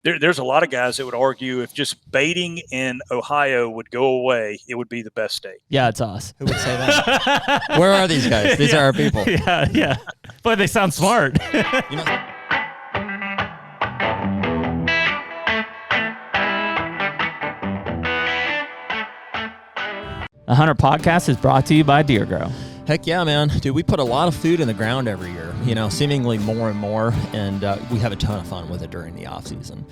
There's a lot of guys that would argue if just baiting in Ohio would go away, it would be the best state. Yeah, it's us. Who would say that? Where are these guys? These are our people. Yeah. But they sound smart. You know, The HUNTR Podcast is brought to you by Deer Grow. heck yeah, man. Dude, we put a lot of food in the ground every year, seemingly more and more, and we have a ton of fun with it during the off season.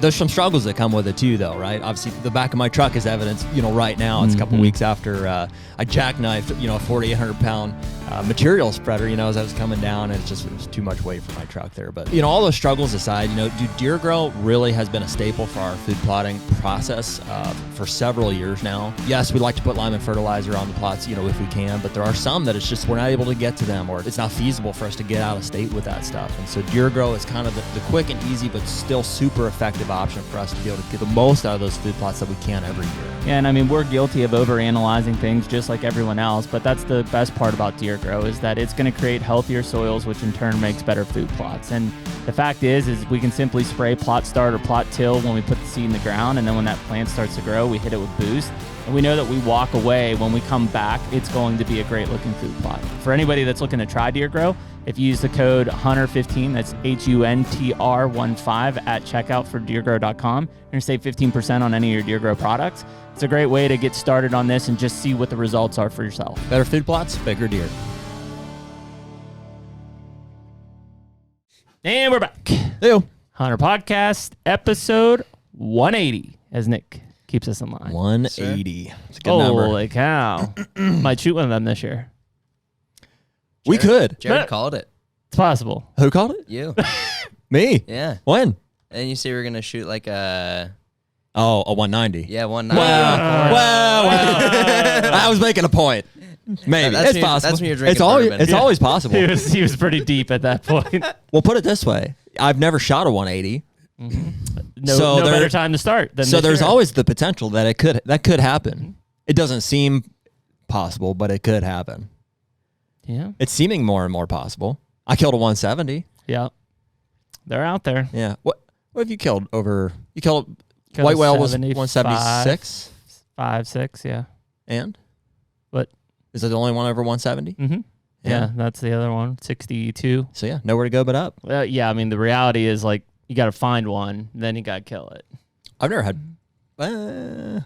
There's some struggles that come with it too, though, right? Obviously, the back of my truck is evidence, right now. It's a couple weeks after I jackknifed, a 4,800-pound material spreader, as I was coming down, and it was too much weight for my truck there. But, all those struggles aside, Deer Grow really has been a staple for our food plotting process for several years now. Yes, we like to put lime and fertilizer on the plots, if we can, but there are some that it's just we're not able to get to them, or it's not feasible for us to get out of state with that stuff. And so Deer Grow is kind of the quick and easy, but still super effective option for us to be able to get the most out of those food plots that we can every year. Yeah, and we're guilty of overanalyzing things just like everyone else, but that's the best part about Deer Grow is that it's going to create healthier soils, which in turn makes better food plots. And the fact is we can simply spray plot start or plot till when we put the seed in the ground, and then when that plant starts to grow, we hit it with boost. And we know that we walk away, when we come back, it's going to be a great looking food plot. For anybody that's looking to try Deer Grow, if you use the code HUNTR15, that's HUNTR15 at checkout for deergrow.com, you're going to save 15% on any of your Deer Grow products. It's a great way to get started on this and just see what the results are for yourself. Better food plots, bigger deer. And we're back. Ew. HUNTR Podcast, episode 180, as Nick keeps us in line. 180. It's a good number. Holy cow. Might shoot one of them this year. We could. Jared called it. It's possible. Who called it? You. Me. Yeah. When? And you say we're going to shoot like a... Oh, a 190. Yeah, 190. Well, I was making a point. Maybe. It's possible. That's when you're drinking bourbon. It's always possible. He was pretty deep at that point. Well, put it this way. I've never shot a 180. No better time to start than so this there's year. always the potential that could happen. It doesn't seem possible, but it could happen. Yeah. It's seeming more and more possible. I killed a 170. Yeah. They're out there. Yeah. What have you killed over? You killed white whale was 176? 5.6, yeah. And? What? Is it the only one over 170? Mm-hmm. Yeah, that's the other one, 62. So yeah, nowhere to go but up. Yeah, the reality is like you got to find one, then you got to kill it. I've never had... I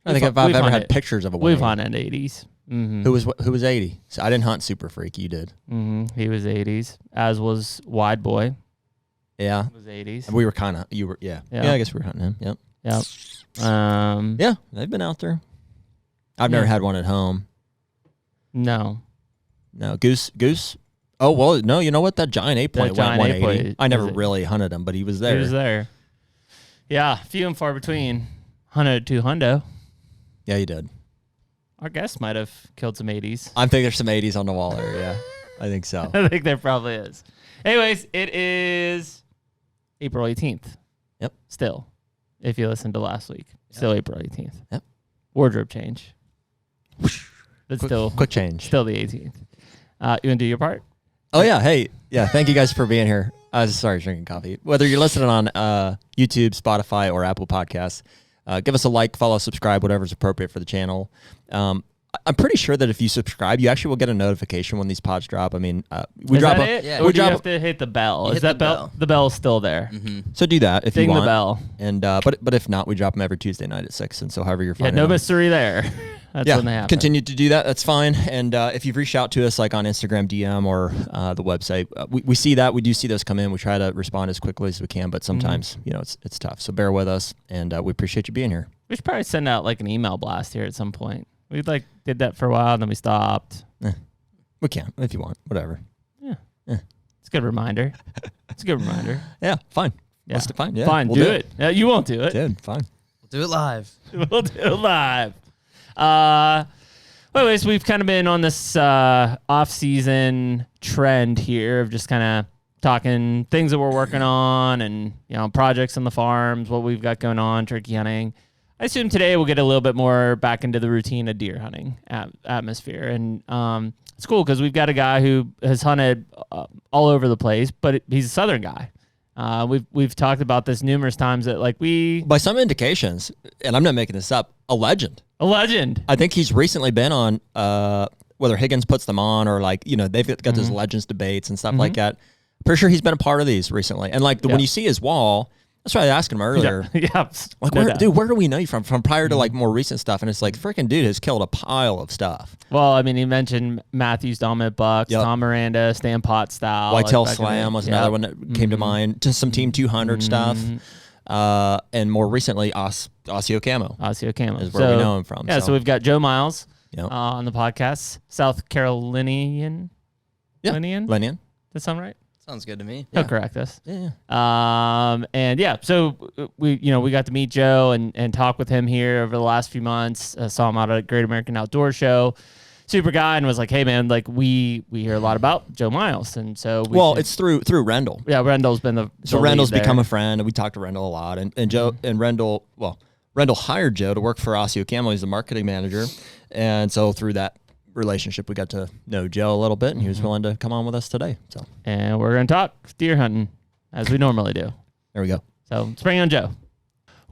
think if I've ever had pictures of a 180. We've hunted 80s. Mm-hmm. Who was 80? So I didn't hunt Super Freak. You did. Mm-hmm. He was 80s, as was Wide Boy. Yeah. He was 80s. We were kind of... You were... Yeah. Yeah, I guess we were hunting him. Yep. Yep. Yeah, they've been out there. I've never had one at home. No. Goose. Oh, well, no, you know what? That giant 8-point went 180. I never really hunted him, but he was there. He was there. Yeah, few and far between. Hunted 2 hundo. Yeah, you did. Our guest might have killed some 80s. I think there's some 80s on the wall there, yeah. I think so. I think there probably is. Anyways, it is April 18th. Yep. Still, if you listened to last week. Still April 18th. Yep. Wardrobe change. But still quick change. Still the 18th. You want to do your part? Oh, yeah. Hey, yeah, thank you guys for being here. Sorry, drinking coffee. Whether you're listening on YouTube, Spotify, or Apple Podcasts, give us a like, follow, subscribe, whatever's appropriate for the channel. I'm pretty sure that if you subscribe, you actually will get a notification when these pods drop. Is that it? Yeah. Or do you have to hit the bell? Is that bell? The bell's still there. Mm-hmm. So do that if Ding you want. the bell. And but if not, we drop them every Tuesday night at 6. And so however you're finding no them. mystery there. That's when they happen. Continue to do that. That's fine. And if you've reached out to us like on Instagram DM or the website, we see that. We do see those come in. We try to respond as quickly as we can, but sometimes it's tough. So bear with us, and we appreciate you being here. We should probably send out like an email blast here at some point. We did that for a while, and then we stopped. We can if you want, whatever. Yeah. It's a good reminder. Yeah, fine. Yeah. Let's fine. Yeah, fine. We'll do it. You won't do it. Dude, fine. We'll do it live. We'll do it live. Anyways, we've kind of been on this off-season trend here of just kind of talking things that we're working on and projects on the farms, what we've got going on, turkey hunting. I assume today we'll get a little bit more back into the routine of deer hunting atmosphere. And it's cool because we've got a guy who has hunted all over the place, but he's a southern guy. We've talked about this numerous times that like by some indications, and I'm not making this up, a legend. A legend. I think he's recently been on whether Higgins puts them on or like, they've got those legends debates and stuff like that. Pretty sure he's been a part of these recently. And like when you see his wall, that's why I asked him earlier. Yeah. Like, where do we know you from? From prior to like more recent stuff. And it's like, freaking dude has killed a pile of stuff. Well, I mean, he mentioned Matthews Dominant Bucks, Tom Miranda, Stan Pot style. Whitetail Slam was another one that came to mind. Just some Team 200 stuff. And more recently, ASIO Camo. ASIO Camo is where we know him from. Yeah, so we've got Joe Miles on the podcast, South Carolinian. Yeah, Linian? Linian. That sound right? Sounds good to me. He'll correct us. Yeah. And yeah, so we got to meet Joe and talk with him here over the last few months. Saw him out at Great American Outdoor Show. Super guy, and was like, hey man, like we hear a lot about Joe Miles, and so it's through Rendell. Yeah, Rendell's been the Rendell's lead become there. a friend, and we talked to Rendell a lot, and Joe and Rendell. Well, Rendell hired Joe to work for ASIO Camo. He's the marketing manager, and so through that relationship, we got to know Joe a little bit, and he was willing to come on with us today. So, and we're gonna talk deer hunting as we normally do. There we go. So let's bring on Joe.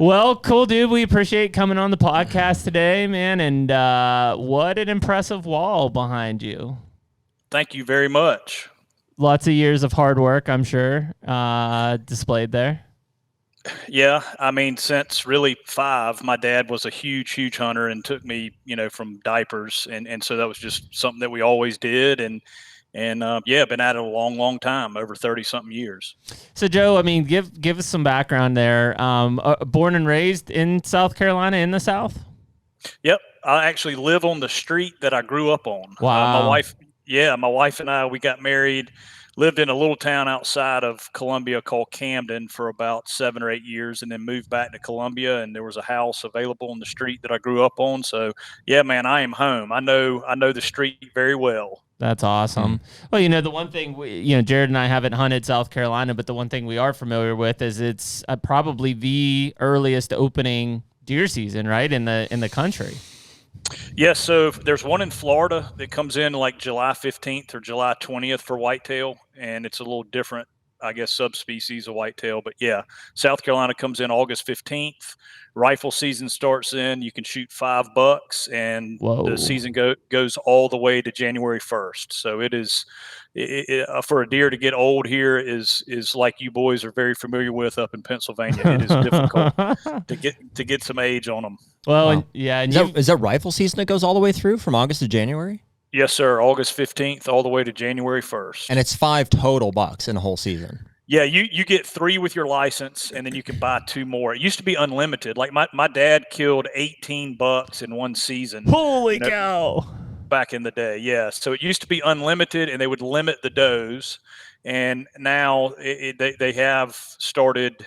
Well, cool, dude. We appreciate coming on the podcast today, man. And what an impressive wall behind you. Thank you very much. Lots of years of hard work, I'm sure, displayed there. Yeah, I mean, since really 5, my dad was a huge hunter and took me, from diapers, and so that was just something that we always did, and been at it a long time, over 30-something years. So, Joe, I mean, give us some background there. Born and raised in South Carolina, in the South. Yep, I actually live on the street that I grew up on. Wow. My wife and I, we got married. Lived in a little town outside of Columbia called Camden for about 7 or 8 years, and then moved back to Columbia, and there was a house available on the street that I grew up on. So yeah, man, I am home. I know the street very well. That's awesome. Well, the one thing Jared and I haven't hunted South Carolina, but the one thing we are familiar with is it's probably the earliest opening deer season, right, in the country. Yes, so there's one in Florida that comes in like July 15th or July 20th for whitetail, and it's a little different, I guess, subspecies of whitetail. But yeah, South Carolina comes in August 15th. Rifle season starts in. You can shoot 5 bucks, and the season goes all the way to January 1st. So it is for a deer to get old here is like you boys are very familiar with up in Pennsylvania. It is difficult to get some age on them. Well, wow. Is that rifle season that goes all the way through from August to January? Yes, sir. August 15th all the way to January 1st. And it's 5 total bucks in the whole season. Yeah, you get 3 with your license, and then you can buy 2 more. It used to be unlimited. Like my dad killed 18 bucks in one season. Holy cow! Back in the day, yeah. So it used to be unlimited, and they would limit the does. And now they have started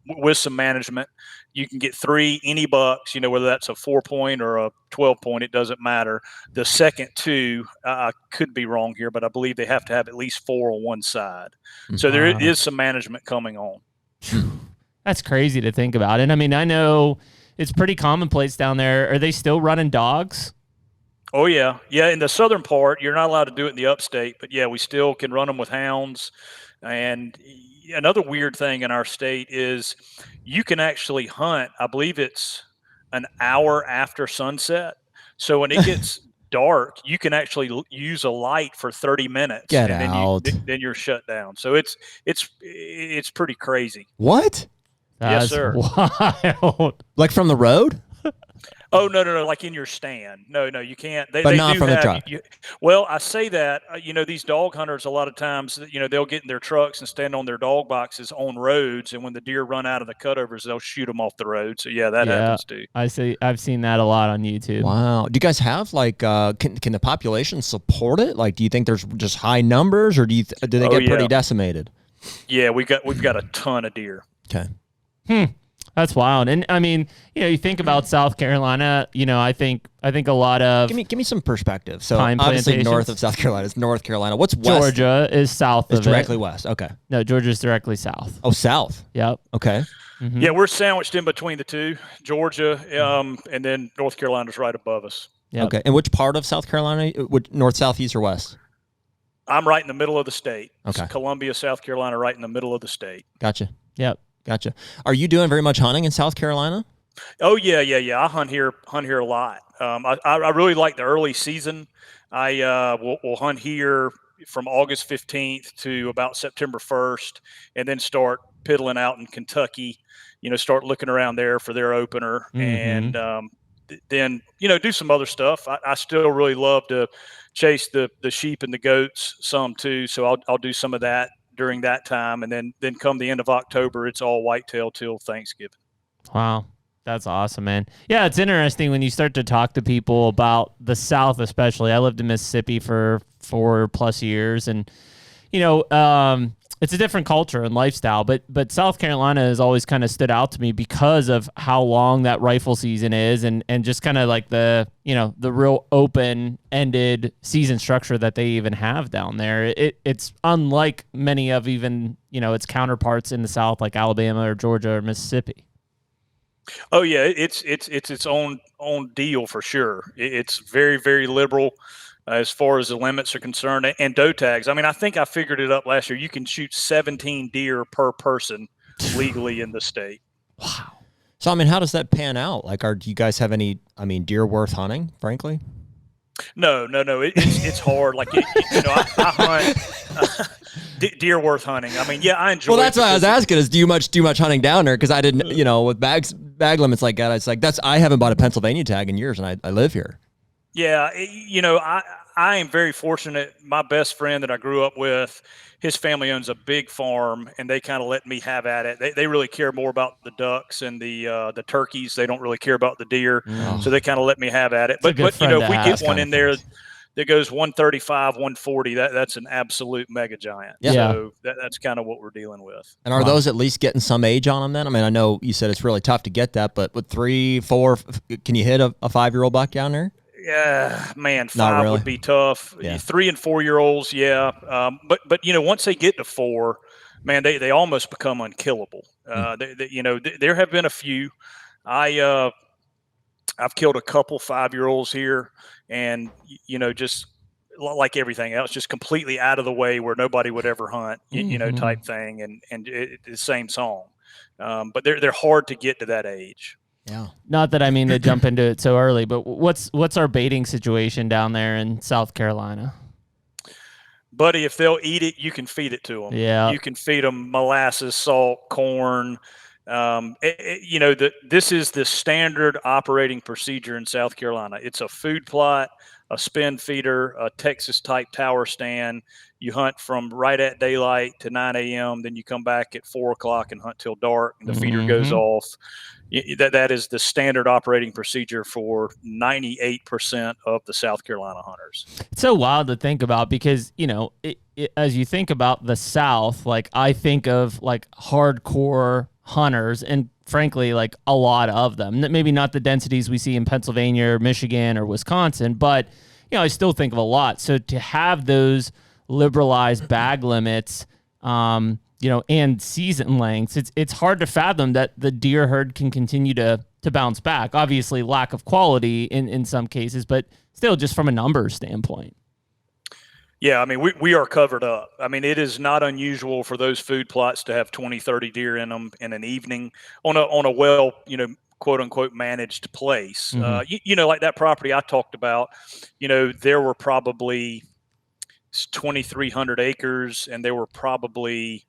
with some management. You can get 3 any bucks, whether that's a 4-point or a 12-point, it doesn't matter. The second 2, I could be wrong here, but I believe they have to have at least 4 on one side. So there is some management coming on. That's crazy to think about. And I mean, I know it's pretty commonplace down there. Are they still running dogs? Oh, yeah. Yeah, in the southern part, you're not allowed to do it in the upstate, but yeah, we still can run them with hounds. And another weird thing in our state is you can actually hunt, I believe it's an hour after sunset. So when it gets dark, you can actually use a light for 30 minutes. Get and out. Then you're shut down. So it's pretty crazy. What? That's yes, sir. Wild. Like from the road? Oh, no, like in your stand. No, you can't. They not do from the have, truck. Well, I say that, these dog hunters, a lot of times, they'll get in their trucks and stand on their dog boxes on roads. And when the deer run out of the cutovers, they'll shoot them off the road. So yeah, that happens too. I've seen that a lot on YouTube. Wow. Do you guys have like, can the population support it? Like, do you think there's just high numbers, or do they get pretty decimated? Yeah, we've got a ton of deer. Okay. That's wild. And I mean, you think about South Carolina, I think a lot of give me some perspective. So pine obviously plantations. north of South Carolina is North Carolina. What's west? Georgia is south It's of directly it. west. Okay. No, Georgia's directly south. Oh, south. Yep. Okay. Mm-hmm. Yeah, we're sandwiched in between the two, Georgia, and then North Carolina's right above us. Yep. Okay. And which part of South Carolina? North, south, east, or west? I'm right in the middle of the state. Okay. It's Columbia, South Carolina, right in the middle of the state. Gotcha. Yep. Gotcha. Are you doing very much hunting in South Carolina? Oh yeah. I hunt here a lot. I really like the early season. I will hunt here from August 15th to about September 1st, and then start piddling out in Kentucky. Start looking around there for their opener, and then do some other stuff. I still really love to chase the sheep and the goats some too, so I'll do some of that during that time, and then come the end of October, it's all whitetail till Thanksgiving. Wow. That's awesome, man. Yeah, it's interesting when you start to talk to people about the South, especially. I lived in Mississippi for 4+ years, and it's a different culture and lifestyle. But South Carolina has always kind of stood out to me because of how long that rifle season is, and just kind of like the real open-ended season structure that they even have down there. It's unlike many of even its counterparts in the South, like Alabama or Georgia or Mississippi. Oh yeah, it's its own deal for sure. It's very, very liberal as far as the limits are concerned, and doe tags. I mean, I think I figured it up last year. You can shoot 17 deer per person legally in the state. Wow. So I mean, how does that pan out? Like, do you guys have any deer worth hunting? Frankly, no. It's hard. Like I hunt. Deer worth hunting. I mean, yeah, I enjoy. Well, that's why I was asking: is do you much hunting down there? Because I didn't, with bag limits like that, it's like I haven't bought a Pennsylvania tag in years, and I live here. Yeah, I am very fortunate. My best friend that I grew up with, his family owns a big farm, and they kind of let me have at it. They really care more about the ducks and the turkeys. They don't really care about the deer, so they kind of let me have at it. But if we get one in there that goes 135, 140, that's an absolute mega giant. Yeah. So that's kind of what we're dealing with. And are those at least getting some age on them then? I mean, I know you said it's really tough to get that, but with 3, 4, can you hit a 5-year-old buck down there? Yeah, man, 5 really. would be tough. Yeah. 3 and 4 year olds, yeah. But once they get to 4, man, they almost become unkillable. There have been a few. I've killed a couple 5-year-olds here, and just like everything else, just completely out of the way where nobody would ever hunt, type thing, and the same song. But they're hard to get to that age. Yeah. Not that I mean to jump into it so early, but what's our baiting situation down there in South Carolina? Buddy, if they'll eat it, you can feed it to them. Yeah. You can feed them molasses, salt, corn. This is the standard operating procedure in South Carolina. It's a food plot, a spin feeder, a Texas type tower stand. You hunt from right at daylight to 9 a.m. Then you come back at 4 o'clock and hunt till dark, and the feeder goes off. That is the standard operating procedure for 98% of the South Carolina hunters. It's so wild to think about because, as you think about the South, like I think of like hardcore hunters and frankly, like a lot of them, maybe not the densities we see in Pennsylvania or Michigan or Wisconsin, but, I still think of a lot. So to have those liberalized bag limits, and season lengths, it's hard to fathom that the deer herd can continue to bounce back. Obviously, lack of quality in some cases, but still just from a numbers standpoint. Yeah, I mean, we are covered up. I mean, it is not unusual for those food plots to have 20, 30 deer in them in an evening on a well, quote unquote managed place. Like that property I talked about, there were probably 2,300 acres, and there were probably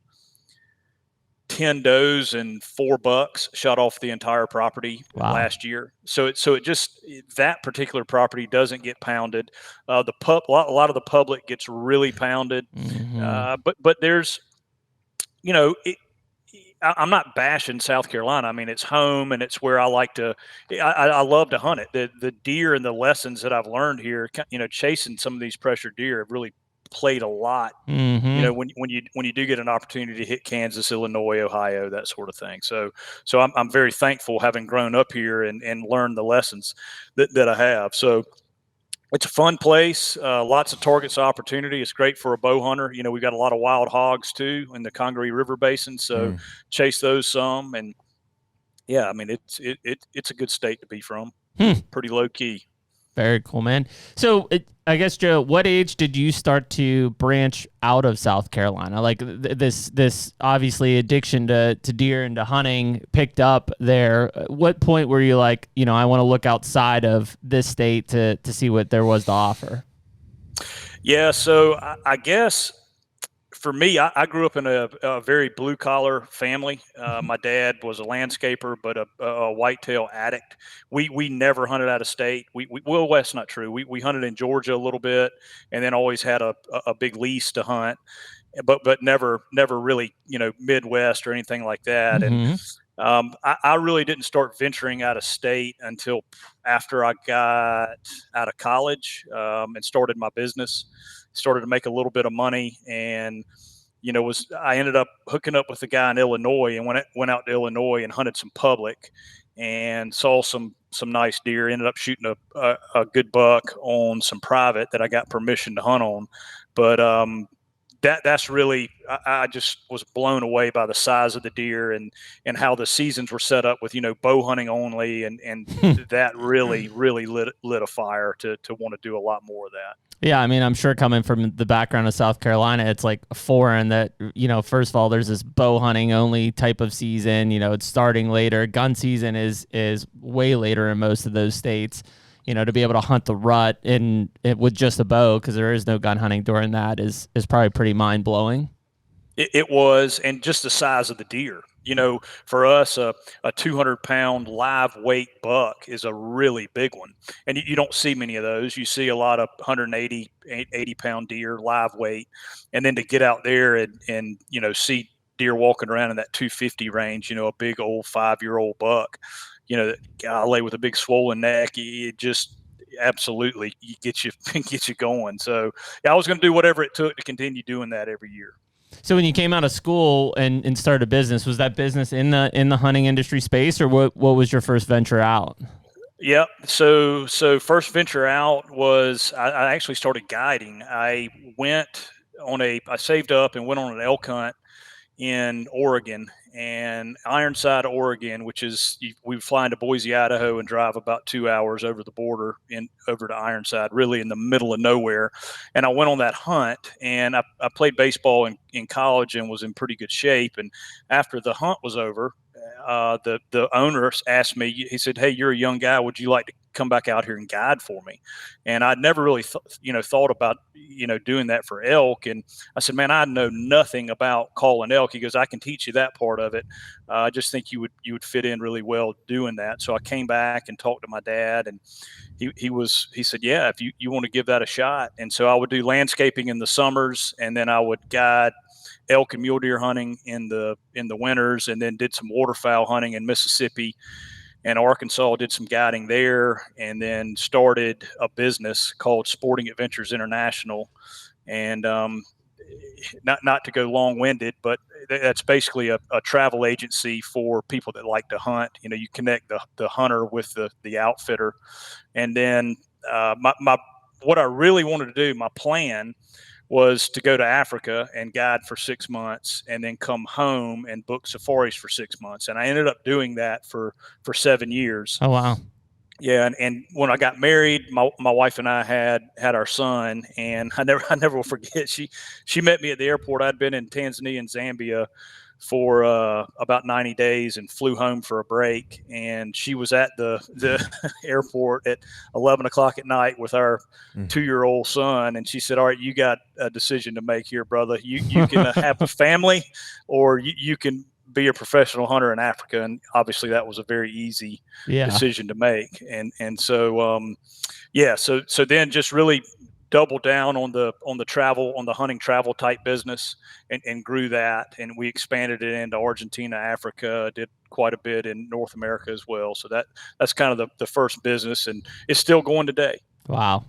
10 does and 4 bucks shot off the entire property last year. So it just, that particular property doesn't get pounded. A lot of the public gets really pounded. But there's, I'm not bashing South Carolina. I mean, it's home, and it's where I like to. I love to hunt it. The deer and the lessons that I've learned here, chasing some of these pressure deer have really played a lot. When you do get an opportunity to hit Kansas, Illinois, Ohio, that sort of thing. So I'm very thankful having grown up here and learned the lessons that I have. So it's a fun place. Lots of targets opportunity. It's great for a bow hunter. We've got a lot of wild hogs too in the Congaree River Basin. So chase those some, and yeah, I mean it's a good state to be from. Pretty low key. Very cool, man. So I guess, Joe, what age did you start to branch out of South Carolina? Like this obviously addiction to deer and to hunting picked up there. What point were you like, I want to look outside of this state to see what there was to offer? Yeah, so I guess for me, I grew up in a very blue collar family. My dad was a landscaper, but a whitetail addict. We never hunted out of state. Well, that's not true. We hunted in Georgia a little bit, and then always had a big lease to hunt, but never really Midwest or anything like that. Mm-hmm. And I really didn't start venturing out of state until after I got out of college and started my business. Started to make a little bit of money, and I ended up hooking up with a guy in Illinois, and went out to Illinois and hunted some public, and saw some nice deer. Ended up shooting a good buck on some private that I got permission to hunt on, but that's really I just was blown away by the size of the deer and how the seasons were set up with bow hunting only, and that really lit a fire to want to do a lot more of that. Yeah, I mean, I'm sure coming from the background of South Carolina, it's like foreign that, first of all, there's this bow hunting only type of season, it's starting later. Gun season is way later in most of those states. To be able to hunt the rut with just a bow, because there is no gun hunting during that, is probably pretty mind blowing. It was, and just the size of the deer. For us, a 200-pound live weight buck is a really big one, and you don't see many of those. You see a lot of 80-pound deer live weight, and then to get out there and see deer walking around in that 250 range, a big old 5-year-old buck, golly, with a big swollen neck, it just absolutely gets you going. So yeah, I was going to do whatever it took to continue doing that every year. So when you came out of school and started a business, was that business in the hunting industry space, or what was your first venture out? Yep. So first venture out was I actually started guiding. I saved up and went on an elk hunt in Oregon, and Ironside, Oregon, which is we fly into Boise, Idaho, and drive about 2 hours over the border over to Ironside, really in the middle of nowhere. And I went on that hunt, and I played baseball in college and was in pretty good shape. And after the hunt was over, the owner asked me, he said, "Hey, you're a young guy. Would you like to come back out here and guide for me?" And I'd never really thought about doing that for elk. And I said, "Man, I know nothing about calling elk." He goes, "I can teach you that part of it. I just think you would fit in really well doing that." So I came back and talked to my dad, and he said, "Yeah, if you want to give that a shot." And so I would do landscaping in the summers, and then I would guide elk and mule deer hunting in the winters, and then did some waterfowl hunting in Mississippi and Arkansas, did some guiding there, and then started a business called Sporting Adventures International. And not to go long-winded, but that's basically a travel agency for people that like to hunt. You connect the hunter with the outfitter. And then what I really wanted to do, my plan was to go to Africa and guide for 6 months, and then come home and book safaris for 6 months. And I ended up doing that for 7 years. Oh, wow. Yeah. And when I got married, my wife and I had our son, and I never will forget. She met me at the airport. I'd been in Tanzania and Zambia for about 90 days and flew home for a break. And she was at the airport at 11 o'clock at night with our 2-year-old son. And she said, "All right, you got a decision to make here, brother. You can have a family, or you can be a professional hunter in Africa." And obviously that was a very easy decision to make. And so, so then just really doubled down on the travel, on the hunting travel type business, and grew that. And we expanded it into Argentina, Africa, did quite a bit in North America as well. So that's kind of the first business, and it's still going today. Wow.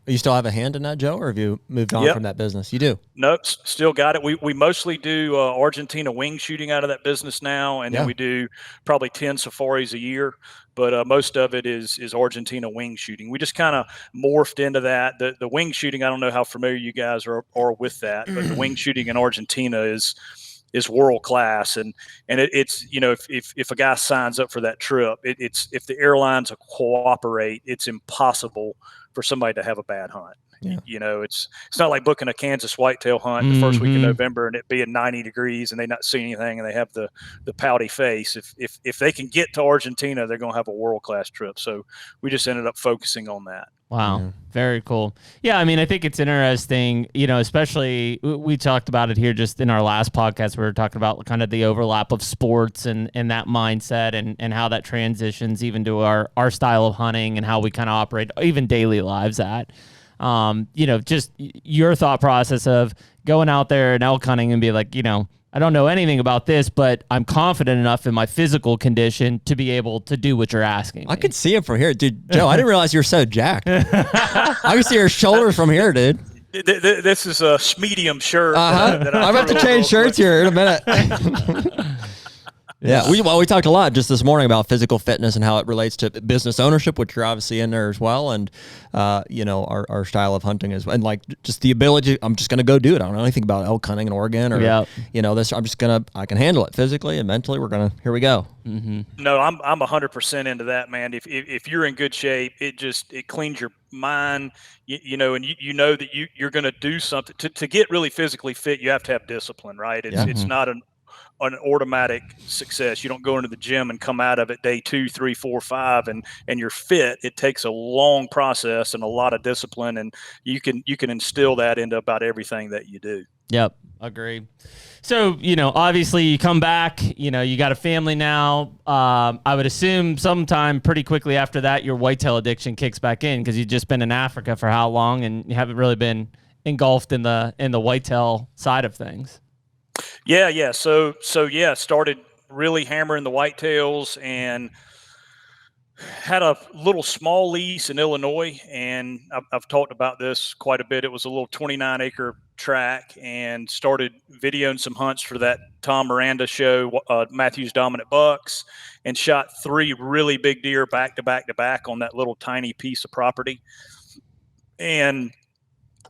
You still have a hand in that, Joe, or have you moved on from that business? You do? Nope, still got it. We mostly do Argentina wing shooting out of that business now, and then we do probably 10 safaris a year, but most of it is Argentina wing shooting. We just kind of morphed into that. The wing shooting, I don't know how familiar you guys are with that, but the wing shooting in Argentina is is world class. And it's, if a guy signs up for that trip, it's if the airlines cooperate, it's impossible for somebody to have a bad hunt. Yeah. It's not like booking a Kansas whitetail hunt the first week of November and it being 90 degrees and they not see anything and they have the pouty face. If they can get to Argentina, they're going to have a world-class trip. So we just ended up focusing on that. Wow. Yeah. Very cool. Yeah. I mean, I think it's interesting, especially we talked about it here just in our last podcast. We were talking about kind of the overlap of sports and that mindset and how that transitions even to our style of hunting and how we kind of operate even daily lives at. Just your thought process of going out there and elk hunting and be like, I don't know anything about this, but I'm confident enough in my physical condition to be able to do what you're asking me. I could see it from here. Dude, Joe, I didn't realize you were so jacked. I can see your shoulders from here, dude. This is a medium shirt. That I'm about to change shirts here in a minute. Yeah, we talked a lot just this morning about physical fitness and how it relates to business ownership, which you're obviously in there as well, and our style of hunting is, and like just the ability. I'm just gonna go do it. I don't know anything about elk hunting in Oregon or this. I can handle it physically and mentally. Here we go. Mm-hmm. No, I'm 100% into that, man. If you're in good shape, it cleans your mind. And you know that you're gonna do something to get really physically fit. You have to have discipline, right? It's not an automatic success. You don't go into the gym and come out of it day 2, 3, 4, 5 and you're fit. It takes a long process and a lot of discipline, and you can instill that into about everything that you do. Yep, agree. So, obviously you come back, you got a family now. I would assume sometime pretty quickly after that your whitetail addiction kicks back in because you've just been in Africa for how long and you haven't really been engulfed in the whitetail side of things. Yeah. So started really hammering the whitetails and had a little small lease in Illinois. And I've talked about this quite a bit. It was a little 29-acre track and started videoing some hunts for that Tom Miranda show, Matthews Dominant Bucks, and shot 3 really big deer back to back to back on that little tiny piece of property. And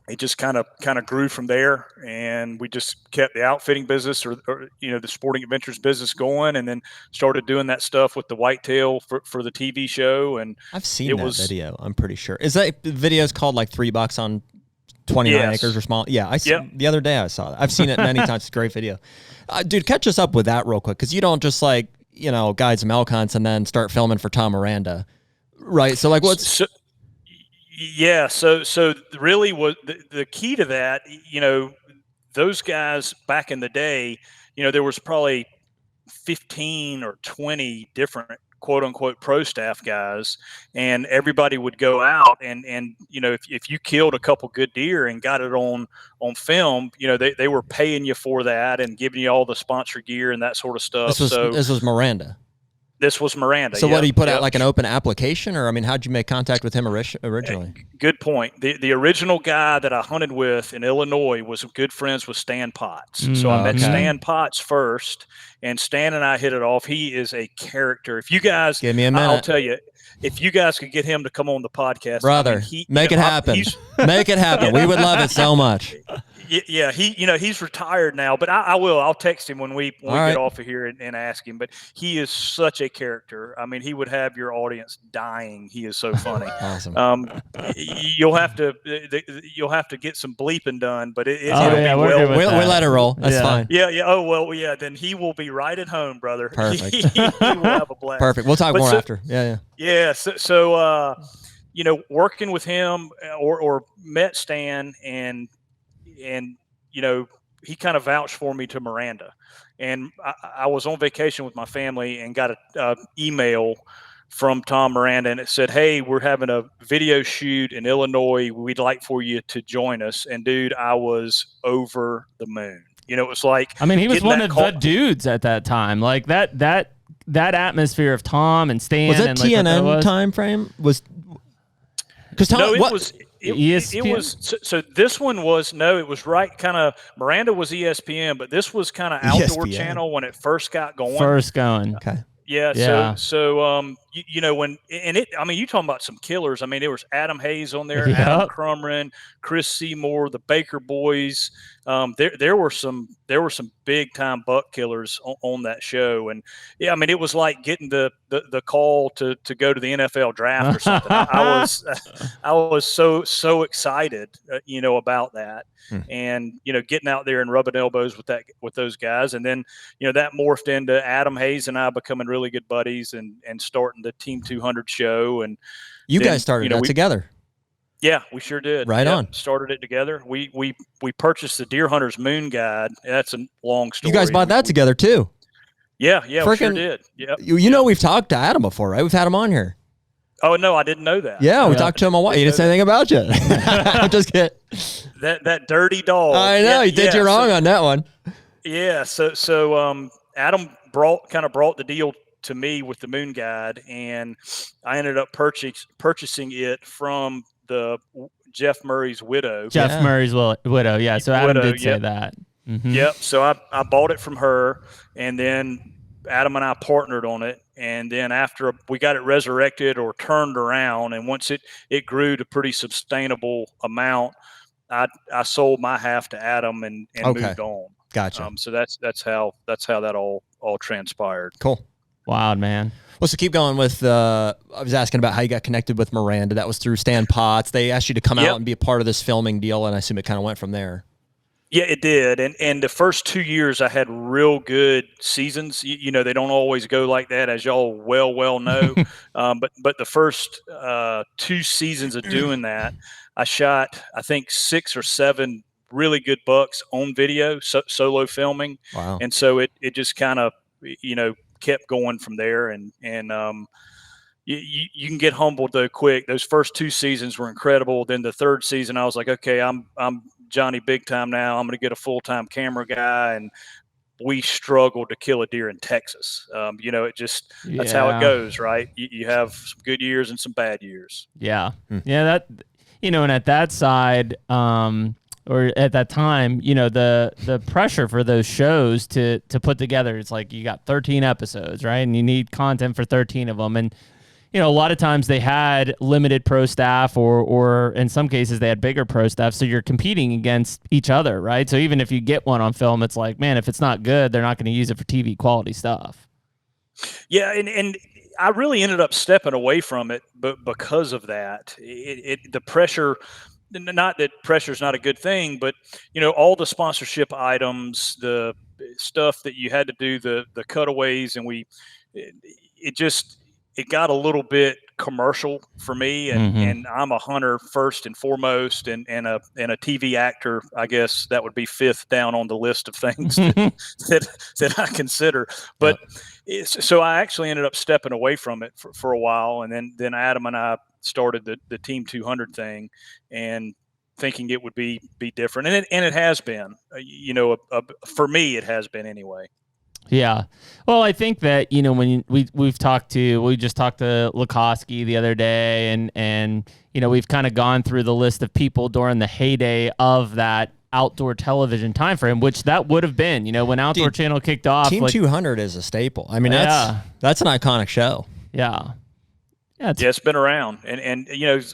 it just kind of grew from there, and we just kept the outfitting business or the sporting adventures business going, and then started doing that stuff with the whitetail for the TV show. And I've seen that video. I'm pretty sure. Is that video's called like $3 on 29 acres or small? Yeah, the other day I saw that. I've seen it many times. It's a great video. Dude, catch us up with that real quick, because you don't just guide some elk hunts and then start filming for Tom Miranda, right? So like what's Yeah, so really was the key to that, those guys back in the day, there was probably 15 or 20 different quote unquote pro staff guys, and everybody would go out and if you killed a couple good deer and got it on film, they were paying you for that and giving you all the sponsor gear and that sort of stuff. This was Miranda. This was Miranda. So what, do you put out like an open application, or how'd you make contact with him originally? Good point. The original guy that I hunted with in Illinois was good friends with Stan Potts. So I met Stan Potts first, and Stan and I hit it off. He is a character. If you guys, give me a minute. I'll tell you, if you guys could get him to come on the podcast, brother, make it happen. Make it happen. We would love it so much. Yeah, he's retired now, but I'll text him when we get off of here and ask him. But he is such a character. I mean, he would have your audience dying. He is so funny. Awesome. You'll have to get some bleeping done, but it'll be we'll let it roll. That's fine. Yeah. Oh well, yeah. Then he will be right at home, brother. Perfect. He will have a blast. Perfect. We'll talk more after. Yeah. Yeah. So working with him or met Stan and he kind of vouched for me to Miranda, and I was on vacation with my family and got a email from Tom Miranda, and it said, "Hey, we're having a video shoot in Illinois. We'd like for you to join us." And dude, I was over the moon. It was like, I mean, he was one of the dudes at that time. Like that atmosphere of Tom and Stan. Was that TNN time frame? Was because Tom? No, it what? was. ESPN? It was so this one was it was right kind of Miranda was ESPN, but this was kind of Outdoor ESPN. Channel when it first got going. Okay. Yeah. So I mean, you talking about some killers. I mean, there was Adam Hayes on there, Yep. Adam Crumrin, Chris Seymour, the Baker boys. There were some big time buck killers on that show. And yeah, I mean, it was like getting the call to go to the NFL draft or something. I was so excited, about that. And, getting out there and rubbing elbows with those guys. And then, that morphed into Adam Hayes and I becoming really good buddies and starting the Team 200 show. And you guys started that together. Yeah, we sure did. Right on. Started it together. We purchased the Deer Hunter's Moon Guide. That's a long story. You guys bought that together too. Yeah, we sure did. Yeah. You know, we've talked to Adam before, right? We've had him on here. Oh no, I didn't know that. Yeah, we talked to him a while. He didn't say anything about you. I'm just kidding. That dirty dog. I know, he did you wrong on that one. Yeah, so Adam brought the deal to me with the Moon Guide, and I ended up purchasing it from the Jeff Murray's widow. Murray's widow, yeah. So Adam did say that. Mm-hmm. Yep. So I bought it from her, and then Adam and I partnered on it. And then after we got it resurrected or turned around, and once it grew to pretty sustainable amount, I sold my half to Adam and moved on. Gotcha. So that's how that all transpired. Cool. Wow, man. Well, so keep going with, I was asking about how you got connected with Miranda. That was through Stan Potts. They asked you to come out and be a part of this filming deal, and I assume it kind of went from there. Yeah, it did. And the first 2 years I had real good seasons. They don't always go like that, as y'all well know. But the first 2 seasons of doing that, I shot, I think, 6 or 7 really good bucks on video, solo filming. Wow. And so it just kind of, kept going from there. And you can get humbled though quick. Those first 2 seasons were incredible. Then the third season, I was like, okay, I'm Johnny Big Time now. I'm going to get a full-time camera guy. And we struggled to kill a deer in Texas. That's how it goes, right? You have some good years and some bad years. Yeah. Yeah. And at that side, or at that time, the pressure for those shows to put together, it's like you got 13 episodes, right? And you need content for 13 of them. And, a lot of times they had limited pro staff or in some cases they had bigger pro staff. So you're competing against each other, right? So even if you get one on film, it's like, man, if it's not good, they're not going to use it for TV quality stuff. Yeah. And I really ended up stepping away from it, but because of that, the pressure, not that pressure is not a good thing, but all the sponsorship items, the stuff that you had to do, the cutaways, and it got a little bit commercial for me, and I'm a hunter first and foremost, and a TV actor. I guess that would be 5th down on the list of things that I consider. But so I actually ended up stepping away from it for a while, and then Adam and I started the Team 200 thing, and thinking it would be different, and it has been. For me, it has been anyway. Yeah. Well, I think that, when we just talked to Lukoski the other day, and we've kind of gone through the list of people during the heyday of that outdoor television time frame, which that would have been, when Outdoor Channel kicked off. Team 200 is a staple. I mean, that's an iconic show. Yeah. Yeah, it's been around, and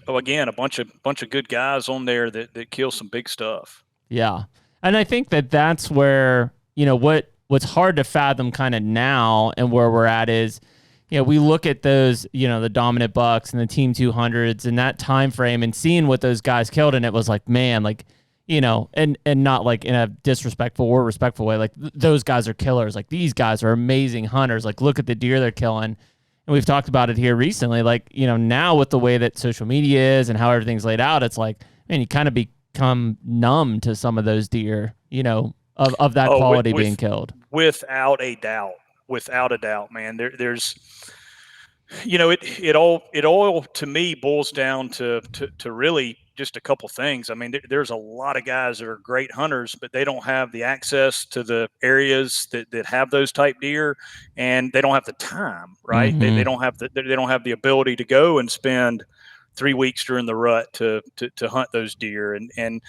again, a bunch of good guys on there that kill some big stuff. Yeah, and I think that's where what's hard to fathom kind of now, and where we're at is, we look at those, the dominant bucks and the Team 200s and that time frame, and seeing what those guys killed, and it was like, man, like, and not like in a disrespectful or respectful way, like those guys are killers. Like these guys are amazing hunters. Like look at the deer they're killing. And we've talked about it here recently, like, now with the way that social media is and how everything's laid out, it's like, man, you kind of become numb to some of those deer, of that quality being killed. Without a doubt, man. There's, it all to me boils down to really just a couple things. I mean, there's a lot of guys that are great hunters, but they don't have the access to the areas that have those type deer, and they don't have the time, right? Mm-hmm. They don't have the ability to go and spend 3 weeks during the rut to hunt those deer. And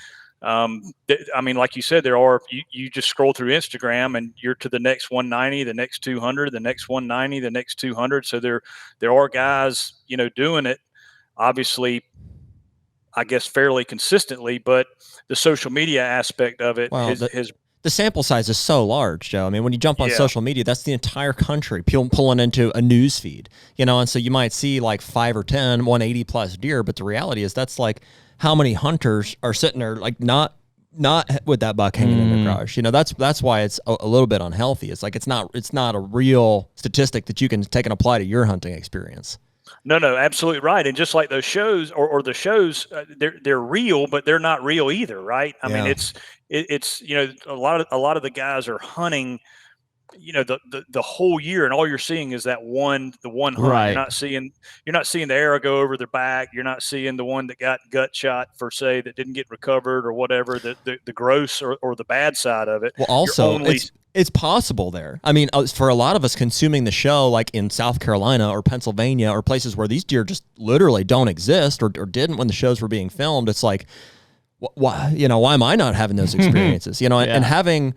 I mean, like you said, you just scroll through Instagram and you're to the next 190, the next 200, the next 190, the next 200. So there are guys, doing it, obviously, I guess fairly consistently, but the social media aspect of it Well, has the sample size is so large, Joe. I mean, when you jump on Yeah. social media, that's the entire country pulling into a news feed, and so you might see like 5 or 10 180 plus deer, but the reality is that's like how many hunters are sitting there like not with that buck hanging in their garage. That's why it's a little bit unhealthy. It's like it's not a real statistic that you can take and apply to your hunting experience. No, absolutely right. And just like those shows or the shows, they're real, but they're not real either, right? I mean, it's a lot of the guys are hunting, the whole year, and all you're seeing is the one hunt. Right. You're not seeing the arrow go over their back. You're not seeing the one that got gut shot per se that didn't get recovered or whatever, the gross or the bad side of it. Well, also, it's possible there. I mean, for a lot of us consuming the show, like in South Carolina or Pennsylvania or places where these deer just literally don't exist or didn't when the shows were being filmed, it's like, why am I not having those experiences? And having,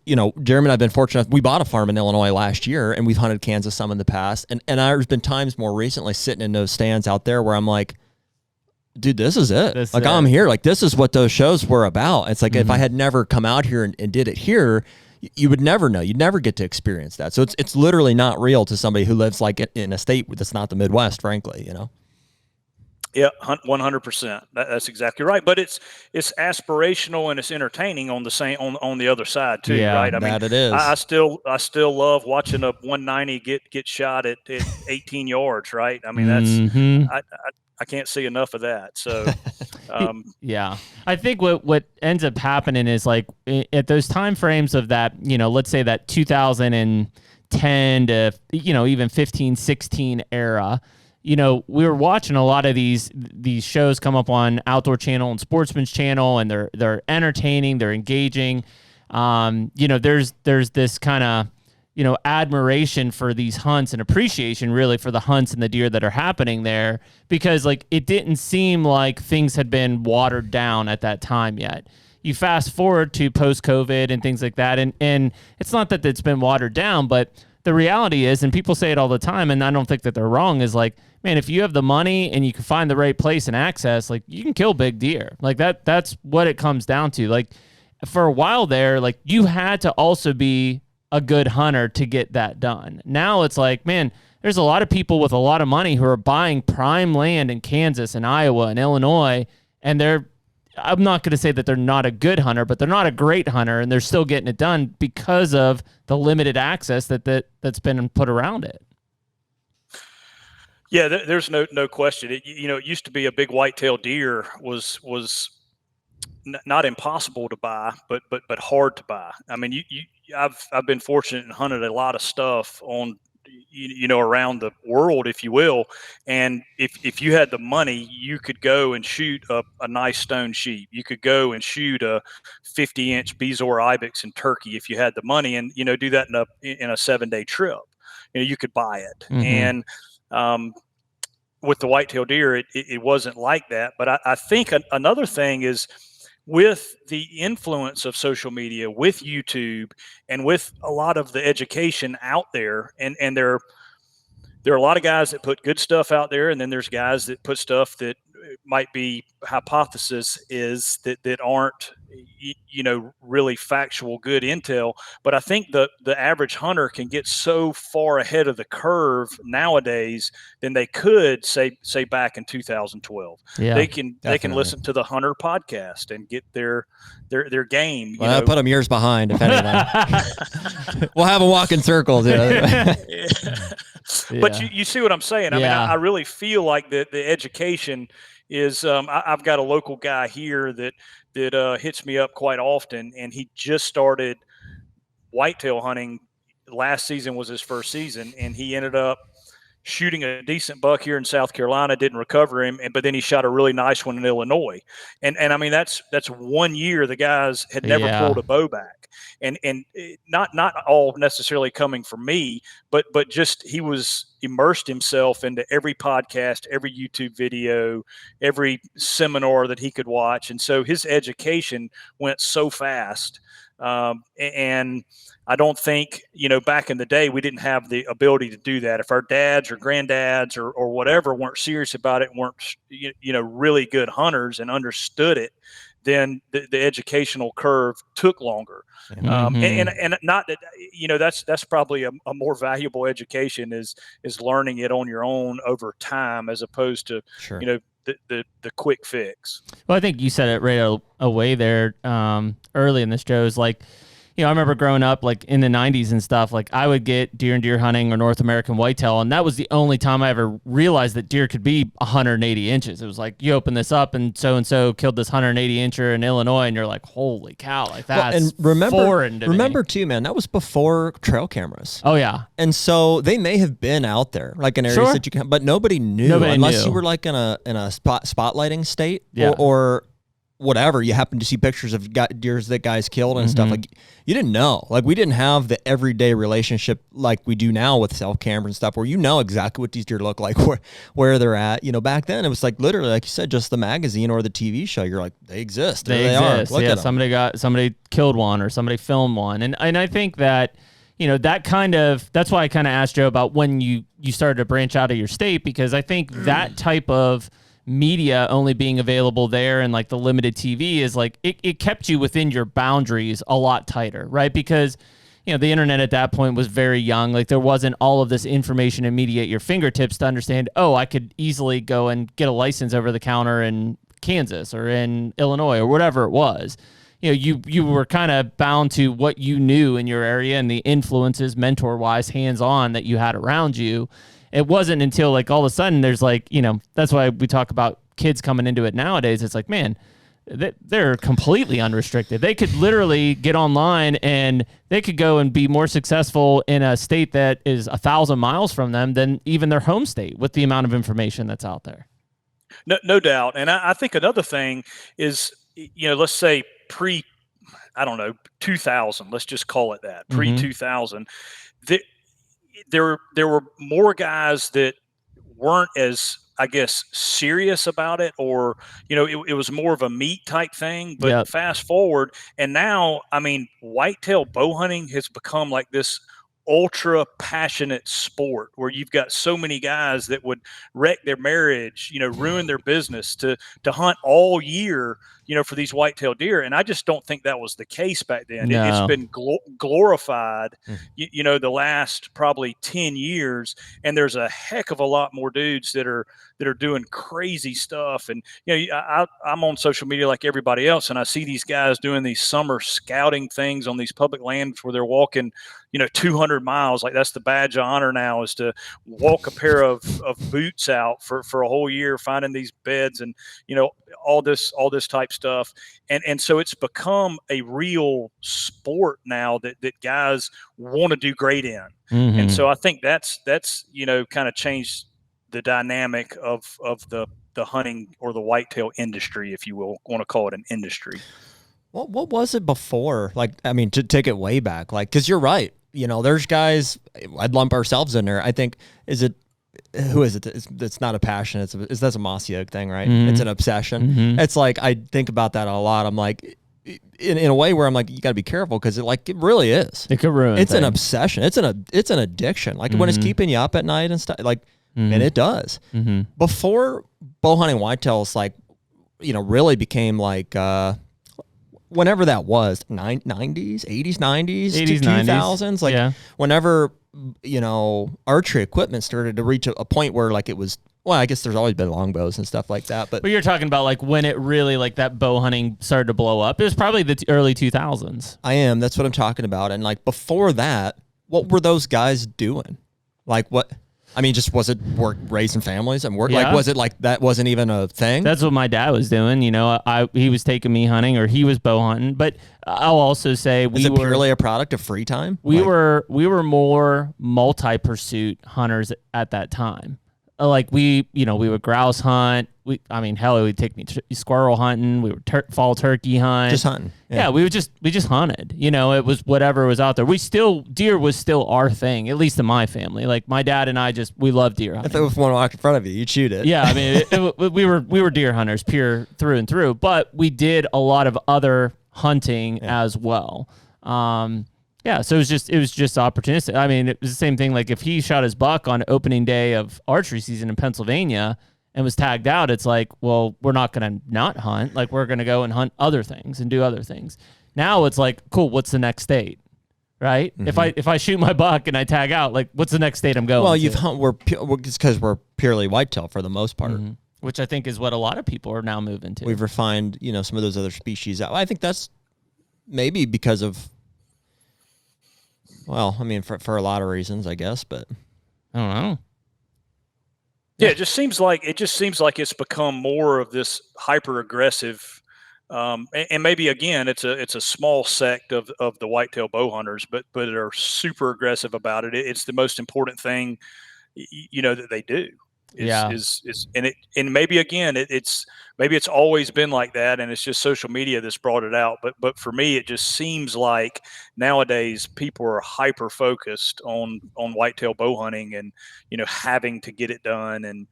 Jeremy and I've been fortunate. We bought a farm in Illinois last year, and we've hunted Kansas some in the past. And there's been times more recently sitting in those stands out there where I'm like, dude, this is it. I'm here. Like, this is what those shows were about. It's like, if I had never come out here and did it here, you would never know. You'd never get to experience that. So it's literally not real to somebody who lives like in a state that's not the Midwest, frankly, Yeah, 100%. That's exactly right. But it's aspirational and it's entertaining on the other side too, right? I mean, it is. I still love watching a 190 get shot at 18 yards, right? I mean, that's I can't see enough of that. So, yeah, I think what ends up happening is like at those time frames of that, let's say that 2010 to even 15, 16 era. We were watching a lot of these shows come up on Outdoor Channel and Sportsman's Channel, and they're entertaining, they're engaging. There's this kind of admiration for these hunts and appreciation really for the hunts and the deer that are happening there, because like it didn't seem like things had been watered down at that time yet. You fast forward to post-COVID and things like that, and it's not that it's been watered down, but the reality is, and people say it all the time, and I don't think that they're wrong, is like, man, if you have the money and you can find the right place and access, like you can kill big deer. Like that's what it comes down to. Like for a while there, like you had to also be a good hunter to get that done. Now it's like, man, there's a lot of people with a lot of money who are buying prime land in Kansas and Iowa and Illinois, and I'm not going to say that they're not a good hunter, but they're not a great hunter, and they're still getting it done because of the limited access that's been put around it. Yeah, there's no question. It used to be a big whitetail deer was not impossible to buy, but hard to buy. I mean, I've been fortunate and hunted a lot of stuff on around the world, if you will, and if you had the money, you could go and shoot a nice stone sheep. You could go and shoot a 50-inch Bezoar ibex in Turkey if you had the money, and do that in a 7-day trip. You could buy it, and with the whitetail deer, it wasn't like that. But I think another thing is, with the influence of social media, with YouTube, and with a lot of the education out there, and there are a lot of guys that put good stuff out there, and then there's guys that put stuff that might be hypothesis is that aren't really factual good intel. But I think the average hunter can get so far ahead of the curve nowadays than they could say back in 2012. Yeah, they can listen to the HUNTR Podcast and get their game. I put them years behind, if anything. We'll have them walk in circles. But you see what I'm saying? I mean, I really feel like the education is. I've got a local guy here that hits me up quite often, and he just started whitetail hunting. Last season was his first season, and he ended up shooting a decent buck here in South Carolina, didn't recover him, but then he shot a really nice one in Illinois. And I mean, that's 1 year the guys had never pulled a bow back. And not all necessarily coming from me, but just he was immersed himself into every podcast, every YouTube video, every seminar that he could watch. And so his education went so fast. And I don't think, back in the day, we didn't have the ability to do that. If our dads or granddads or whatever weren't serious about it, weren't, really good hunters and understood it, then the educational curve took longer. And not that, that's probably a more valuable education is learning it on your own over time, as opposed to, the quick fix. Well, I think you said it right away there early in this, Joe, is like, I remember growing up like in the 90s and stuff, like I would get deer and deer hunting or North American whitetail, and that was the only time I ever realized that deer could be 180 inches. It was like, you open this up and so killed this 180 incher in Illinois, and you're like, holy cow, like that's foreign to me. Remember too, man, that was before trail cameras. Oh yeah. And so they may have been out there like in areas that you can, but nobody knew unless you were like in a spotlighting state or whatever, you happen to see pictures of deers that guys killed and stuff. Like, you didn't know. Like, we didn't have the everyday relationship like we do now with cell cameras and stuff, where you know exactly what these deer look like, where they're at. Back then it was like literally, like you said, just the magazine or the TV show. You're like, they exist. They exist. Are. Look at them. Somebody killed one or somebody filmed one, and I think that that's why I kind of asked Joe about when you started to branch out of your state, because I think that type of media only being available there and like the limited TV is like it kept you within your boundaries a lot tighter, right? Because the internet at that point was very young. Like, there wasn't all of this information and media at your fingertips to understand, I could easily go and get a license over the counter in Kansas or in Illinois or whatever it was. You were kind of bound to what you knew in your area and the influences, mentor-wise, hands-on, that you had around you. It wasn't until like all of a sudden there's like, that's why we talk about kids coming into it nowadays. It's like, man, they're completely unrestricted. They could literally get online and they could go and be more successful in a state that is 1,000 miles from them than even their home state with the amount of information that's out there. No doubt. And I think another thing is, let's say 2000, let's just call it that, pre-2000, there were more guys that weren't as, I guess, serious about it, or, it was more of a meat type thing. But fast forward, and now, I mean, whitetail bow hunting has become like this ultra passionate sport where you've got so many guys that would wreck their marriage, ruin their business to hunt all year, for these whitetail deer. And I just don't think that was the case back then. No. It's been glorified, the last probably 10 years. And there's a heck of a lot more dudes that are doing crazy stuff. And, I'm on social media like everybody else, and I see these guys doing these summer scouting things on these public lands where they're walking, 200 miles. Like, that's the badge of honor now, is to walk a pair of boots out for a whole year, finding these beds and, all this type stuff. And so it's become a real sport now that guys want to do great in. And so I think that's kind of changed the dynamic of the hunting or the whitetail industry, if you will want to call it an industry. What was it before? Like, I mean, to take it way back, like, because you're right. There's guys, I'd lump ourselves in there. I think, who is it? It's not a passion. That's a Mossy thing, right? It's an obsession. It's like, I think about that a lot. I'm like, in a way where I'm like, you got to be careful, because it really is. It could ruin. It's an obsession. It's an addiction. Like, when it's keeping you up at night and stuff, like, and it does. Before bow hunting whitetails, like, really became like, whenever that was, 90s, 80s, 90s, 2000s, like, whenever, archery equipment started to reach a point where, like, it was, well, I guess there's always been longbows and stuff like that, but you're talking about like when it really, like, that bow hunting started to blow up. It was probably the early 2000s. That's what I'm talking about. And like, before that, what were those guys doing? Like, what? I mean, just was it work raising families and work? Yeah. Like, was it like that wasn't even a thing? That's what my dad was doing. You know, he was taking me hunting, or he was bow hunting. But I'll also say Is it purely a product of free time? We were more multi-pursuit hunters at that time. Like we would grouse hunt. Hell, it would take me squirrel hunting. We would fall turkey hunt. Just hunting. Yeah, we just hunted. You know, it was whatever was out there. Deer was still our thing, at least in my family. Like my dad and I we love deer hunting. If there was one walked in front of you, you'd shoot it. Yeah, I mean, we were deer hunters, pure through and through. But we did a lot of other hunting as well. Yeah, so it was just opportunistic. I mean, it was the same thing. Like if he shot his buck on opening day of archery season in Pennsylvania and was tagged out, it's like, well, we're not going to not hunt. Like we're going to go and hunt other things and do other things. Now it's like, cool, what's the next state? Right? Mm-hmm. If I shoot my buck and I tag out, like what's the next state I'm going? Well, it's because we're purely whitetail for the most part. Mm-hmm. Which I think is what a lot of people are now moving to. We've refined, some of those other species out. I think that's maybe because of, well, I mean, for a lot of reasons, I guess, but I don't know. Yeah, it just seems like it's become more of this hyper aggressive, and maybe again, it's a small sect of the whitetail bow hunters, but are super aggressive about it. It's the most important thing, that they do. And maybe again, it's always been like that, and it's just social media that's brought it out. But for me, it just seems like nowadays people are hyper focused on whitetail bow hunting, and having to get it done, and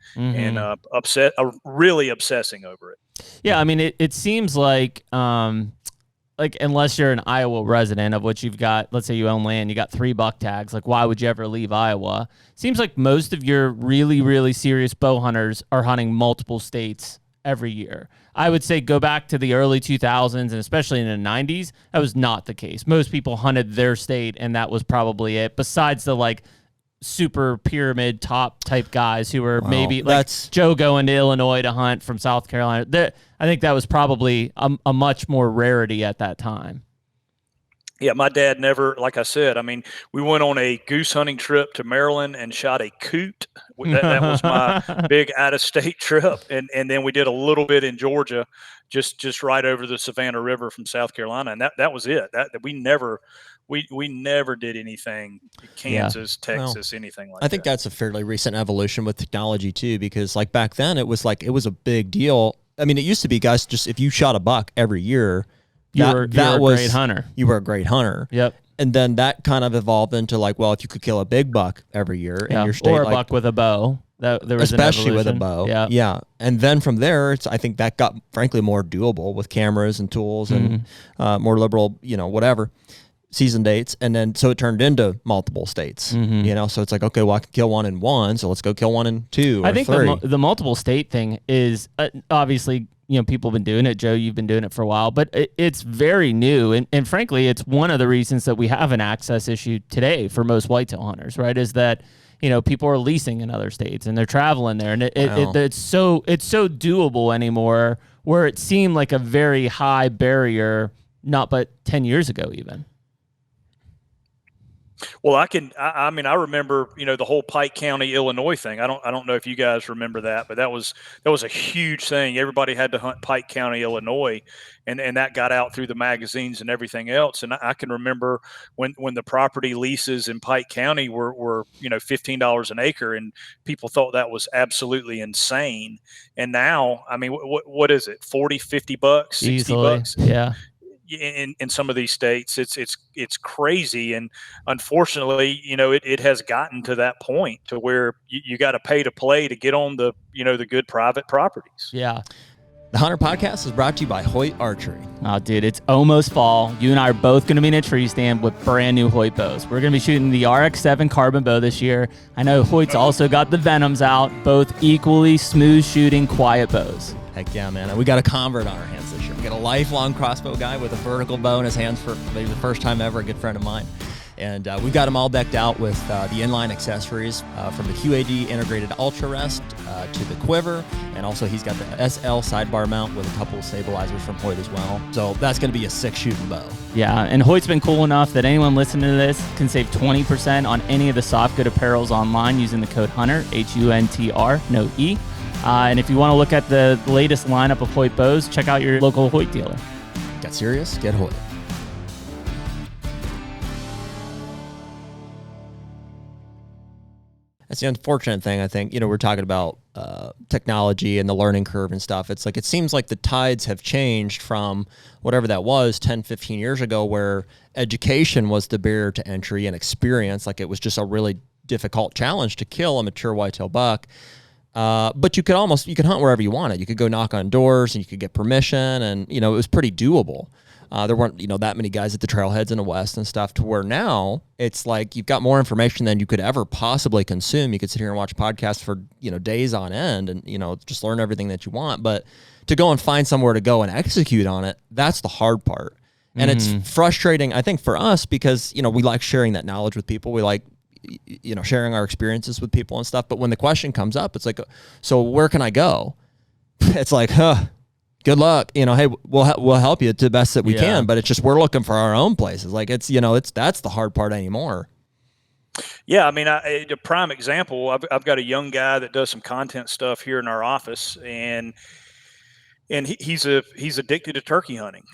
really obsessing over it. Yeah, I mean, it seems like unless you're an Iowa resident, of which you've got, let's say you own land, you got 3 buck tags, like why would you ever leave Iowa? Seems like most of your really, really serious bow hunters are hunting multiple states every year. I would say go back to the early 2000s, and especially in the 90s, that was not the case. Most people hunted their state, and that was probably it, besides the like super pyramid top type guys who were maybe like Joe going to Illinois to hunt from South Carolina. I think that was probably a much more rarity at that time. Yeah, my dad never, like I said, I mean, we went on a goose hunting trip to Maryland and shot a coot. That was my big out-of-state trip. And then we did a little bit in Georgia, just right over the Savannah River from South Carolina. And that was it. We never did anything, Kansas, Texas, anything like that. I think that's a fairly recent evolution with technology too, because like back then it was a big deal. I mean, it used to be, guys, just if you shot a buck every year, you were a great hunter. You were a great hunter. Yep. And then that kind of evolved into like, well, if you could kill a big buck every year in your state, or a buck with a bow, there was especially with a bow. Yeah. And then from there, I think that got frankly more doable with cameras and tools and more liberal, whatever season dates. And then so it turned into multiple states. So it's like, okay, well, I can kill one in 1, so let's go kill one in 2 or 3. I think the multiple state thing is obviously, people have been doing it. Joe, you've been doing it for a while, but it's very new. And frankly, it's one of the reasons that we have an access issue today for most whitetail hunters, right? Is that, people are leasing in other states and they're traveling there. And it's so doable anymore, where it seemed like a very high barrier, not but 10 years ago even. Well, I remember, the whole Pike County, Illinois thing. I don't know if you guys remember that, but that was a huge thing. Everybody had to hunt Pike County, Illinois, and that got out through the magazines and everything else. And I can remember when the property leases in Pike County were $15 an acre, and people thought that was absolutely insane. And now, I mean, what is it? $40, $50, $60? Easily. Yeah. In some of these states, it's crazy, and unfortunately, it has gotten to that point to where you got to pay to play to get on the the good private properties. Yeah. The HUNTR Podcast is brought to you by Hoyt Archery. Oh, dude, it's almost fall. You and I are both going to be in a tree stand with brand new Hoyt bows. We're going to be shooting the RX-7 carbon bow this year. I know Hoyt's also got the Venoms out, both equally smooth shooting, quiet bows. Heck yeah, man. And we got a convert on our hands this year. We got a lifelong crossbow guy with a vertical bow in his hands for maybe the first time ever, a good friend of mine. And we've got them all decked out with the inline accessories from the QAD integrated Ultra Rest to the quiver. And also he's got the SL sidebar mount with a couple of stabilizers from Hoyt as well. So that's going to be a 6-shooting bow. Yeah, and Hoyt's been cool enough that anyone listening to this can save 20% on any of the soft good apparels online using the code HUNTR, HUNTR, no E. And if you want to look at the latest lineup of Hoyt bows, check out your local Hoyt dealer. Get serious? Get Hoyt. That's the unfortunate thing, I think. We're talking about technology and the learning curve and stuff. It's like it seems like the tides have changed from whatever that was 10, 15 years ago, where education was the barrier to entry and experience. Like it was just a really difficult challenge to kill a mature whitetail buck. But you could hunt wherever you wanted. You could go knock on doors and you could get permission, and it was pretty doable. There weren't that many guys at the trailheads in the West and stuff, to where now it's like you've got more information than you could ever possibly consume. You could sit here and watch podcasts for days on end and just learn everything that you want. But to go and find somewhere to go and execute on it, that's the hard part. And it's frustrating, I think, for us, because we like sharing that knowledge with people. We like sharing our experiences with people and stuff. But when the question comes up, it's like, so where can I go? It's like, good luck. Hey, we'll help you to the best that we can. But it's just, we're looking for our own places. Like that's the hard part anymore. Yeah. I mean, a prime example, I've got a young guy that does some content stuff here in our office, and he's addicted to turkey hunting.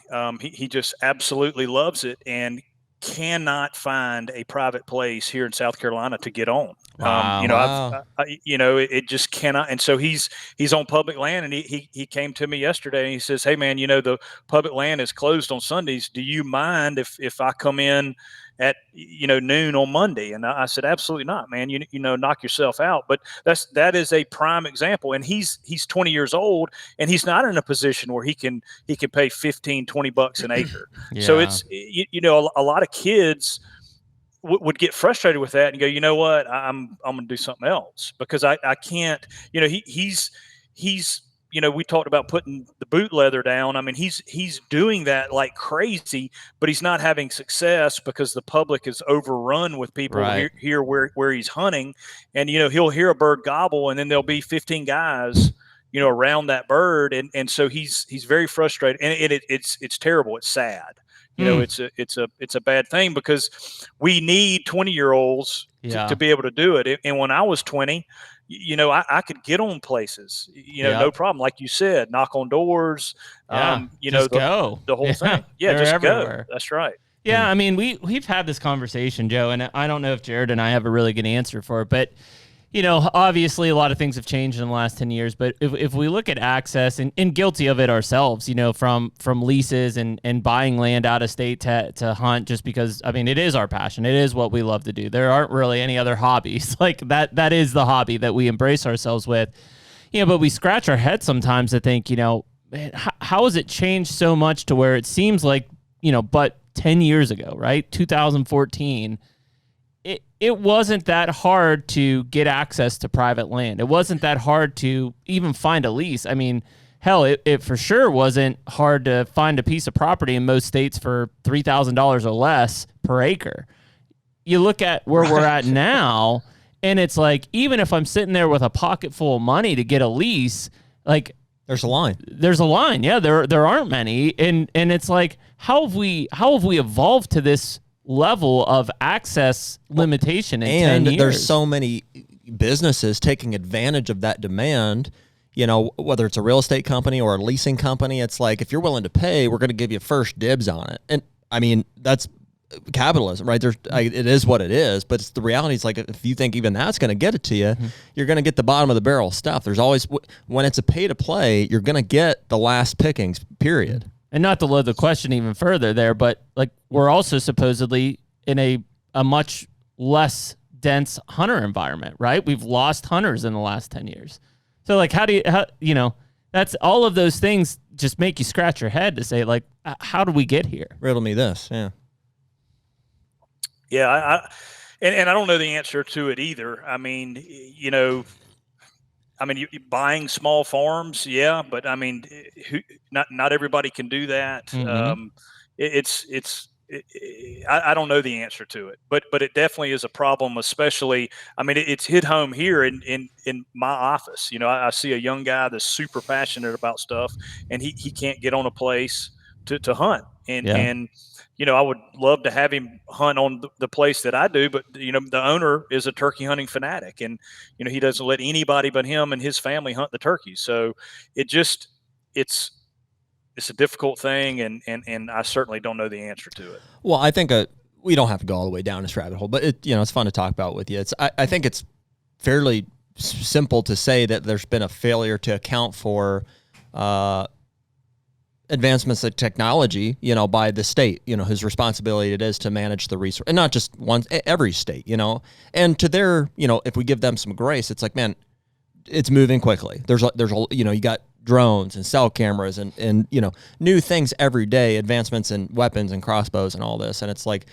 He just absolutely loves it, and cannot find a private place here in South Carolina to get on. Wow. It just cannot. And so he's on public land, and he came to me yesterday and he says, "Hey man, the public land is closed on Sundays. Do you mind if I come in at noon on Monday?" And I said, "Absolutely not, man. Knock yourself out." But that is a prime example. And he's 20 years old, and he's not in a position where he can pay $15-20 an acre. So it's a lot of kids would get frustrated with that and go, "You know what? I'm going to do something else, because I can't." He's we talked about putting the boot leather down. I mean, he's doing that like crazy, but he's not having success because the public is overrun with people here where he's hunting. And, he'll hear a bird gobble, and then there'll be 15 guys, around that bird. And so he's very frustrated, and it's terrible. It's sad. It's a bad thing, because we need 20-year-olds to be able to do it. And when I was 20, I could get on places, no problem. Like you said, knock on doors, go. The whole thing. Yeah, just everywhere. Go. That's right. Yeah. I mean, we've had this conversation, Joe, and I don't know if Jared and I have a really good answer for it, but obviously a lot of things have changed in the last 10 years, but if we look at access, and guilty of it ourselves, from leases and buying land out of state to hunt, just because, I mean, it is our passion. It is what we love to do. There aren't really any other hobbies like that. That is the hobby that we embrace ourselves with, but we scratch our head sometimes to think, man, how has it changed so much to where it seems like, but 10 years ago, right? 2014, it wasn't that hard to get access to private land. It wasn't that hard to even find a lease. I mean, hell, it for sure wasn't hard to find a piece of property in most states for $3,000 or less per acre. You look at where we're at now, and it's like, even if I'm sitting there with a pocket full of money to get a lease, like, there's a line. Yeah, there aren't many. And it's like, how have we evolved to this level of access limitation in 10 years? And there's so many businesses taking advantage of that demand, whether it's a real estate company or a leasing company. It's like, if you're willing to pay, we're going to give you first dibs on it. And I mean, that's capitalism, right? It is what it is, but the reality is, like, if you think even that's going to get it to you, you're going to get the bottom of the barrel stuff. There's always, when it's a pay to play, you're going to get the last pickings, period. And not to load the question even further there, but like, we're also supposedly in a much less dense hunter environment, right? We've lost hunters in the last 10 years. So like, that's all of those things just make you scratch your head to say, like, how do we get here? Riddle me this. Yeah. Yeah. And I don't know the answer to it either. I mean, you buying small farms, yeah, but I mean, not everybody can do that. Mm-hmm. It's I don't know the answer to it, but it definitely is a problem. Especially, I mean, it's hit home here in my office. I see a young guy that's super passionate about stuff, and he can't get on a place to hunt, and I would love to have him hunt on the place that I do, but the owner is a turkey hunting fanatic, and he doesn't let anybody but him and his family hunt the turkeys. So it's a difficult thing, and I certainly don't know the answer to it. Well, I think we don't have to go all the way down this rabbit hole, but it's fun to talk about with you. I think it's fairly simple to say that there's been a failure to account for advancements of technology, by the state, whose responsibility it is to manage the resource, and not just every state, and to their, if we give them some grace, it's like, man, it's moving quickly. There's you got drones and cell cameras and new things every day, advancements in weapons and crossbows and all this. And it's like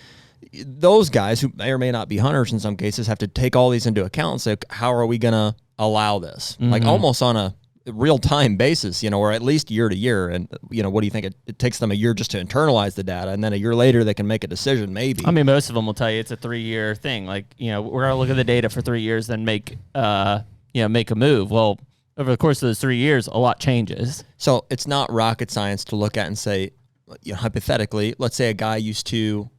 those guys who may or may not be hunters in some cases have to take all these into account and say, how are we going to allow this? Mm-hmm. Like almost on a real-time basis, or at least year to year. And, what do you think? It takes them a year just to internalize the data, and then a year later they can make a decision, maybe. I mean, most of them will tell you it's a 3-year thing. Like, we're going to look at the data for 3 years, then make a move. Well, over the course of those 3 years, a lot changes. So it's not rocket science to look at and say, hypothetically, let's say a guy used to,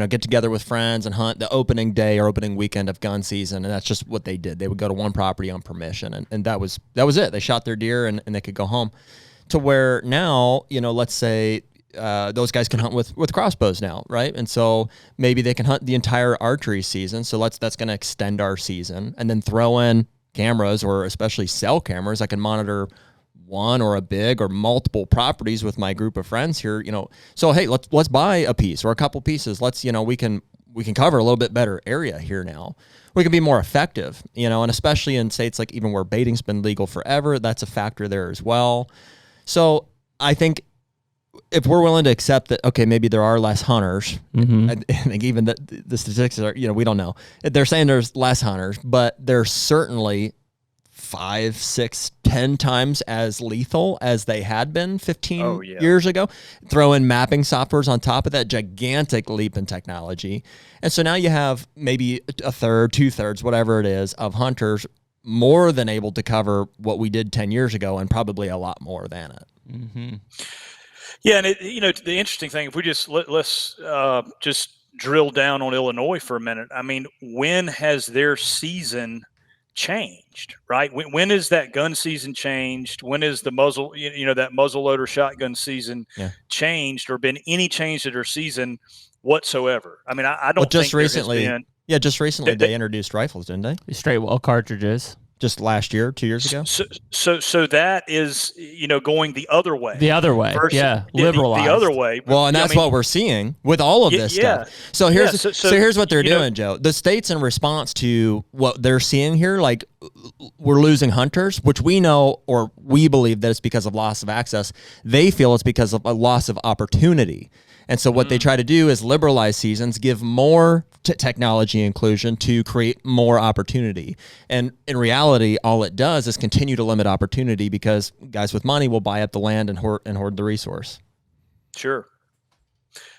get together with friends and hunt the opening day or opening weekend of gun season, and that's just what they did. They would go to one property on permission, and that was it. They shot their deer and they could go home. To where now, let's say those guys can hunt with crossbows now, right? And so maybe they can hunt the entire archery season. So that's going to extend our season, and then throw in cameras, or especially cell cameras. I can monitor one or a big or multiple properties with my group of friends here, So hey, let's buy a piece or a couple pieces. Let's, we can cover a little bit better area here now. We can be more effective, and especially in states like even where baiting's been legal forever, that's a factor there as well. So I think if we're willing to accept that, okay, maybe there are less hunters, mm-hmm. I think even the statistics are, we don't know. They're saying there's less hunters, but they're certainly 5, 6, 10 times as lethal as they had been 15 years ago. Throw in mapping softwares on top of that, gigantic leap in technology. And so now you have maybe a third, 2/3, whatever it is, of hunters more than able to cover what we did 10 years ago, and probably a lot more than it. Mm-hmm. Yeah, and the interesting thing, if we just let's just drill down on Illinois for a minute. I mean, when has their season changed? Right? When is that gun season changed? When is the muzzle, that muzzleloader shotgun season changed, or been any change to their season whatsoever? I mean, I don't just think recently. There has been, just recently they introduced rifles, didn't they? Straight well cartridges. Just last year, 2 years ago. So that is, going the other way. The other way, liberalized. The other way. Well, and that's what we're seeing with all of this stuff. So here's what they're doing, Joe. The states, in response to what they're seeing here, like we're losing hunters, which we know, or we believe that it's because of loss of access. They feel it's because of a loss of opportunity. And so what they try to do is liberalize seasons, give more technology inclusion to create more opportunity. And in reality, all it does is continue to limit opportunity, because guys with money will buy up the land and hoard the resource. Sure.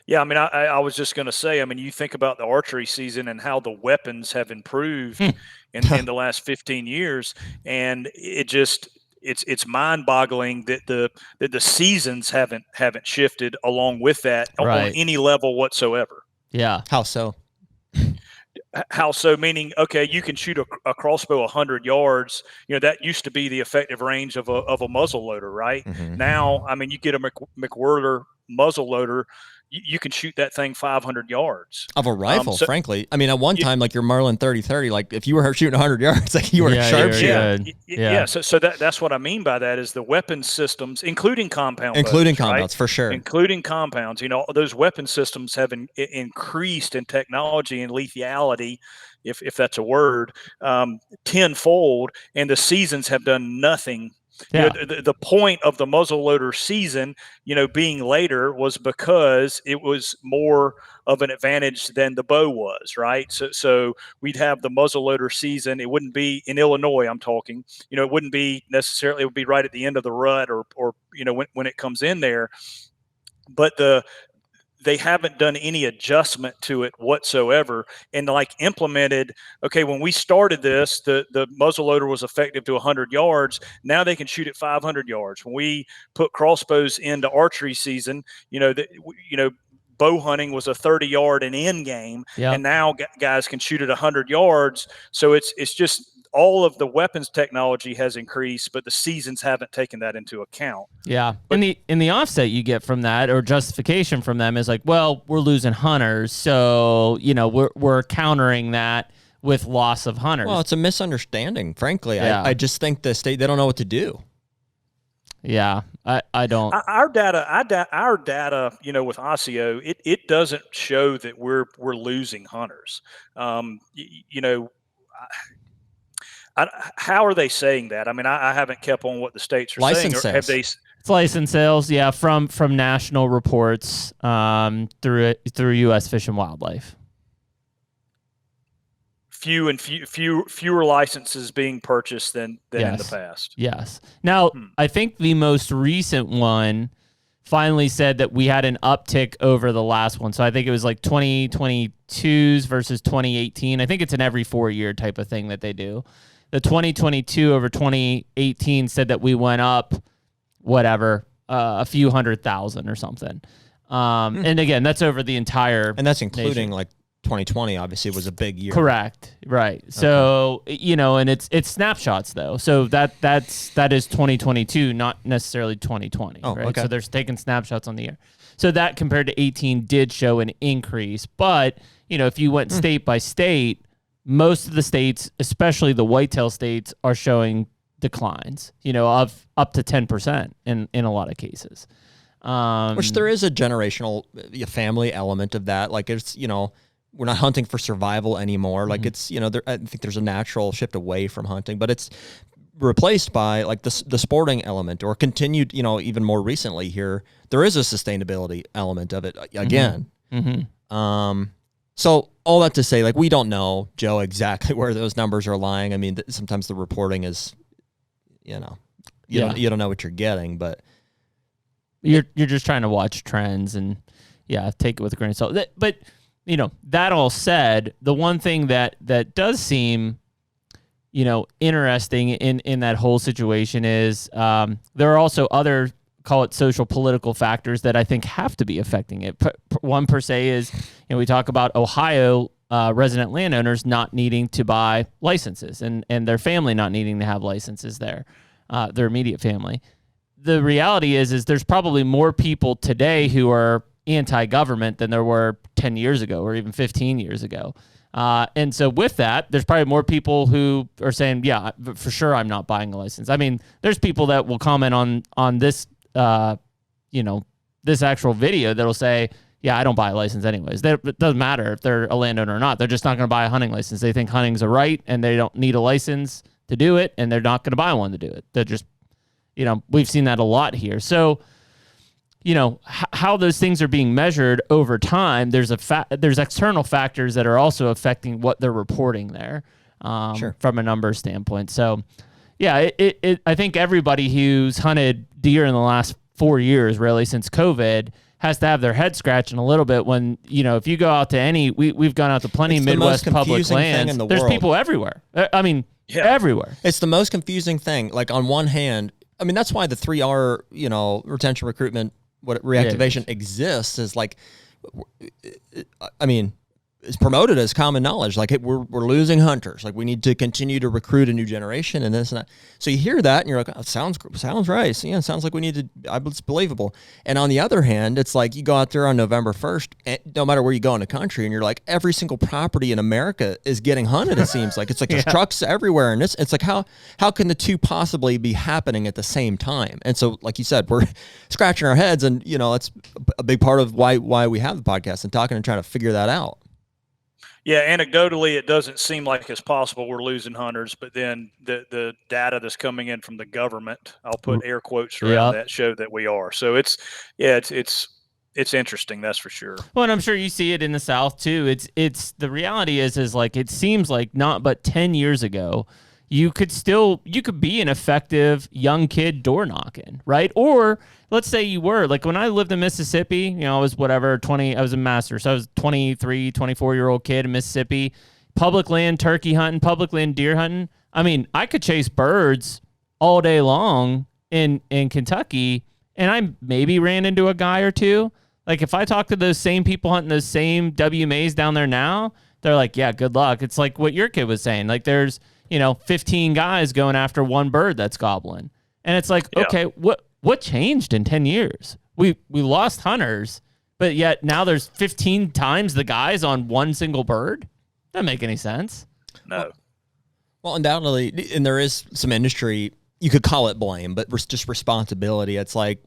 Yeah, I mean, I was just going to say, I mean, you think about the archery season and how the weapons have improved in the last 15 years, and it's mind-boggling that the seasons haven't shifted along with that on any level whatsoever. Yeah. How so? How so? Meaning, okay, you can shoot a crossbow 100 yards. That used to be the effective range of a muzzle loader, right? Mm-hmm. Now, I mean, you get a McWhirter muzzle loader, you can shoot that thing 500 yards of a rifle. Frankly, I mean, at one time, like your Marlin 30-30, like if you were shooting 100 yards, like you were a sharpshooter. Yeah. So that's what I mean by that, is the weapon systems, incling compounds, for sure, including compounds. Those weapon systems have increased in technology and lethality, if that's a word, tenfold, and the seasons have done nothing. Yeah. The point of the muzzleloader season, being later, was because it was more of an advantage than the bow was, right? So we'd have the muzzleloader season. It wouldn't be in Illinois, I'm talking. It wouldn't be necessarily. It would be right at the end of the rut, or when it comes in there. But they haven't done any adjustment to it whatsoever, and like implemented, okay, when we started this, the muzzleloader was effective to 100 yards. Now they can shoot at 500 yards. When we put crossbows into archery season, bow hunting was a 30-yard and in game, and now guys can shoot at 100 yards. So it's just all of the weapons technology has increased, but the seasons haven't taken that into account. Yeah. But in the offset you get from that, or justification from them, is like, well, we're losing hunters, so we're countering that with loss of hunters. Well, it's a misunderstanding, frankly. Yeah. I just think the state, they don't know what to do. Yeah, I don't. Our data, with ASIO, it doesn't show that we're losing hunters. How are they saying that? I mean, I haven't kept on what the states are license saying. Or have they? It's license sales, yeah, from national reports through U.S. Fish and Wildlife. Fewer licenses being purchased than Yes. in the past. Yes. Now, I think the most recent one finally said that we had an uptick over the last one. So I think it was like 2022's versus 2018. I think it's an every 4-year type of thing that they do. The 2022 over 2018 said that we went up, a few 100,000 or something. And again, that's over the entire, and that's including nation. like 2020 obviously was a big year. Correct. Right. So, and it's snapshots though. So that is 2022, not necessarily 2020. Oh, right. okay. So they're taking snapshots on the year. So that compared to 18 did show an increase. But, if you went state by state, most of the states, especially the whitetail states, are showing declines, of up to 10% in a lot of cases. Which there is a generational family element of that. Like it's, we're not hunting for survival anymore. Like it's, I think there's a natural shift away from hunting, but it's replaced by like the sporting element, or continued, even more recently here, there is a sustainability element of it again. So all that to say, like, we don't know, Joe, exactly where those numbers are lying. I mean, sometimes the reporting is, you don't know what you're getting, but you're just trying to watch trends and take it with a grain of salt. But that all said, the one thing that does seem, interesting in that whole situation is there are also other, call it social political factors, that I think have to be affecting it. One per se is, we talk about Ohio resident landowners not needing to buy licenses and their family not needing to have licenses there, their immediate family. The reality is there's probably more people today who are anti-government than there were 10 years ago or even 15 years ago. And so with that, there's probably more people who are saying, yeah, for sure I'm not buying a license. I mean, there's people that will comment on this, this actual video that'll say, yeah, I don't buy a license anyways. It doesn't matter if they're a landowner or not. They're just not going to buy a hunting license. They think hunting's a right and they don't need a license to do it, and they're not going to buy one to do it. They're just, we've seen that a lot here. So, how those things are being measured over time, there's external factors that are also affecting what they're reporting there, from a numbers standpoint. So, yeah, I think everybody who's hunted deer in the last 4 years, really since COVID, has to have their head scratching a little bit when, if you go out to we've gone out to plenty of Midwest public lands. There's people everywhere. I mean, everywhere. It's the most confusing thing. Like, on one hand, I mean, that's why the 3R, retention, recruitment, reactivation exists, is like, I mean, it's promoted as common knowledge. Like, hey, we're losing hunters. Like, we need to continue to recruit a new generation and this and that. So you hear that and you're like, oh, sounds right. So, sounds like we need to, it's believable. And on the other hand, it's like you go out there on November 1st, no matter where you go in the country, and you're like, every single property in America is getting hunted, it seems like. It's like there's trucks everywhere. And it's like, how can the two possibly be happening at the same time? And so, like you said, we're scratching our heads, and, it's a big part of why we have the podcast and talking and trying to figure that out. Yeah, anecdotally, it doesn't seem like it's possible we're losing hunters, but then the data that's coming in from the government, I'll put air quotes around that, show that we are. So it's interesting, that's for sure. Well, and I'm sure you see it in the South too. It's the reality is like, it seems like not but 10 years ago, you could be an effective young kid door knocking, right? Or let's say you were, like when I lived in Mississippi, I was whatever, 20, I was a master. So I was 23, 24-year-old kid in Mississippi, public land turkey hunting, public land deer hunting. I mean, I could chase birds all day long in Kentucky, and I maybe ran into a guy or two. Like if I talk to those same people hunting those same WMAs down there now, they're like, yeah, good luck. It's like what your kid was saying. Like there's, 15 guys going after one bird that's gobbling. And it's like, okay, what changed in 10 years? We lost hunters, but yet now there's 15 times the guys on one single bird? Doesn't make any sense. No. Well, undoubtedly, and there is some industry, you could call it blame, but just responsibility. It's like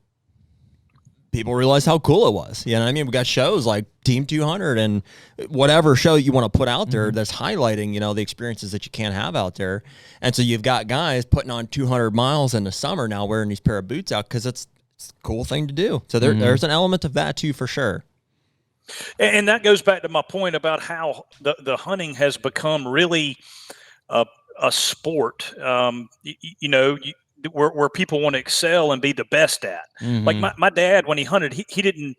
people realize how cool it was. You know what I mean? We got shows like Team 200 and whatever show you want to put out there that's highlighting, the experiences that you can't have out there. And so you've got guys putting on 200 miles in the summer now wearing these pair of boots out because it's a cool thing to do. So there's an element of that too, for sure. And that goes back to my point about how the hunting has become really a sport. Where people want to excel and be the best at. Like my dad, when he hunted, he didn't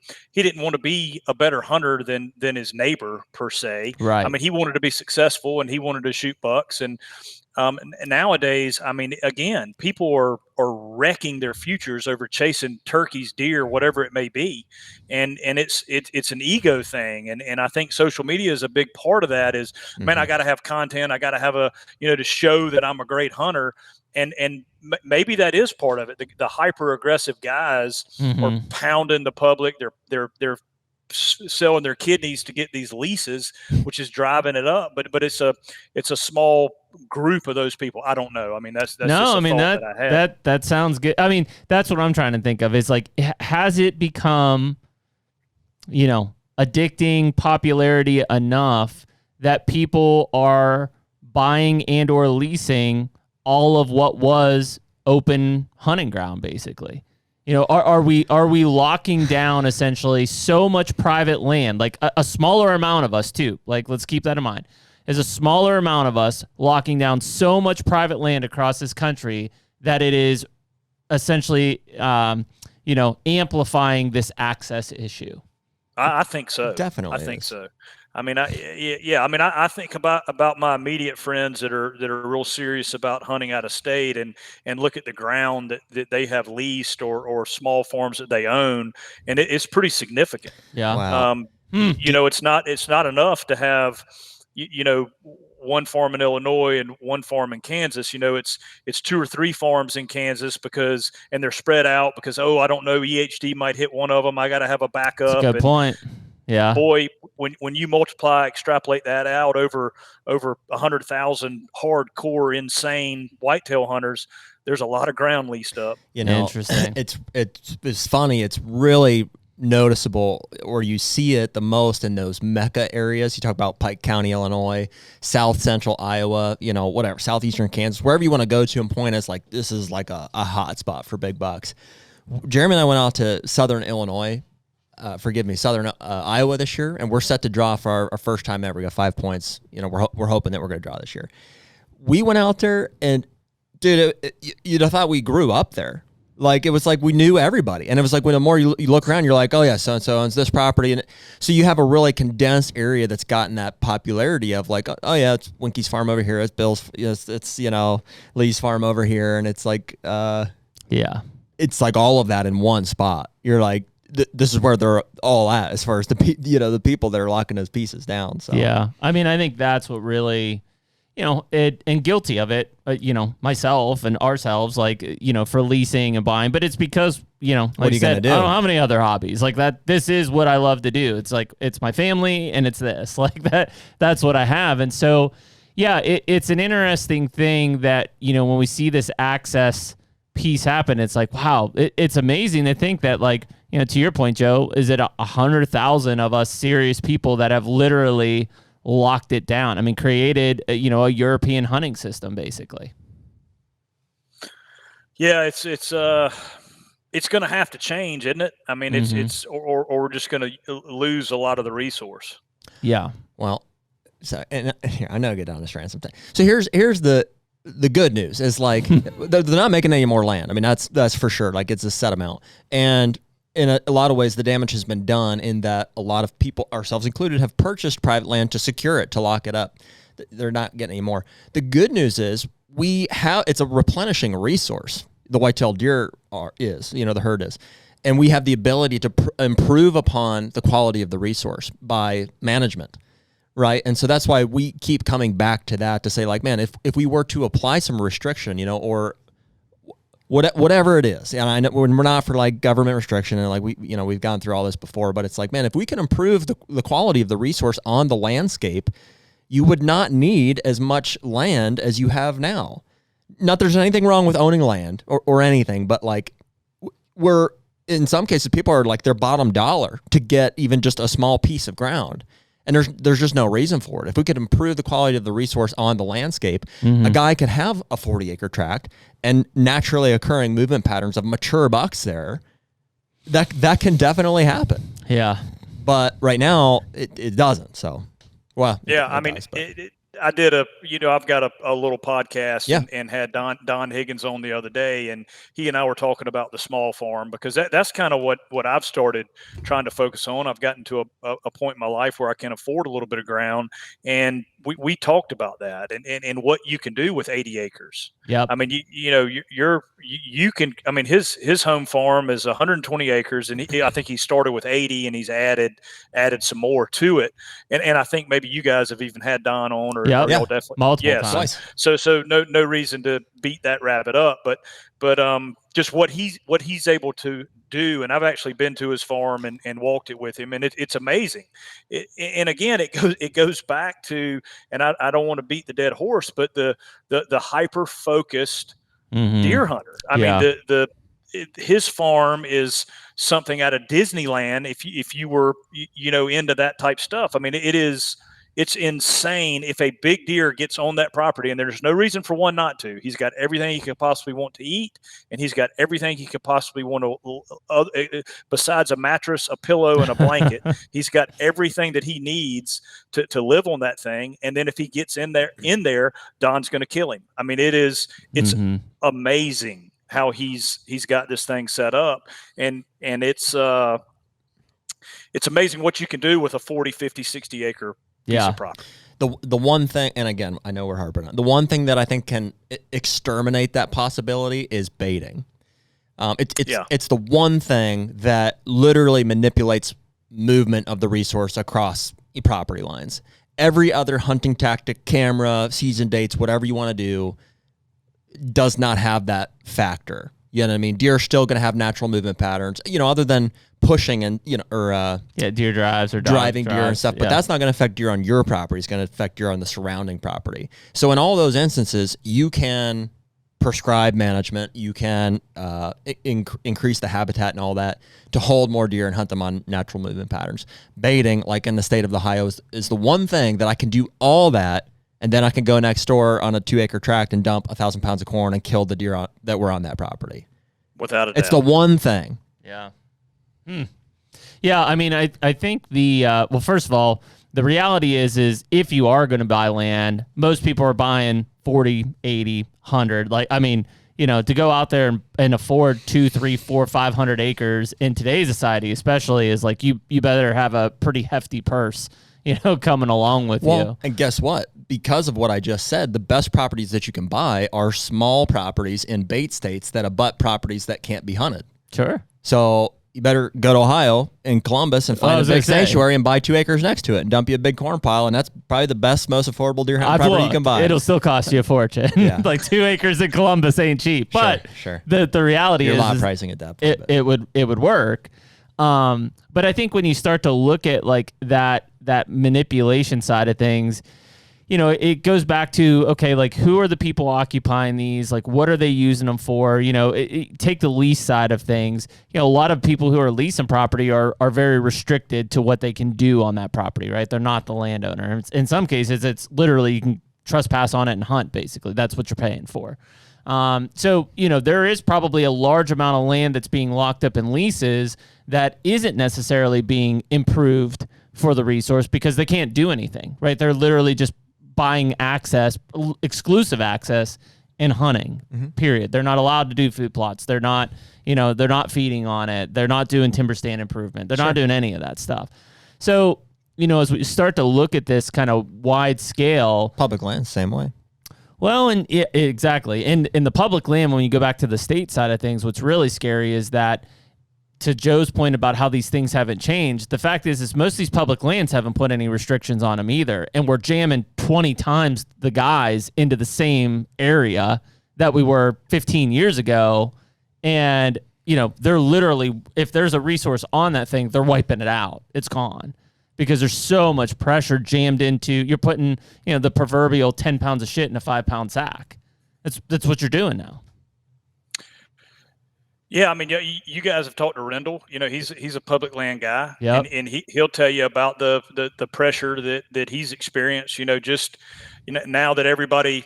want to be a better hunter than his neighbor per se. Right. I mean, he wanted to be successful and he wanted to shoot bucks. And nowadays, I mean, again, people are wrecking their futures over chasing turkeys, deer, whatever it may be. And it's an ego thing. And I think social media is a big part of that is, man, I got to have content. I got to have to show that I'm a great hunter. And maybe that is part of it. The hyper aggressive guys are pounding the public. They're selling their kidneys to get these leases, which is driving it up. But it's a small group of those people. I don't know. I mean, that's no. Just I mean that sounds good. I mean, that's what I'm trying to think of. Is like, has it become, addicting popularity enough that people are buying and or leasing all of what was open hunting ground, basically? Are we locking down essentially so much private land, like a smaller amount of us too? Like, let's keep that in mind. Is a smaller amount of us locking down so much private land across this country that it is essentially, amplifying this access issue? I think so. Definitely, I think so. I mean, I think about my immediate friends that are real serious about hunting out of state and look at the ground that they have leased or small farms that they own, and it's pretty significant. Yeah. Wow. It's not enough to have, one farm in Illinois and one farm in Kansas. It's 2 or 3 farms in Kansas and they're spread out because, I don't know, EHD might hit one of them. I got to have a backup. That's a good point. Yeah. Boy, when you extrapolate that out over 100,000 hardcore, insane whitetail hunters, there's a lot of ground leased up. Interesting. It's funny. It's really noticeable, or you see it the most in those Mecca areas. You talk about Pike County, Illinois, South Central Iowa, whatever, southeastern Kansas, wherever you want to go to and point us like this is like a hot spot for big bucks. Jeremy and I went out to southern Illinois. Southern Iowa this year, and we're set to draw for our first time ever. We got 5 points. We're hoping that we're going to draw this year. We went out there, and dude, you'd have thought we grew up there. Like it was like we knew everybody, and it was like when the more you look around, you're like, oh yeah, so and so owns this property, and so you have a really condensed area that's gotten that popularity of like, oh yeah, it's Winky's farm over here, it's Bill's, it's Lee's farm over here, and it's like, it's like all of that in one spot. You're like, this is where they're all at as far as the people that are locking those pieces down. So yeah, I mean, I think that's what really, and guilty of it, myself and ourselves, like, for leasing and buying, but it's because, like what are you gonna do? I don't have any other hobbies like that. This is what I love to do. It's like, it's my family and it's this, like that's what I have. And so, yeah, it's an interesting thing that, when we see this access piece happen, it's like, wow, it's amazing to think that, like, to your point, Joe, is it 100,000 of us serious people that have literally locked it down? I mean, created, a European hunting system, basically. Yeah, it's going to have to change, isn't it? I mean, or we're just going to lose a lot of the resource. Yeah. Well, so and here, I know I get down this rant sometimes. So here's the the good news is like they're not making any more land. I mean, that's for sure. Like it's a set amount. And in a lot of ways, the damage has been done in that a lot of people, ourselves included, have purchased private land to secure it, to lock it up. They're not getting any more. The good news is it's a replenishing resource. The white-tailed deer the herd is. And we have the ability to improve upon the quality of the resource by management, right? And so that's why we keep coming back to that to say, like, man, if we were to apply some restriction, or whatever it is, and I know we're not for like government restriction, and like we've gone through all this before, but it's like, man, if we can improve the quality of the resource on the landscape, you would not need as much land as you have now. Not there's anything wrong with owning land or anything, but like we're in some cases people are like their bottom dollar to get even just a small piece of ground. And there's just no reason for it. If we could improve the quality of the resource on the landscape, a guy could have a 40-acre tract and naturally occurring movement patterns of mature bucks there. That can definitely happen. Yeah. But right now, it doesn't. So, well. Yeah, I mean, I did I've got a little podcast and had Don Higgins on the other day, and he and I were talking about the small farm, because that's kind of what I've started trying to focus on. I've gotten to a point in my life where I can afford a little bit of ground, and we talked about that and what you can do with 80 acres. Yeah. I mean, you can, I mean, his home farm is 120 acres, and I think he started with 80 and he's added some more to it. And I think maybe you guys have even had Don on, or y'all definitely multiple times. So no reason to beat that rabbit up, but just what he's able to do. And I've actually been to his farm and walked it with him, and it's amazing. And again, it goes back to, and I don't want to beat the dead horse, but the hyper focused deer hunter. I mean, his farm is something out of Disneyland. If you were into that type stuff, I mean, it's insane. If a big deer gets on that property, and there's no reason for one not to, he's got everything he could possibly want to eat, and he's got everything he could possibly want to, besides a mattress, a pillow, and a blanket. He's got everything that he needs to live on that thing. And then if he gets in there, Don's going to kill him. I mean, it's amazing how he's got this thing set up, and it's amazing what you can do with a 40, 50, 60 acre piece of property. The one thing, and again, I know we're harping on, the one thing that I think can exterminate that possibility is baiting. It's the one thing that literally manipulates movement of the resource across property lines. Every other hunting tactic, camera, season dates, whatever you want to do, does not have that factor. You know what I mean? Deer are still going to have natural movement patterns, other than pushing and, deer drives or driving drives, deer and stuff, but that's not going to affect deer on your property. It's going to affect deer on the surrounding property. So in all those instances, you can prescribe management. You can increase the habitat and all that to hold more deer and hunt them on natural movement patterns. Baiting, like in the state of Ohio, is the one thing that I can do all that, and then I can go next door on a 2-acre tract and dump 1,000 pounds of corn and kill the deer that were on that property. Without a doubt. It's the one thing. Yeah. Yeah, I mean, I think well, first of all, the reality is if you are going to buy land, most people are buying 40, 80, 100. Like, I mean, to go out there and afford 2, 3, 4, 500 acres in today's society, especially, is like you better have a pretty hefty purse, coming along with you. And guess what? Because of what I just said, the best properties that you can buy are small properties in bait states that abut properties that can't be hunted. Sure. So you better go to Ohio and Columbus and find a big sanctuary and buy 2 acres next to it and dump you a big corn pile, and that's probably the best, most affordable deer hunting property you can buy. It'll still cost you a fortune. Yeah. Like 2 acres in Columbus ain't cheap, but sure. The reality You're is lot pricing at that point. It would work. But I think when you start to look at like that manipulation side of things, it goes back to, okay, like who are the people occupying these? Like what are they using them for? Take the lease side of things. A lot of people who are leasing property are very restricted to what they can do on that property, right? They're not the landowner. In some cases, it's literally you can trespass on it and hunt, basically. That's what you're paying for. So, there is probably a large amount of land that's being locked up in leases that isn't necessarily being improved for the resource because they can't do anything, right? They're literally just buying access, exclusive access in hunting, period. They're not allowed to do food plots. They're not, they're not feeding on it. They're not doing timber stand improvement. They're not doing any of that stuff. So, as we start to look at this kind of wide scale. Public land, same way. Well, and exactly. In the public land, when you go back to the state side of things, what's really scary is that, to Joe's point about how these things haven't changed, the fact is most of these public lands haven't put any restrictions on them either. And we're jamming 20 times the guys into the same area that we were 15 years ago. And, they're literally, if there's a resource on that thing, they're wiping it out. It's gone. Because there's so much pressure jammed into, you're putting, the proverbial 10 pounds of shit in a 5-pound sack. That's what you're doing now. Yeah, I mean, you guys have talked to Rendell. He's a public land guy, yep. and he'll tell you about the pressure that he's experienced. Now that everybody,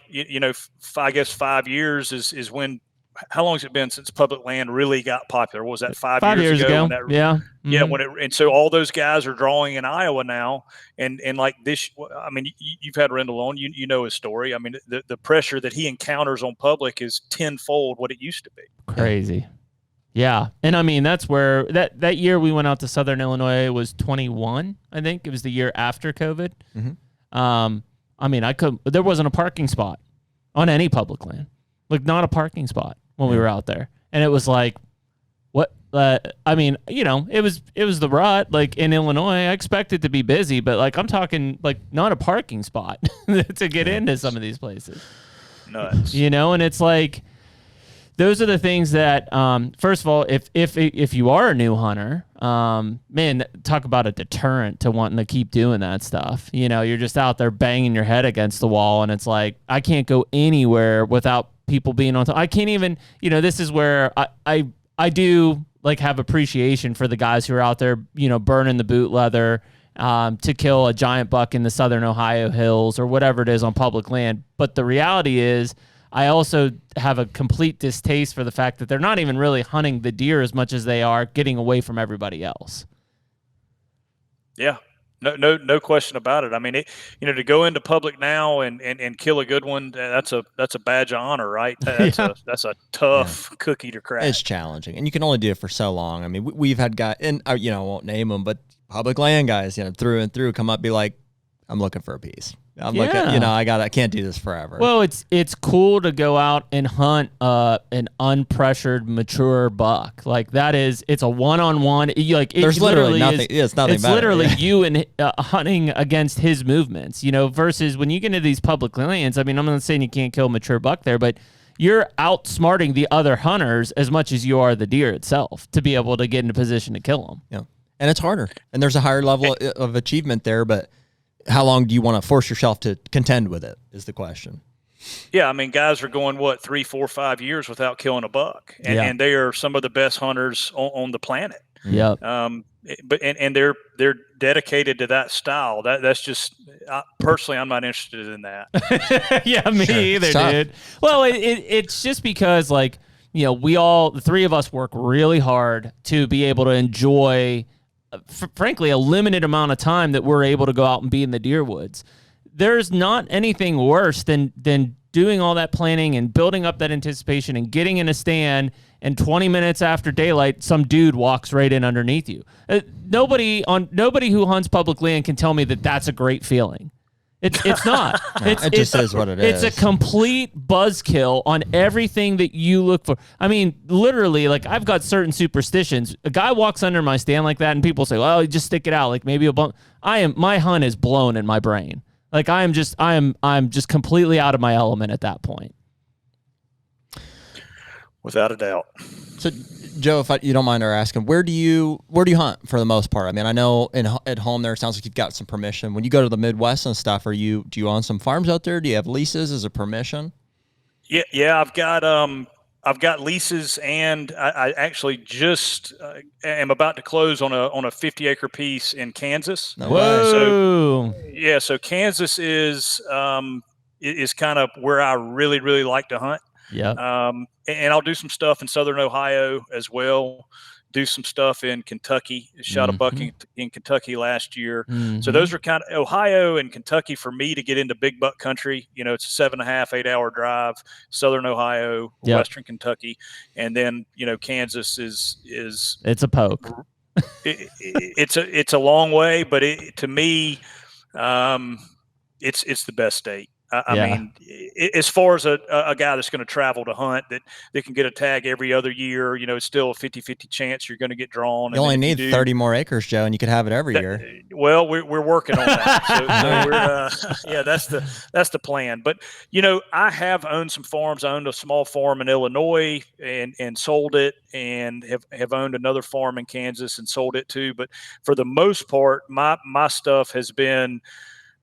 I guess 5 years is when. How long has it been since public land really got popular? What was that 5 years ago? Yeah. Yeah. And so all those guys are drawing in Iowa now. And like this, I mean, you've had Rendell on, you know his story. I mean, the pressure that he encounters on public is tenfold what it used to be. Crazy. Yeah. And I mean, that's where that year we went out to Southern Illinois was 21. I think it was the year after COVID. I mean, there wasn't a parking spot on any public land, like not a parking spot when we were out there. And it was like, what? I mean, it was the rut, like in Illinois. I expect it to be busy, but like I'm talking like not a parking spot to get into some of these places. Nuts. And it's like, those are the things that, first of all, if you are a new hunter, man, talk about a deterrent to wanting to keep doing that stuff. You're just out there banging your head against the wall, and it's like, I can't go anywhere without people being on top. I can't even, this is where I do like have appreciation for the guys who are out there, burning the boot leather to kill a giant buck in the Southern Ohio hills or whatever it is on public land. But the reality is, I also have a complete distaste for the fact that they're not even really hunting the deer as much as they are getting away from everybody else. Yeah, no question about it. I mean, to go into public now and kill a good one, that's a badge of honor, right? That's a tough cookie to crack. It's challenging, and you can only do it for so long. I mean, we've had guys, and I won't name them, but public land guys, through and through, come up, be like, I'm looking for a piece. I'm looking, I can't do this forever. Well, it's cool to go out and hunt an unpressured, mature buck. Like it's a one-on-one. There's literally nothing. It's nothing. It's better. literally you and hunting against his movements. Versus when you get into these public lands. I mean, I'm not saying you can't kill a mature buck there, but you're outsmarting the other hunters as much as you are the deer itself to be able to get in a position to kill them. Yeah, and it's harder, and there's a higher level of achievement there, but. How long do you want to force yourself to contend with it is the question. Yeah, I mean, guys are going, 3, 4, 5 years without killing a buck, and they are some of the best hunters on the planet. Yep. But they're dedicated to that style. That's just personally, I'm not interested in that. Yeah, me either, dude. Well, it's just because the three of us work really hard to be able to enjoy. Frankly, a limited amount of time that we're able to go out and be in the deer woods. There's not anything worse than doing all that planning and building up that anticipation and getting in a stand, and 20 minutes after daylight, some dude walks right in underneath you. Nobody who hunts public land can tell me that that's a great feeling. It's not. It just is what it is. It's a complete buzzkill on everything that you look for. I mean, literally, like I've got certain superstitions. A guy walks under my stand like that, and people say, "Well, just stick it out." Like maybe a bump. My hunt is blown in my brain. Like I'm just completely out of my element at that point. Without a doubt. So, Joe, if you don't mind our asking, where do you hunt for the most part? I mean, I know at home there, it sounds like you've got some permission. When you go to the Midwest and stuff, do you own some farms out there? Do you have leases? Is it permission? Yeah, I've got leases, and I actually just am about to close on a 50-acre piece in Kansas. No way. So Kansas is kind of where I really, really like to hunt. Yeah. And I'll do some stuff in Southern Ohio as well. do some stuff in Kentucky. Shot a buck in Kentucky last year. So those are kind of Ohio and Kentucky for me to get into big buck country. You know, it's a 7.5, 8 hour drive, Southern Ohio, Western Kentucky. And then, you know, Kansas is it's a poke. It's a long way, but to me, it's the best state. I mean, as far as a guy that's going to travel to hunt that can get a tag every other year, you know, it's still a 50-50 chance you're going to get drawn. You only need 30 more acres, Joe, and you could have it every year. Well, we're working on that. So we're, that's the plan. But, you know, I have owned some farms. I owned a small farm in Illinois and sold it, and have owned another farm in Kansas and sold it too. But for the most part, my stuff has been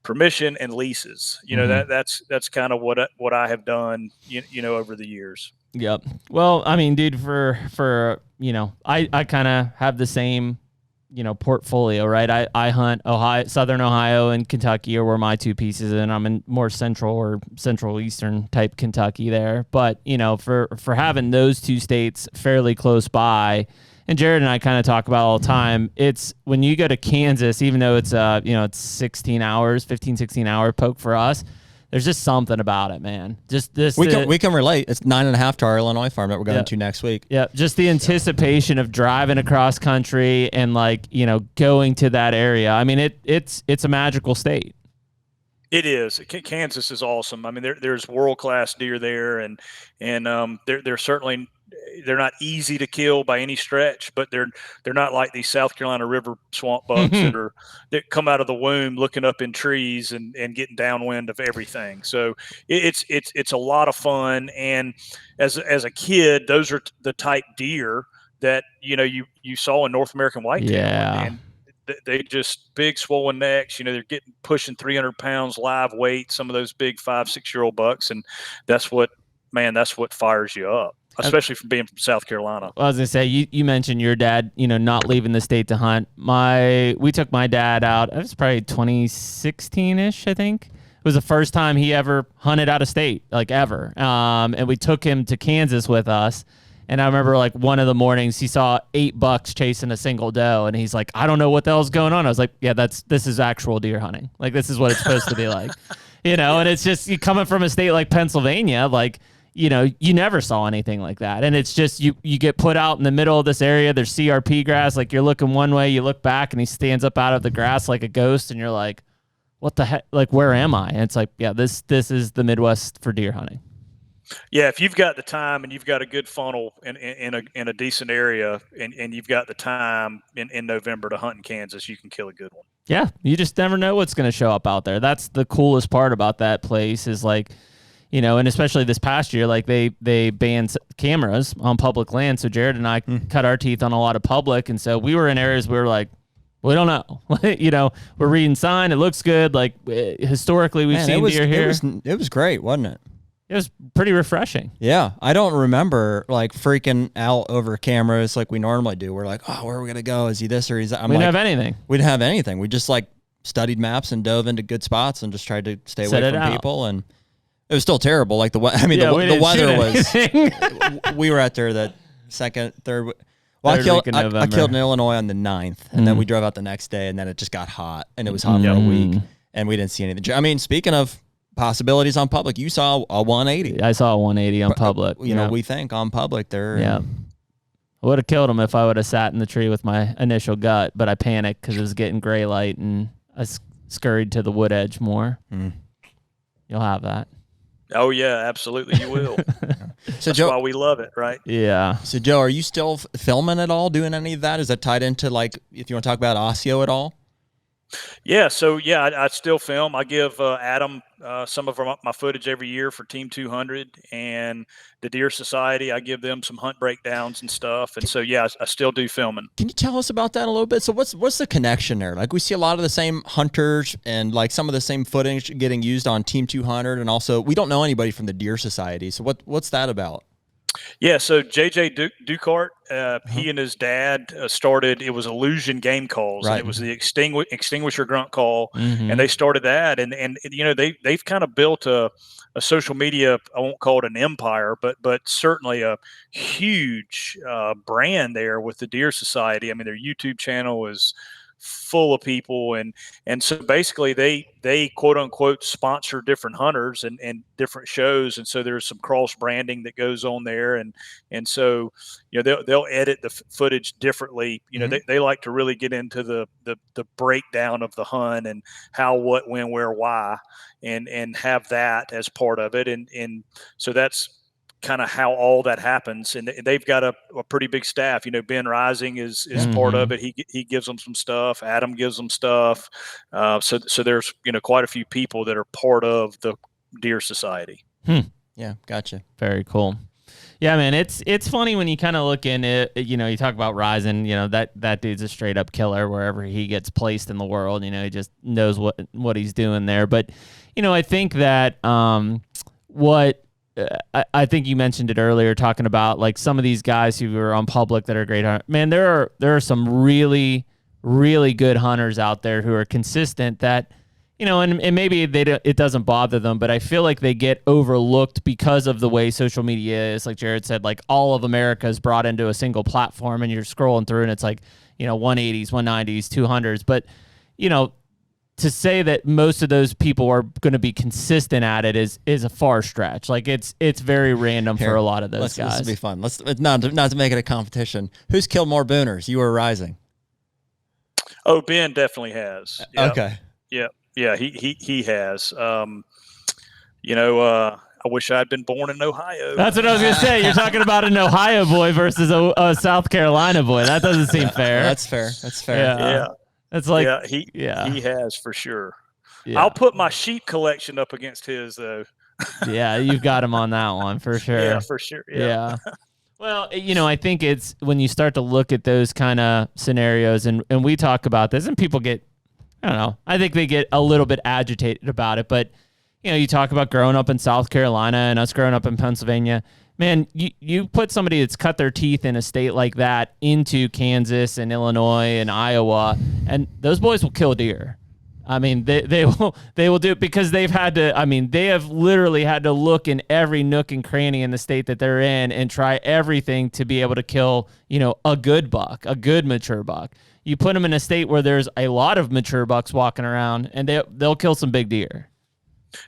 permission and leases. You know, that's kind of what I have done, you know, over the years. Yep. Well, I mean, dude, for you know, I kind of have the same, you know, portfolio, right? I hunt Southern Ohio and Kentucky are where my two pieces, and I'm in more central or central eastern type Kentucky there. But, you know, for having those two states fairly close by, and Jared and I kind of talk about all the time, it's when you go to Kansas, even though it's you know, it's 16 hour poke for us, there's just something about it, man. Just this we can relate. It's 9.5 to our Illinois farm that we're going to next week. Yeah, just the anticipation of driving across country and, like, you know, going to that area. I mean, it's a magical state. It is. Kansas is awesome. I mean, there's world-class deer there, and they're certainly, they're not easy to kill by any stretch, but they're not like these South Carolina river swamp bucks that come out of the womb looking up in trees and getting downwind of everything. So it's a lot of fun. And as a kid, those are the type deer that, you know, you saw in North American whitetail. Yeah. And they just big swollen necks, you know, they're pushing 300 pounds live weight, some of those big 5-6 year old bucks. And that's what fires you up, especially from being from South Carolina. Well, I was gonna say, you mentioned your dad, you know, not leaving the state to hunt. We took my dad out. It was probably 2016-ish, I think. It was the first time he ever hunted out of state, like ever. And we took him to Kansas with us. And I remember, like, one of the mornings he saw 8 bucks chasing a single doe, and he's like, I don't know what the hell's going on. I was like, yeah, this is actual deer hunting. Like, this is what it's supposed to be like, you know. And it's just, you coming from a state like Pennsylvania, like, you know, you never saw anything like that. And it's just, you get put out in the middle of this area. There's CRP grass. Like, you're looking one way, you look back, and he stands up out of the grass like a ghost, and you're like, what the heck? Like, where am I? And it's like, yeah, this is the Midwest for deer hunting. Yeah, if you've got the time and you've got a good funnel in a decent area, and you've got the time in November to hunt in Kansas, you can kill a good one. Yeah, you just never know what's going to show up out there. That's the coolest part about that place is, like, you know, and especially this past year, like, they banned cameras on public land. So Jared and I cut our teeth on a lot of public, and so we were in areas where we were like, we don't know. You know, we're reading sign, it looks good. Like, historically, we've seen deer here. It was great, wasn't it? It was pretty refreshing. Yeah. I don't remember, like, freaking out over cameras like we normally do. We're like, oh, where are we going to go? Is he this or is that? We didn't have anything. We didn't have anything. We just, like, studied maps and dove into good spots and just tried to stay away from people. And it was still terrible. Like, the weather was, we were out there that second, third. Well, I killed in Illinois on the 9th, and then we drove out the next day, and then it just got hot, and it was hot for a week, and we didn't see anything. I mean, speaking of possibilities on public, you saw a 180. I saw a 180 on public. You know, we think on public there. Yeah. I would have killed him if I would have sat in the tree with my initial gut, but I panicked because it was getting gray light, and I scurried to the wood edge more. You'll have that. Oh, yeah, absolutely you will. So That's Joe, why we love it, right? Yeah. So, Joe, are you still filming at all, doing any of that? Is that tied into, like, if you want to talk about ASIO at all? Yeah, so, yeah, I still film. I give Adam some of my footage every year for Team 200 and the Deer Society. I give them some hunt breakdowns and stuff. And so, yeah, I still do filming. Can you tell us about that a little bit? So what's the connection there? Like, we see a lot of the same hunters and, like, some of the same footage getting used on Team 200. And also, we don't know anybody from the Deer Society. So what's that about? Yeah, so JJ Ducart, he and his dad started. It was Illusion Game Calls, and Right. it was the Extinguisher Grunt Call, Mhm. and they started that, and they've kind of built a social media. I won't call it an empire, but certainly a huge brand there with the Deer Society. I mean, their YouTube channel is full of people, and so basically they quote unquote sponsor different hunters and different shows, and so there's some cross branding that goes on there, and so they'll edit the footage differently. They like to really get into the breakdown of the hunt and how, what, when, where, why, and have that as part of it, and so that's kind of how all that happens, and they've got a pretty big staff. Ben Rising is part of it. He gives them some stuff. Adam gives them stuff. So there's quite a few people that are part of the Deer Society. Yeah, gotcha. Very cool. Yeah, man, it's funny when you kind of look in it. You talk about Rising. That dude's a straight up killer wherever he gets placed in the world. He just knows what he's doing there. But I think that what I think you mentioned it earlier, talking about like some of these guys who are on public that are great hunters. Man, there are some really, really good hunters out there who are consistent that, and maybe it doesn't bother them, but I feel like they get overlooked because of the way social media is. Like Jared said, like all of America is brought into a single platform, and you're scrolling through and it's like, 180s, 190s, 200s. But, to say that most of those people are going to be consistent at it is a far stretch. Like it's very random for a lot of those guys. This will be fun. Let's not to make it a competition. Who's killed more booners, you or Rising? Oh, Ben definitely has. Yep. Okay. Yeah. He has. I wish I'd been born in Ohio. That's what I was going to say. You're talking about an Ohio boy versus a South Carolina boy. That doesn't seem fair. That's fair. Yeah. It's like, he has for sure. Yeah. I'll put my sheep collection up against his though. Yeah, you've got him on that one for sure. Yeah, for sure. Yeah. Well, I think it's when you start to look at those kind of scenarios, and we talk about this, and people get, I don't know, I think they get a little bit agitated about it, but you talk about growing up in South Carolina and us growing up in Pennsylvania. Man, you put somebody that's cut their teeth in a state like that into Kansas and Illinois and Iowa, and those boys will kill deer. I mean, they will do it because they've had to. I mean, they have literally had to look in every nook and cranny in the state that they're in and try everything to be able to kill, a good buck, a good mature buck. You put them in a state where there's a lot of mature bucks walking around, and they'll kill some big deer.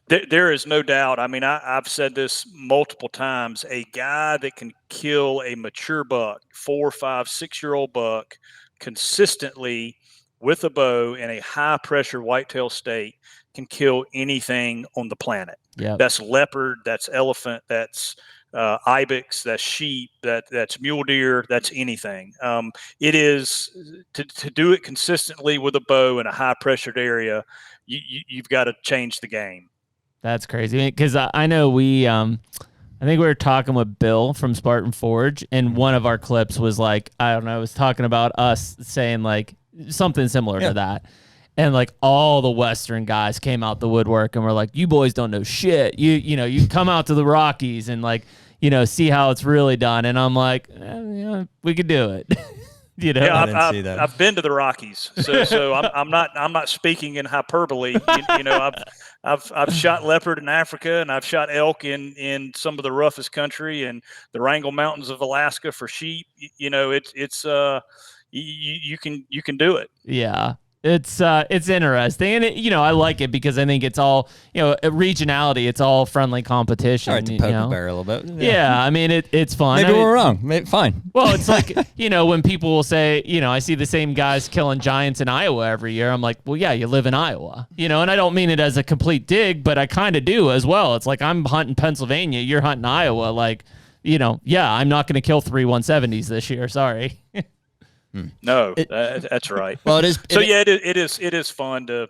There is no doubt. I mean, I've said this multiple times. A guy that can kill a mature buck, 4, 5, 6-year-old buck, consistently with a bow in a high-pressure whitetail state can kill anything on the planet. Yeah, that's leopard, that's elephant, that's ibex, that's sheep, that's mule deer, that's anything. It is to do it consistently with a bow in a high-pressured area. You've got to change the game. That's crazy because I know I think we were talking with Bill from Spartan Forge, and one of our clips was like, I don't know, it was talking about us saying like something similar to that. And like all the Western guys came out the woodwork and were like, you boys don't know shit. You come out to the Rockies and like, see how it's really done. And I'm like, we could do it. Yeah, I didn't see that. I've been to the Rockies, so I'm not speaking in hyperbole. I've shot leopard in Africa, and I've shot elk in some of the roughest country, and the Wrangell Mountains of Alaska for sheep. It's you can do it. Yeah. It's interesting, and I like it because I think it's all regionality. It's all friendly competition. All right, to poke the bear a little bit. Yeah, I mean it's fun. Maybe we're wrong. Maybe, fine. Well, it's like when people will say I see the same guys killing giants in Iowa every year. I'm like, well, yeah, you live in Iowa, and I don't mean it as a complete dig, but I kind of do as well. It's like I'm hunting Pennsylvania, you're hunting Iowa. Like, yeah, I'm not going to kill 3 170s this year. Sorry. No, that's right. Well, it is. It is fun to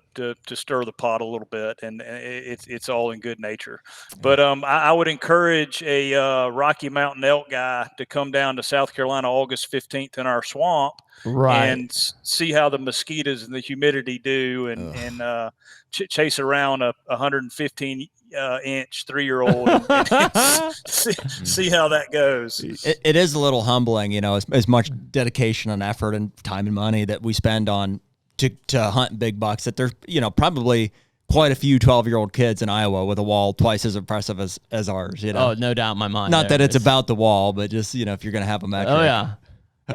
stir the pot a little bit, and it's all in good nature. But I would encourage a Rocky Mountain elk guy to come down to South Carolina August 15th in our swamp, right, and see how the mosquitoes and the humidity do, and chase around a 115 inch 3-year-old and see how that goes. It is a little humbling, as much dedication and effort and time and money that we spend on to hunt big bucks, that there's, probably quite a few 12-year-old kids in Iowa with a wall twice as impressive as ours. Oh, no doubt in my mind. Not that it's about the wall, but just, if you're going to have a metric. Oh, yeah.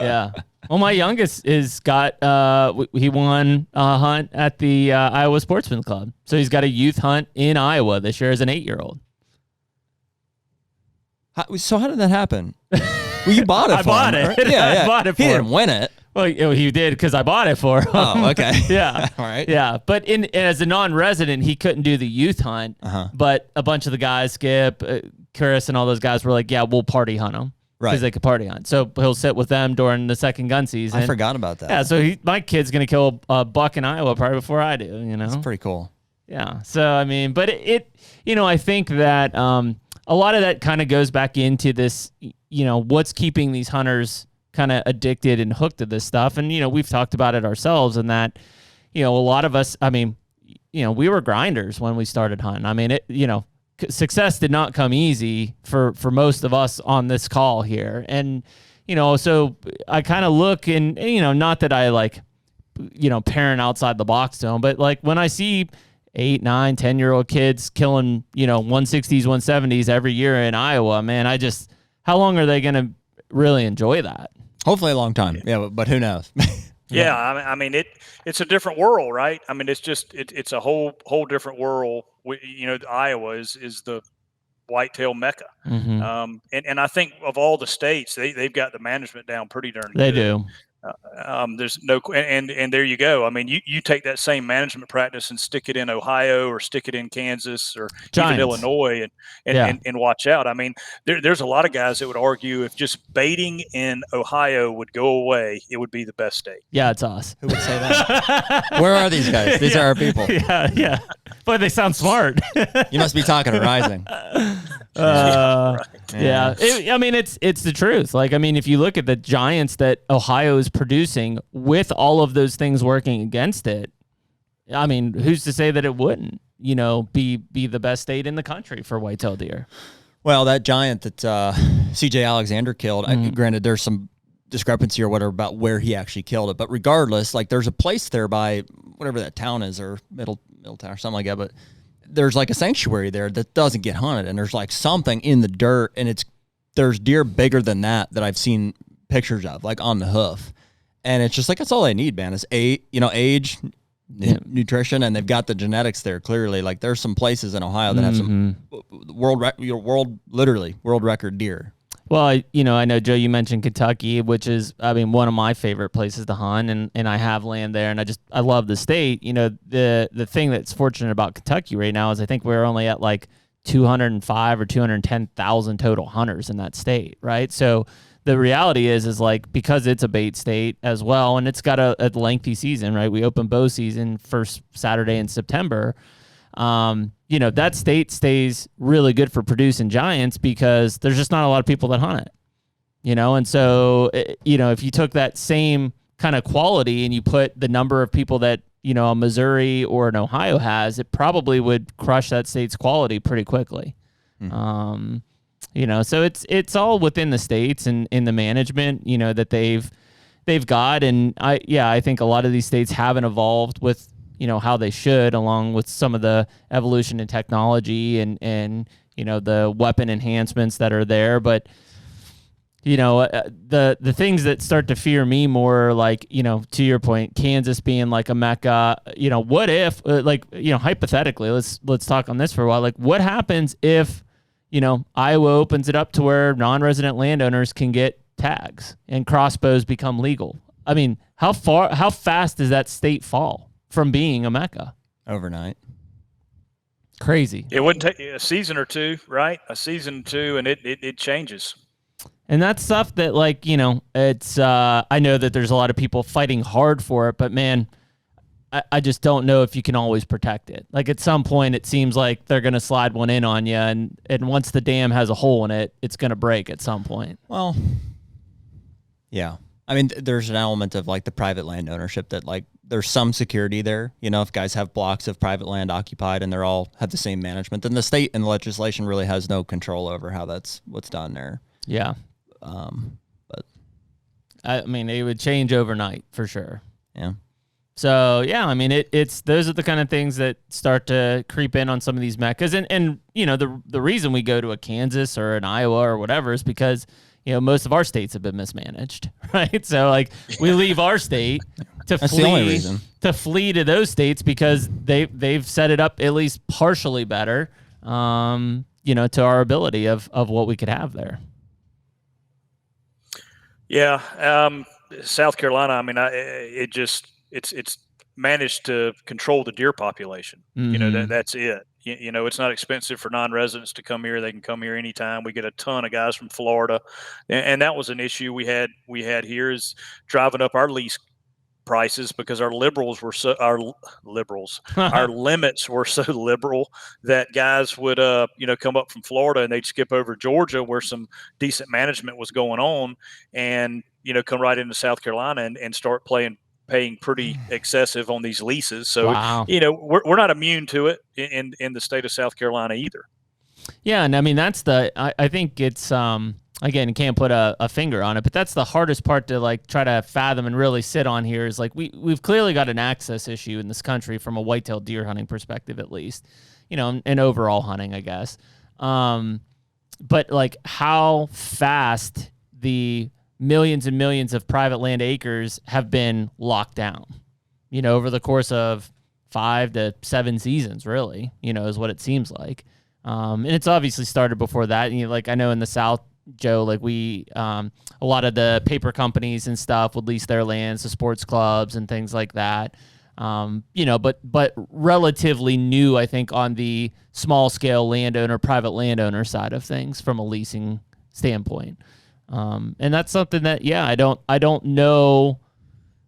Yeah. Well, my youngest he won a hunt at the Iowa Sportsman Club. So he's got a youth hunt in Iowa this year as an 8-year-old. So how did that happen? Well, you bought it for bought him. it. Right? Yeah. I bought it for him. He him. didn't win it. Well, he did because I bought it for him. Oh, okay. Yeah. All right. Yeah. But as a non-resident, he couldn't do the youth hunt. But a bunch of the guys, Skip, Chris, and all those guys were like, yeah, we'll party hunt them. Right. Because they could party hunt. So he'll sit with them during the second gun season. I forgot about that. Yeah. So my kid's going to kill a buck in Iowa probably before I do, That's pretty cool. Yeah. So, I mean, but I think that a lot of that kind of goes back into this, what's keeping these hunters kind of addicted and hooked to this stuff. And, we've talked about it ourselves, and that, a lot of us, I mean, we were grinders when we started hunting. I mean, success did not come easy for most of us on this call here. And, so I kind of look and, not that I like, parent outside the box to them, but like when I see 8, 9, 10-year-old kids killing, 160s, 170s every year in Iowa, man, how long are they going to really enjoy that? Hopefully a long time. Yeah, but who knows? Yeah, I mean it's a different world, right? I mean, it's a whole different world. Iowa is the whitetail mecca, and I think of all the states, they've got the management down pretty darn good. They do. There's no, and there you go. I mean, you take that same management practice and stick it in Ohio or stick it in Kansas or even Illinois and watch out. I mean, there's a lot of guys that would argue if just baiting in Ohio would go away, it would be the best state. Yeah, it's us. Who would say that? Where are these guys? These are our people. Yeah. But they sound smart. You must be talking to Rising. Right. Yeah. It's the truth. Like, I mean, if you look at the giants that Ohio is producing with all of those things working against it, I mean, who's to say that it wouldn't, be the best state in the country for whitetail deer? Well, that giant that CJ Alexander killed, granted, there's some discrepancy or whatever about where he actually killed it, but regardless, like there's a place there by whatever that town is, or Middletown or something like that, but there's like a sanctuary there that doesn't get hunted, and there's like something in the dirt, and there's deer bigger than that I've seen pictures of, like on the hoof, and it's just like that's all they need, man. Is age, nutrition, and they've got the genetics there clearly. Like there's some places in Ohio that have some world record deer. Well, I know, Joe, you mentioned Kentucky, which is, I mean, one of my favorite places to hunt, and I have land there, and I love the state. The thing that's fortunate about Kentucky right now is I think we're only at like 205 or 210,000 total hunters in that state, right? So the reality is like, because it's a bait state as well, and it's got a lengthy season, right? We open bow season first Saturday in September. That state stays really good for producing giants because there's just not a lot of people that hunt it, and so, if you took that same kind of quality and you put the number of people that, a Missouri or an Ohio has, it probably would crush that state's quality pretty quickly. So it's all within the states and in the management, that they've got. And I think a lot of these states haven't evolved with, how they should, along with some of the evolution in technology and the weapon enhancements that are there. But, the things that start to fear me more, like, to your point, Kansas being like a mecca, what if, hypothetically, let's talk on this for a while. Like, what happens if, Iowa opens it up to where non-resident landowners can get tags and crossbows become legal? I mean, how fast does that state fall from being a mecca? Overnight. Crazy. It wouldn't take a season or two, right? A season or two, and it changes. And that's stuff that, like, it's, I know that there's a lot of people fighting hard for it, but man, I just don't know if you can always protect it. Like, at some point, it seems like they're going to slide one in on you, and once the dam has a hole in it, it's going to break at some point. Well, yeah. I mean, there's an element of like the private land ownership that like there's some security there. If guys have blocks of private land occupied and they're all have the same management, then the state and the legislation really has no control over how what's done there. Yeah. But I mean, it would change overnight for sure. yeah. So yeah, I mean, it's those are the kind of things that start to creep in on some of these meccas, and the reason we go to a Kansas or an Iowa or whatever is because most of our states have been mismanaged, right? So like we leave our state to That's the only reason. flee to those states because they've set it up at least partially better, to our ability of what we could have there. Yeah, South Carolina. I mean, it's managed to control the deer population. Mm-hmm. That's it. It's not expensive for non-residents to come here. They can come here anytime. We get a ton of guys from Florida, and that was an issue we had here is driving up our lease prices because our limits were so liberal that guys would come up from Florida and they'd skip over Georgia where some decent management was going on and come right into South Carolina and start paying pretty excessive on these leases. So wow. We're not immune to it in the state of South Carolina either. Yeah, and I mean that's I think it's again, can't put a finger on it, but that's the hardest part to like try to fathom and really sit on here is like we've clearly got an access issue in this country from a whitetail deer hunting perspective, at least, and overall hunting, I guess. But like how fast the millions and millions of private land acres have been locked down, over the course of 5 to 7 seasons, really, is what it seems like. And it's obviously started before that. Like I know in the South, Joe, like we, a lot of the paper companies and stuff would lease their lands to sports clubs and things like that. But relatively new, I think, on the small scale private landowner side of things from a leasing standpoint. And that's something that, I don't know,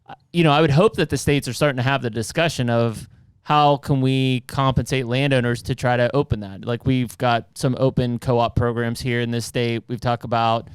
I would hope that the states are starting to have the discussion of how can we compensate landowners to try to open that? Like we've got some open co-op programs here in this state. We've talked about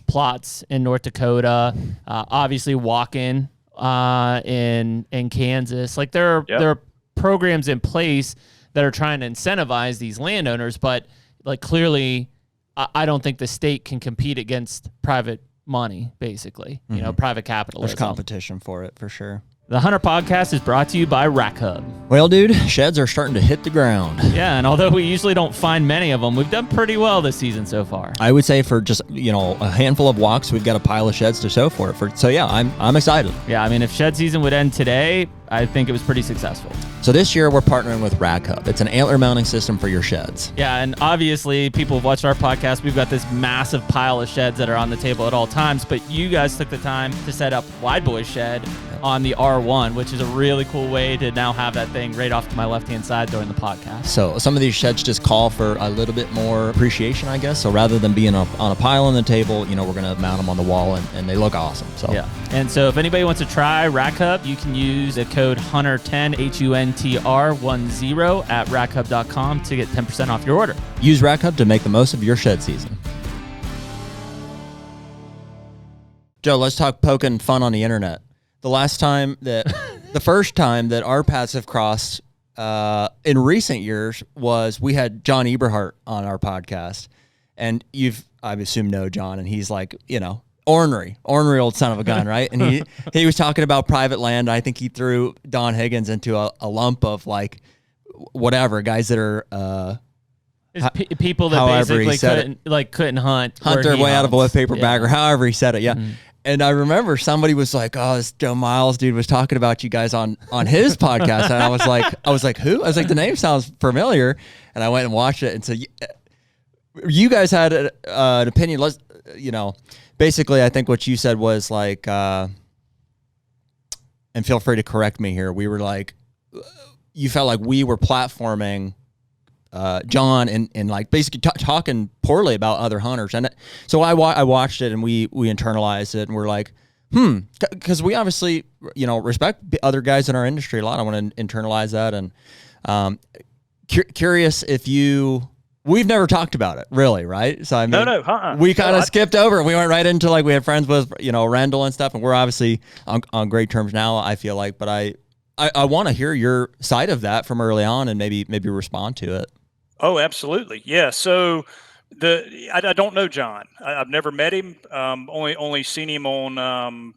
plots in North Dakota, obviously walk-in in Kansas. Like there are programs in place that are trying to incentivize these landowners, but like clearly I don't think the state can compete against private money, basically, private capitalism. There's competition for it, for sure. The HUNTR Podcast is brought to you by Rack Hub. Well, dude, sheds are starting to hit the ground. Yeah, and although we usually don't find many of them, we've done pretty well this season so far. I would say for just, a handful of walks, we've got a pile of sheds to show for it. So, yeah, I'm excited. Yeah, I mean, if shed season would end today, I think it was pretty successful. So this year, we're partnering with Rack Hub. It's an antler mounting system for your sheds. Yeah, and obviously, people have watched our podcast. We've got this massive pile of sheds that are on the table at all times, but you guys took the time to set up Wide Boy Shed on the R1, which is a really cool way to now have that thing right off to my left-hand side during the podcast. So some of these sheds just call for a little bit more appreciation, I guess. So rather than being on a pile on the table, we're going to mount them on the wall, and they look awesome. So yeah. And so if anybody wants to try Rack Hub, you can use the code HUNTR10, HUNTR10 at rackhub.com to get 10% off your order. Use Rack Hub to make the most of your shed season. Joe, let's talk poking fun on the internet. The first time that our paths have crossed in recent years was we had John Eberhardt on our podcast, and I assume know John, and he's like, ornery old son of a gun, right? And he was talking about private land. I think he threw Don Higgins into a lump of like whatever guys that are people that basically couldn't hunt their way out of a paper bag, or however he said it. Yeah. Mm-hmm. And I remember somebody was like, "Oh, this Joe Miles dude was talking about you guys on his podcast," and I was like, "Who?" I was like, "The name sounds familiar," and I went and watched it. And so, you guys had an opinion. Basically, I think what you said was like, and feel free to correct me here. We were like, you felt like we were platforming John and like basically talking poorly about other hunters. And so I watched it and we internalized it, and we're like, because we obviously, respect other guys in our industry a lot. I want to internalize that. And curious if you we've never talked about it, really, right? So I mean, we kind of skipped over. We went right into like we had friends with Randall and stuff, and we're obviously on great terms now. I feel like, but I want to hear your side of that from early on, and maybe respond to it. Oh, absolutely, yeah. So I don't know John. I've never met him. Only seen him on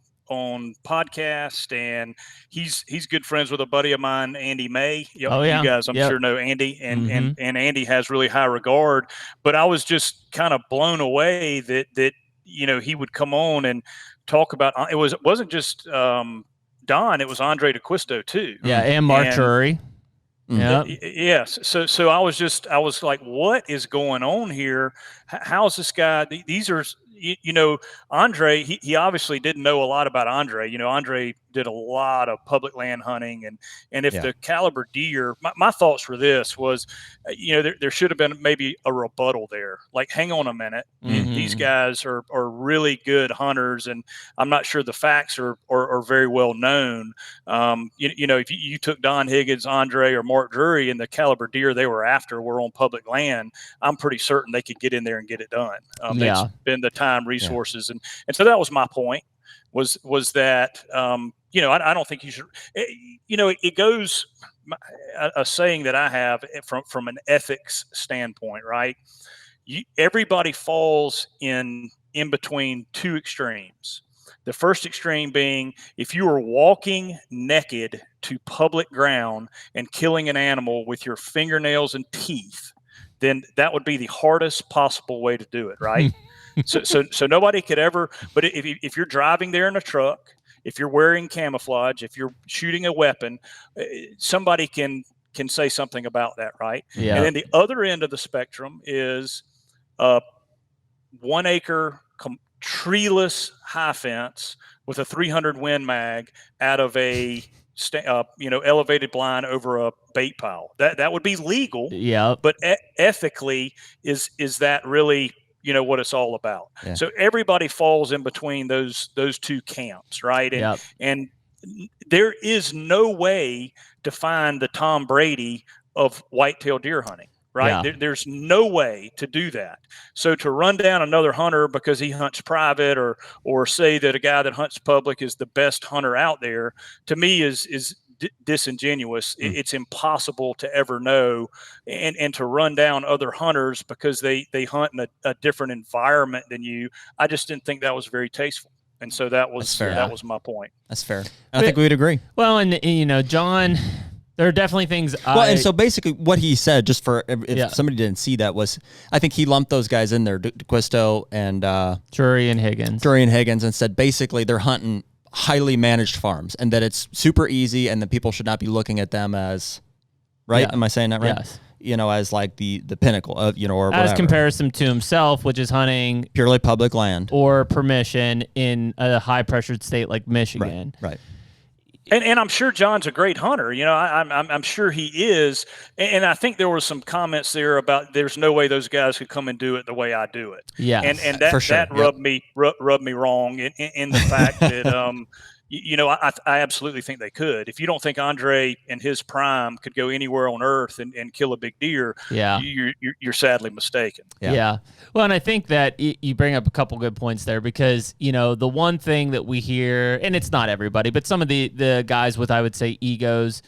podcast, and he's good friends with a buddy of mine, Andy May. You guys, I'm sure know Andy, and Andy has really high regard. But I was just kind of blown away that he would come on and talk about it. Wasn't just Don, it was Andre DeQuisto too. Yeah, and Mark Drury. Yeah. Yes. So I was like, what is going on here? How's this guy? These are, Andre, he obviously didn't know a lot about Andre. Andre did a lot of public land hunting, and if the caliber deer, my thoughts for this was, there should have been maybe a rebuttal there. Like, hang on a minute, these guys are really good hunters, and I'm not sure the facts are very well known. If you took Don Higgins, Andre, or Mark Drury, and the caliber deer they were after were on public land, I'm pretty certain they could get in there and get it done. They'd spend the time, resources, and so that was my point. Was that I don't think you should. It goes a saying that I have from an ethics standpoint, right? Everybody falls in between two extremes. The first extreme being if you are walking naked to public ground and killing an animal with your fingernails and teeth, then that would be the hardest possible way to do it, right? So nobody could ever. But if you're driving there in a truck, if you're wearing camouflage, if you're shooting a weapon, somebody can say something about that, right? Yeah. And then the other end of the spectrum is 1 acre treeless high fence with a 300 Win mag out of a elevated blind over a bait pile. That would be legal. Yeah. But ethically, is that really what it's all about? Yeah. So everybody falls in between those two camps, right? And there is no way to find the Tom Brady of whitetail deer hunting, right? Yeah. There's no way to do that. So to run down another hunter because he hunts private, or say that a guy that hunts public is the best hunter out there, to me is disingenuous. It's impossible to ever know, and to run down other hunters because they hunt in a different environment than you. I just didn't think that was very tasteful, and so that was my point. That's fair. I think we would agree. Well, and John, there are definitely things. And so basically, what he said, just for if somebody didn't see that, was I think he lumped those guys in there, DeQuisto and Drury and Higgins, and said basically they're hunting highly managed farms, and that it's super easy, and that people should not be looking at them as, right? Yeah. Am I saying that right? Yes. As like the pinnacle of, or whatever. As comparison to himself, which is hunting purely public land or permission in a high pressured state like Michigan. Right. And I'm sure John's a great hunter. I'm sure he is. And I think there were some comments there about there's no way those guys could come and do it the way I do it. Yeah. And that, sure. That rubbed me wrong in the fact that, I absolutely think they could. If you don't think Andre in his prime could go anywhere on earth and kill a big deer, you're sadly mistaken. Yeah. Well, and I think that you bring up a couple good points there, because, the one thing that we hear, and it's not everybody, but some of the guys with, I would say, egos,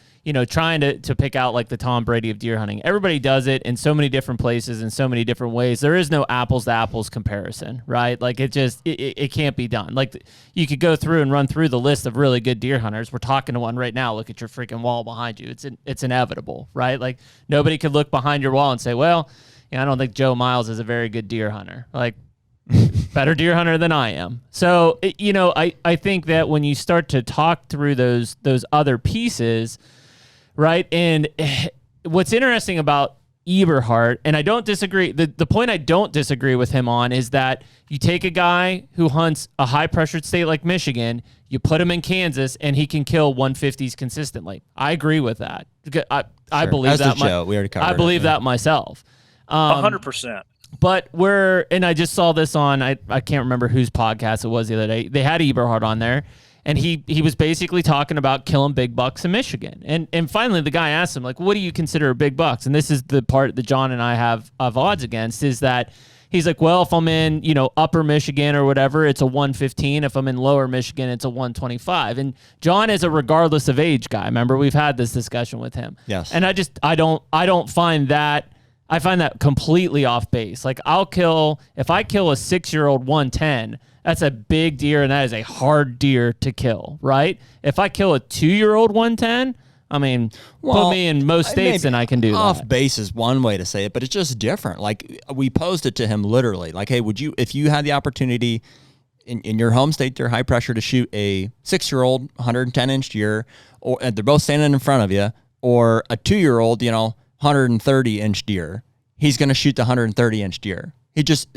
trying to pick out like the Tom Brady of deer hunting. Everybody does it in so many different places in so many different ways. There is no apples to apples comparison, right? Like it can't be done. Like you could go through and run through the list of really good deer hunters. We're talking to one right now. Look at your freaking wall behind you. It's inevitable, right? Like nobody could look behind your wall and say, well, I don't think Joe Miles is a very good deer hunter. Like better deer hunter than I am. So, I think that when you start to talk through those other pieces, right? And what's interesting about Eberhard, and I don't disagree, the point I don't disagree with him on is that you take a guy who hunts a high-pressured state like Michigan, you put him in Kansas, and he can kill 150s consistently. I agree with that. I believe that. We already covered I believe that myself. 100%. But and I just saw this on, I can't remember whose podcast it was the other day. They had Eberhard on there, And he was basically talking about killing big bucks in Michigan. And finally the guy asked him, like, what do you consider a big bucks? And this is the part that John and I have odds against, is that he's like, well, if I'm in, upper Michigan or whatever, it's a 115. If I'm in lower Michigan, it's a 125. And John is a regardless of age guy. Remember, we've had this discussion with him. Yes. And I don't find that, I find that completely off base. Like, if I kill a 6-year-old 110, that's a big deer, and that is a hard deer to kill, right? If I kill a 2-year-old 110, I mean, put me in most states and I can do that. Off base is one way to say it, but it's just different. Like, we posed it to him literally, like, hey, if you had the opportunity in your home state, they're high pressure, to shoot a 6-year-old 110-inch deer, and they're both standing in front of you, or a 2-year-old, 130-inch deer, he's going to shoot the 130-inch deer. He just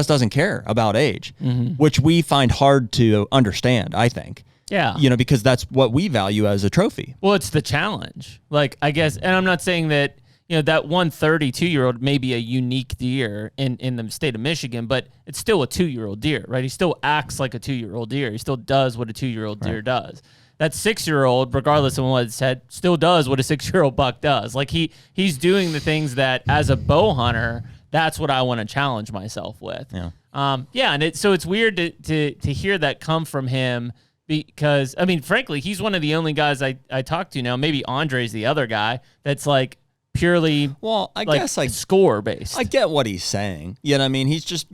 doesn't care about age, which we find hard to understand, I think. Yeah. Because that's what we value as a trophy. Well, it's the challenge. Like, I guess, and I'm not saying that, that 132-year-old may be a unique deer in the state of Michigan, but it's still a 2-year-old deer, right? He still acts like a 2-year-old deer. He still does what a 2-year-old deer does. That 6-year-old, regardless of what it said, still does what a 6-year-old buck does. Like, he's doing the things that, as a bow hunter, that's what I want to challenge myself with. Yeah. And so it's weird to hear that come from him, because, I mean, frankly, he's one of the only guys I talk to now. Maybe Andre's the other guy that's like purely, I guess score based. I get what he's saying. You know what I mean? He's just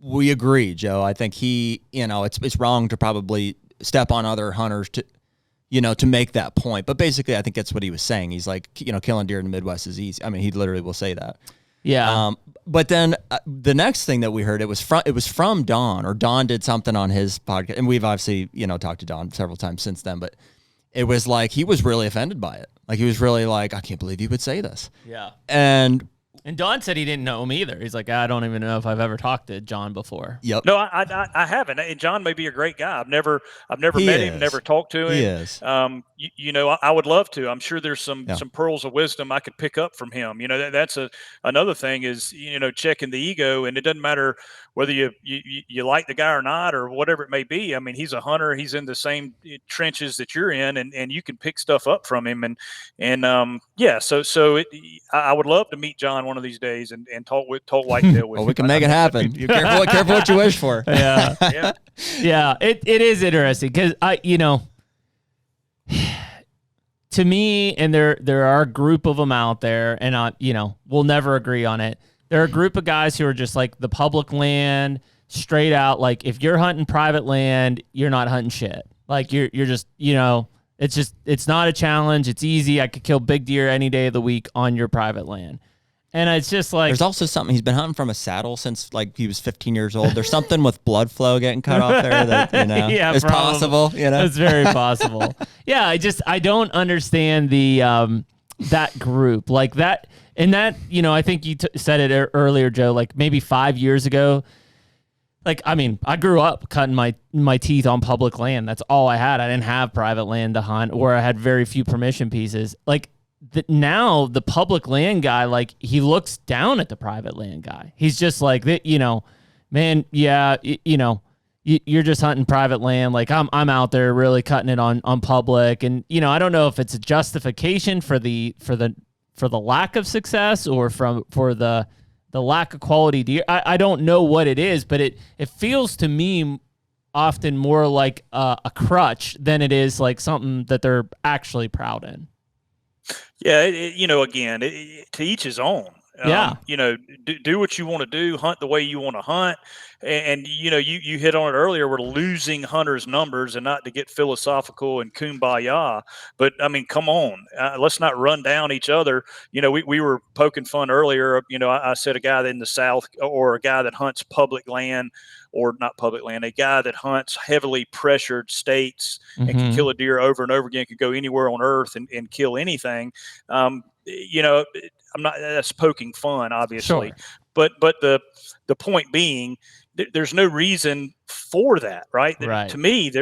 we agree, Joe. I think it's wrong to probably step on other hunters to make that point. But basically, I think that's what he was saying. He's like, killing deer in the Midwest is easy. I mean, he literally will say that. Yeah. But then the next thing that we heard, it was from Don, or Don did something on his podcast, and we've obviously talked to Don several times since then. But it was like he was really offended by it. Like, he was really like, I can't believe you would say this. Yeah. And Don said he didn't know him either. He's like, I don't even know if I've ever talked to John before. Yep. No, I haven't. And John may be a great guy. I've never met him, never talked to him. He is. I would love to. I'm sure there's some pearls of wisdom I could pick up from him. That's another thing is, checking the ego, and it doesn't matter whether you like the guy or not, or whatever it may be. I mean, he's a hunter. He's in the same trenches that you're in, and you can pick stuff up from him. So I would love to meet John one of these days and talk whitetail with him. We can make it happen. You careful what you wish for. Yeah. Yeah. It is interesting because to me, and there are a group of them out there, and we'll never agree on it. There are a group of guys who are just like the public land, straight out. Like, if you're hunting private land, you're not hunting shit. Like, you're just, it's not a challenge. It's easy. I could kill big deer any day of the week on your private land. And it's just like, there's also something, he's been hunting from a saddle since like he was 15 years old. There's something with blood flow getting cut off there that is possible. It's very possible. Yeah, I don't understand the that group like that. And that, I think you said it earlier, Joe. Like, maybe 5 years ago. Like, I mean, I grew up cutting my teeth on public land. That's all I had. I didn't have private land to hunt, or I had very few permission pieces. Like, now the public land guy, like, he looks down at the private land guy. He's just like, man, yeah, you're just hunting private land. Like, I'm out there really cutting it on public. And, I don't know if it's a justification for the lack of success, or for the lack of quality deer. I don't know what it is, but it feels to me often more like a crutch than it is like something that they're actually proud in. Yeah, again, to each his own. Do what you want to do, hunt the way you want to hunt. And you hit on it earlier, we're losing hunters' numbers, and not to get philosophical and kumbaya, but I mean, come on, let's not run down each other. We were poking fun earlier. I said a guy in the South, or a guy that hunts public land, or not public land, a guy that hunts heavily pressured states and can kill a deer over and over again, could go anywhere on earth and kill anything. I'm not, that's poking fun, obviously, sure. but the point being, there's no reason for that, right? Right. To me,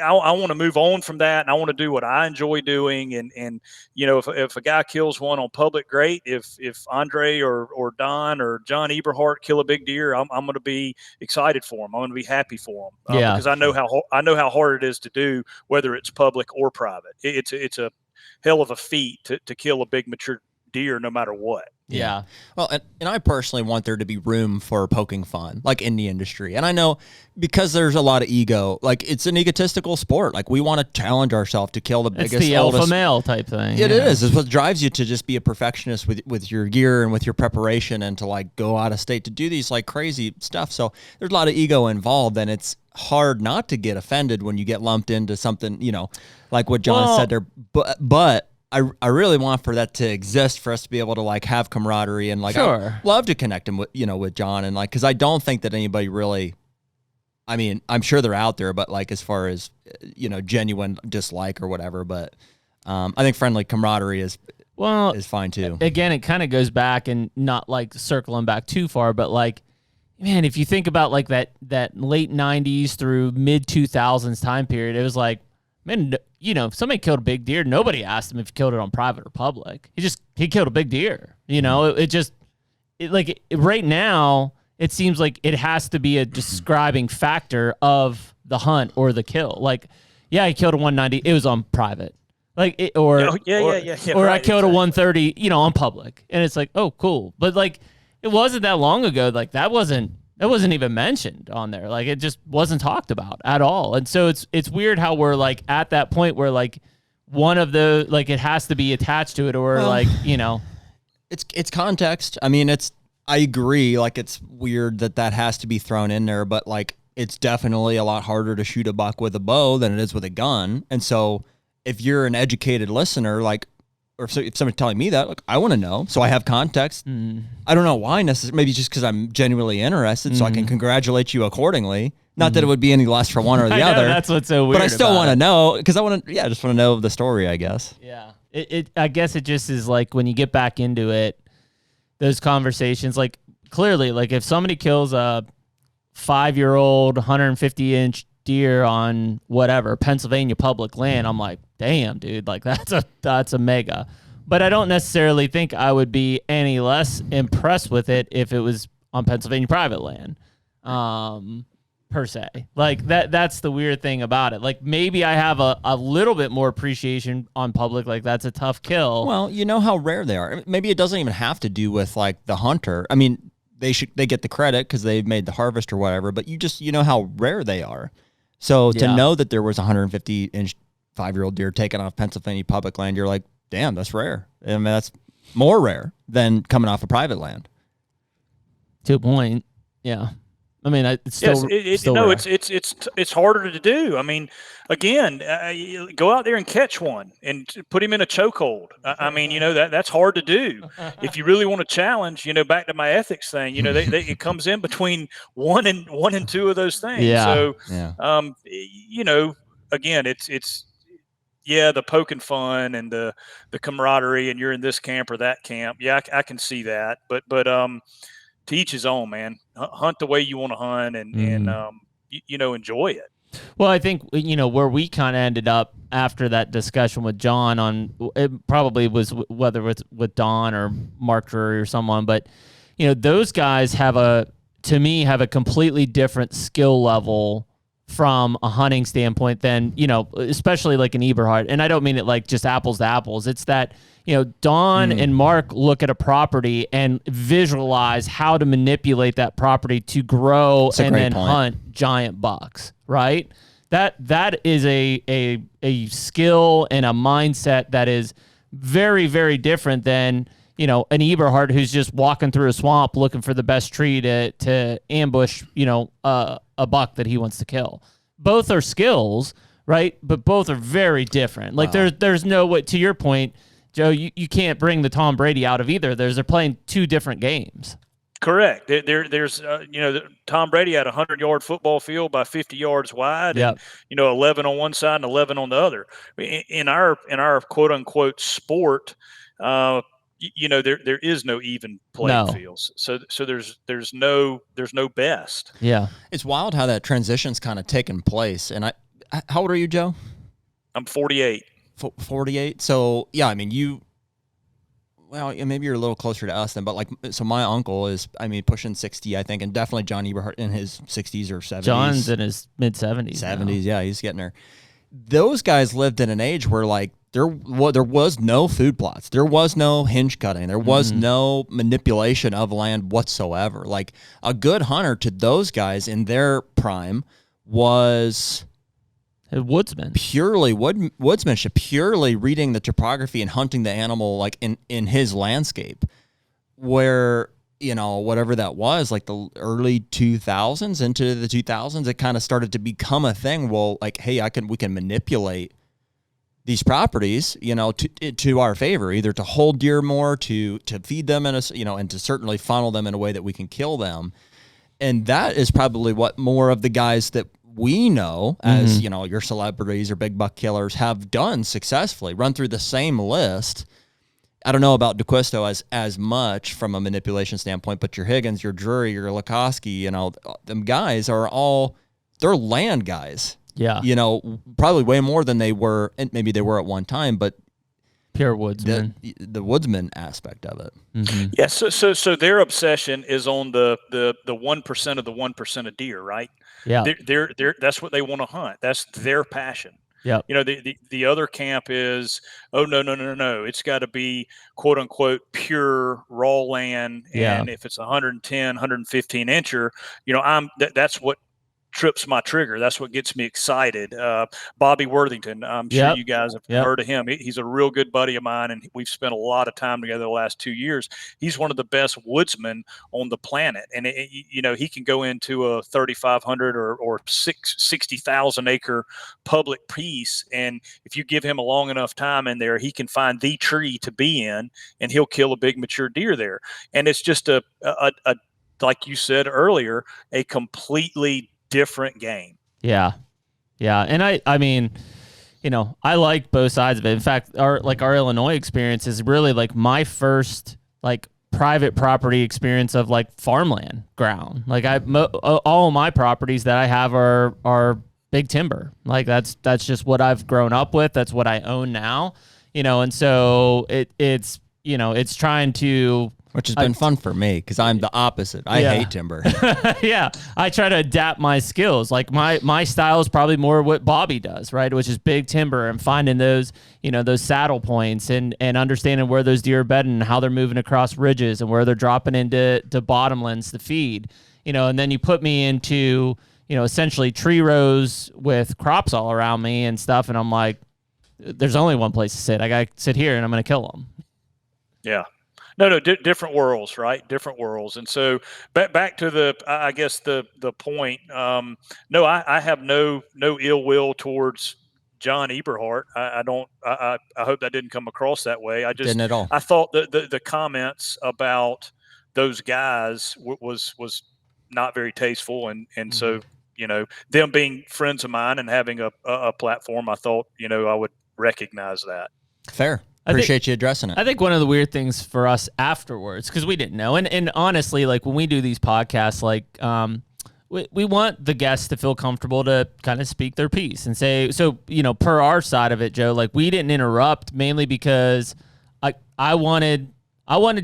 I want to move on from that, and I want to do what I enjoy doing. And if a guy kills one on public, great. If Andre or Don or John Eberhart kill a big deer, I'm going to be excited for him. I'm going to be happy for him because I know how hard it is to do, whether it's public or private. It's a hell of a feat to kill a big mature deer, no matter what. Yeah. Well, and I personally want there to be room for poking fun, like in the industry. And I know because there's a lot of ego, like it's an egotistical sport. Like we want to challenge ourselves to kill the biggest, it's the oldest alpha male type thing. It is. It's what drives you to just be a perfectionist with your gear and with your preparation and to like go out of state to do these like crazy stuff. So there's a lot of ego involved, and it's hard not to get offended when you get lumped into something, like what John said there. But I really want for that to exist, for us to be able to like have camaraderie and like Sure. I'd love to connect him with John, and like because I don't think that anybody really. I mean, I'm sure they're out there, but like as far as genuine dislike or whatever, but I think friendly camaraderie is fine too. Again, it kind of goes back, and not like circling back too far, but like, man, if you think about like that late 90s through mid 2000s time period, it was like, man, if somebody killed a big deer, nobody asked him if he killed it on private or public. He killed a big deer. Right now, it seems like it has to be a describing factor of the hunt or the kill. Like, yeah, he killed a 190. It was on private. Like, or right, I killed a 130, on public. And it's like, oh, cool. But like, it wasn't that long ago. Like that wasn't even mentioned on there. Like it just wasn't talked about at all. And so it's weird how we're like at that point where like one of the, like it has to be attached to it, or it's context. I mean, I agree. Like it's weird that has to be thrown in there, but like it's definitely a lot harder to shoot a buck with a bow than it is with a gun. And so if you're an educated listener, like, or if somebody's telling me that, like, I want to know, so I have context. I don't know why necessarily. Maybe just because I'm genuinely interested, so I can congratulate you accordingly. Not that it would be any less for one or the other. That's what's so weird. But I still want to know, because I just want to know the story, I guess. Yeah. I guess it just is like when you get back into it, those conversations, like clearly, like if somebody kills a 5-year-old 150-inch deer on whatever Pennsylvania public land, I'm like, damn, dude, like that's a mega. But I don't necessarily think I would be any less impressed with it if it was on Pennsylvania private land, per se. Like that's the weird thing about it. Like maybe I have a little bit more appreciation on public, like that's a tough kill. Well, you know how rare they are. Maybe it doesn't even have to do with like the hunter. I mean, they get the credit because they've made the harvest or whatever, but you know how rare they are. So to know that there was a 150-inch 5-year-old deer taken off Pennsylvania public land, you're like, damn, that's rare. I mean, that's more rare than coming off of private land. To a point, yeah. I mean, it's still, it's harder to do. I mean, again, go out there and catch one and put him in a chokehold. I mean, that's hard to do. If you really want to challenge, back to my ethics thing, it comes in between one and two of those things. Yeah. So, yeah. Again, it's the poking fun and the camaraderie, and you're in this camp or that camp. Yeah, I can see that, but to each his own, man. Hunt the way you want to hunt, and enjoy it. Well, I think where we kind of ended up after that discussion with John on, it probably was whether it's with Don or Mark Drury or someone, but those guys have a completely different skill level from a hunting standpoint than especially like an Eberhard. And I don't mean it like just apples to apples. It's that Don and Mark look at a property and visualize how to manipulate that property to grow and then hunt giant bucks, right? That is a skill and a mindset that is very, very different than an Eberhard who's just walking through a swamp looking for the best tree to ambush a buck that he wants to kill. Both are skills, right? But both are very different. Like there's no way, to your point, Joe, you can't bring the Tom Brady out of either. They're playing two different games. Correct. There's Tom Brady had a 100-yard football field by 50 yards wide, and 11 on one side and 11 on the other. In our quote unquote sport, there is no even playing fields. So there's no best. Yeah. It's wild how that transition's kind of taken place. And how old are you, Joe? I'm 48. 48. So yeah, I mean, well, maybe you're a little closer to us then, but so my uncle is, pushing 60, I think, and definitely John Eberhart in his 60s or 70s. John's in his mid 70s. 70s, yeah, he's getting there. Those guys lived in an age where there was no food plots, there was no hinge cutting, there was no manipulation of land whatsoever. Like a good hunter to those guys in their prime was a woodsman, purely woodsmanship, purely reading the topography and hunting the animal like in his landscape, where whatever that was, like the early 2000s into the 2000s, it kind of started to become a thing. Well, like, hey, we can manipulate these properties, to our favor, either to hold deer more, to feed them and to certainly funnel them in a way that we can kill them. And that is probably what more of the guys that we know as, your celebrities or big buck killers have done successfully, run through the same list. I don't know about DeQuisto as much from a manipulation standpoint, but your Higgins, your Drury, your Lukoski, them guys they're land guys. Yeah. Probably way more than they were, and maybe they were at one time, but pure woodsman. The woodsman aspect of it. Mm-hmm. Yeah. So their obsession is on the 1% of the 1% of deer, right? Yeah. They're that's what they want to hunt. That's their passion. Yeah. The other camp is, oh, no. It's got to be quote unquote pure raw land. And if it's 110, 115 incher, that's what trips my trigger. That's what gets me excited. Bobby Worthington, I'm sure you guys have heard of him. He's a real good buddy of mine, and we've spent a lot of time together the last 2 years. He's one of the best woodsmen on the planet, and he can go into a 3,500 or 60,000 acre public piece, and if you give him a long enough time in there, he can find the tree to be in, and he'll kill a big mature deer there. And it's just a like you said earlier, a completely different game. Yeah. And I mean, I like both sides of it. In fact, our Illinois experience is really like my first like private property experience of like farmland ground. Like all my properties that I have are big timber. Like that's just what I've grown up with. That's what I own now, and so it's trying to, which has been fun for me because I'm the opposite. I hate timber. Yeah. I try to adapt my skills. Like my style is probably more what Bobby does, right? Which is big timber and finding those, those saddle points and understanding where those deer are bedding and how they're moving across ridges and where they're dropping into bottomlands to feed, and then you put me into, essentially tree rows with crops all around me and stuff. And I'm like, there's only one place to sit. I got to sit here and I'm going to kill them. Yeah. No, different worlds, right? Different worlds. And so back to the point. No, I have no ill will towards John Eberhart. I don't. I hope that didn't come across that way. Didn't at all. I thought the comments about those guys was not very tasteful, and so them being friends of mine and having a platform, I thought I would recognize that. Fair. Appreciate you addressing it. I think one of the weird things for us afterwards, because we didn't know, and honestly, like when we do these podcasts, like we want the guests to feel comfortable to kind of speak their piece and say, so per our side of it, Joe, like we didn't interrupt mainly because I wanted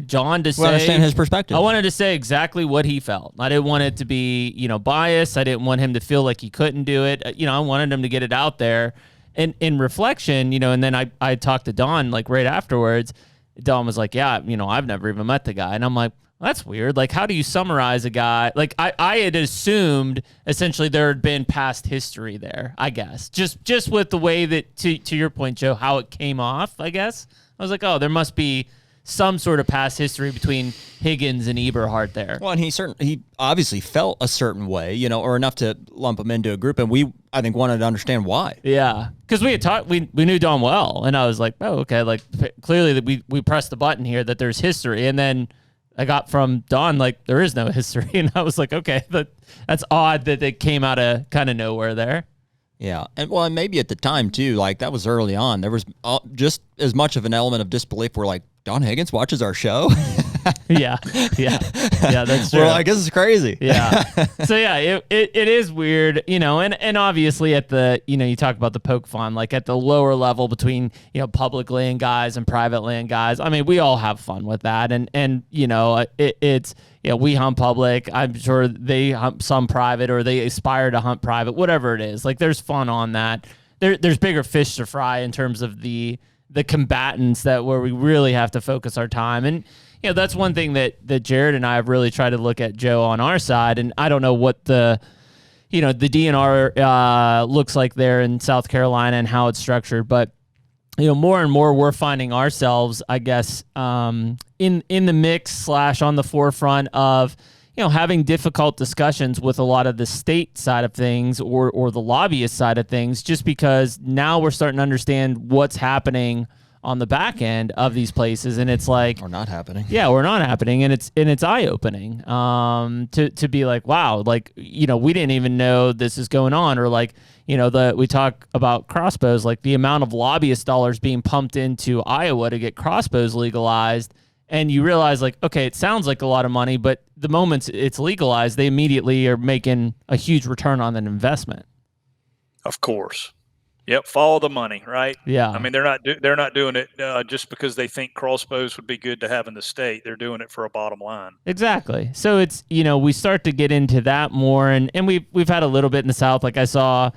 John to say, understand his perspective. I wanted to say exactly what he felt. I didn't want it to be biased. I didn't want him to feel like he couldn't do it. I wanted him to get it out there. And in reflection, and then I talked to Don like right afterwards. Don was like, yeah, I've never even met the guy. And I'm like, well, that's weird. Like, how do you summarize a guy? Like I had assumed essentially there had been past history there, I guess. Just with the way that, to your point, Joe, how it came off, I guess. I was like, oh, there must be some sort of past history between Higgins and Eberhart there. Well, and he obviously felt a certain way, or enough to lump him into a group, and I think wanted to understand why. Yeah, because we had talked, we knew Don well, and I was like, oh, okay, like clearly that we pressed the button here that there's history, and then I got from Don like there is no history, and I was like, okay, that's odd that it came out of kind of nowhere there. Yeah, and maybe at the time too, like that was early on. There was just as much of an element of disbelief where like, Don Higgins watches our show. Yeah, that's true. Well, I guess it's crazy. Yeah. So yeah, it is weird, and obviously at the, you talk about the poke fun, like at the lower level between, public land guys and private land guys. I mean, we all have fun with that. And it's, we hunt public. I'm sure they hunt some private, or they aspire to hunt private, whatever it is. Like there's fun on that. There's bigger fish to fry in terms of the combatants where we really have to focus our time. And, that's one thing that Jared and I have really tried to look at, Joe, on our side. And I don't know what the DNR looks like there in South Carolina and how it's structured, but more and more we're finding ourselves, I guess, in the mix / on the forefront of having difficult discussions with a lot of the state side of things or the lobbyist side of things, just because now we're starting to understand what's happening on the back end of these places, and it's like, or not happening. Yeah, we're not happening, and it's eye opening to be like, wow, like we didn't even know this is going on, or like we talk about crossbows, like the amount of lobbyist dollars being pumped into Iowa to get crossbows legalized, and you realize like, okay, it sounds like a lot of money, but the moment it's legalized, they immediately are making a huge return on that investment. Of course. Yep, follow the money, right? Yeah. I mean, they're not doing it just because they think crossbows would be good to have in the state. They're doing it for a bottom line. Exactly. So it's we start to get into that more, and we've had a little bit in the South. Like I saw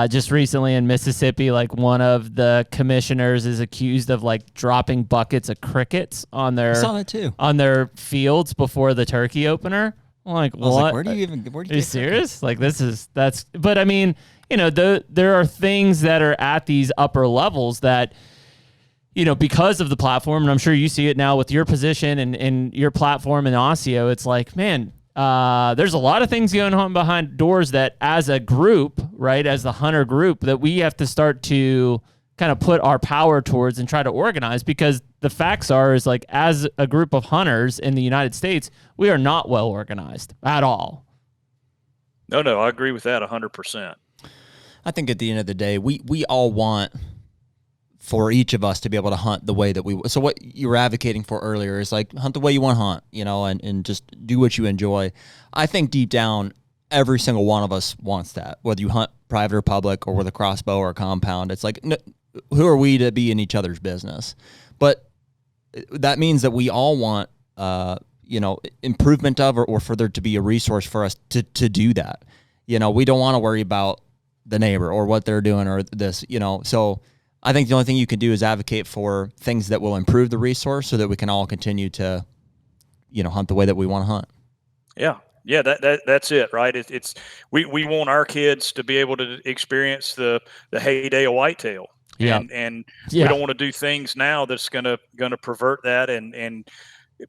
just recently in Mississippi, like one of the commissioners is accused of like dropping buckets of crickets on their I saw that too. on their fields before the turkey opener. I'm like, what? Like, where do you Are you serious? Like that's. But I mean, there are things that are at these upper levels that, because of the platform, and I'm sure you see it now with your position and your platform in ASIO, it's like, man, there's a lot of things going on behind doors that as a group, right, as the hunter group, that we have to start to kind of put our power towards and try to organize, because the facts is like, as a group of hunters in the United States, we are not well organized at all. No, I agree with that 100%. I think at the end of the day, we all want for each of us to be able to hunt the way that we. So what you were advocating for earlier is like hunt the way you want to hunt, and just do what you enjoy. I think deep down, every single one of us wants that. Whether you hunt private or public, or with a crossbow or a compound, it's like, who are we to be in each other's business? But that means that we all want, improvement of, or for there to be a resource for us to do that. We don't want to worry about the neighbor or what they're doing or this, so I think the only thing you can do is advocate for things that will improve the resource so that we can all continue to, hunt the way that we want to hunt. Yeah, that's it, right? It's we want our kids to be able to experience the heyday of whitetail. Yeah. And we don't want to do things now that's gonna pervert that and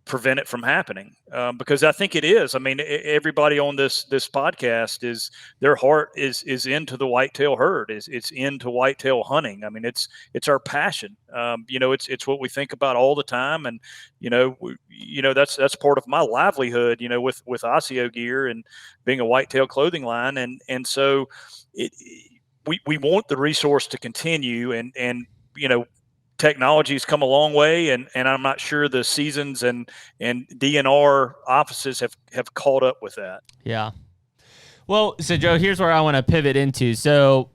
prevent it from happening, because I think it is. I mean, everybody on this podcast is, their heart is into the whitetail herd. It's into whitetail hunting. I mean, it's our passion. It's what we think about all the time, and that's part of my livelihood. With ASIO Gear and being a whitetail clothing line, and so we want the resource to continue, and technology's come a long way, and I'm not sure the seasons and DNR offices have caught up with that. Yeah. Well, so Joe, here's where I want to pivot into. So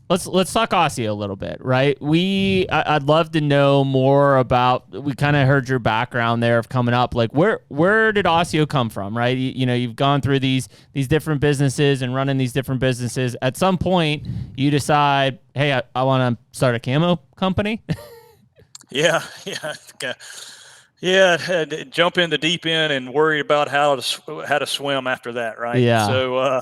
let's talk ASIO a little bit, right? I'd love to know more about. We kind of heard your background there of coming up. Like, where did ASIO come from, right? You've gone through these different businesses and running these different businesses. At some point, you decide, hey, I want to start a camo company. Yeah. Had to jump in the deep end and worry about how to swim after that, right? Yeah. So,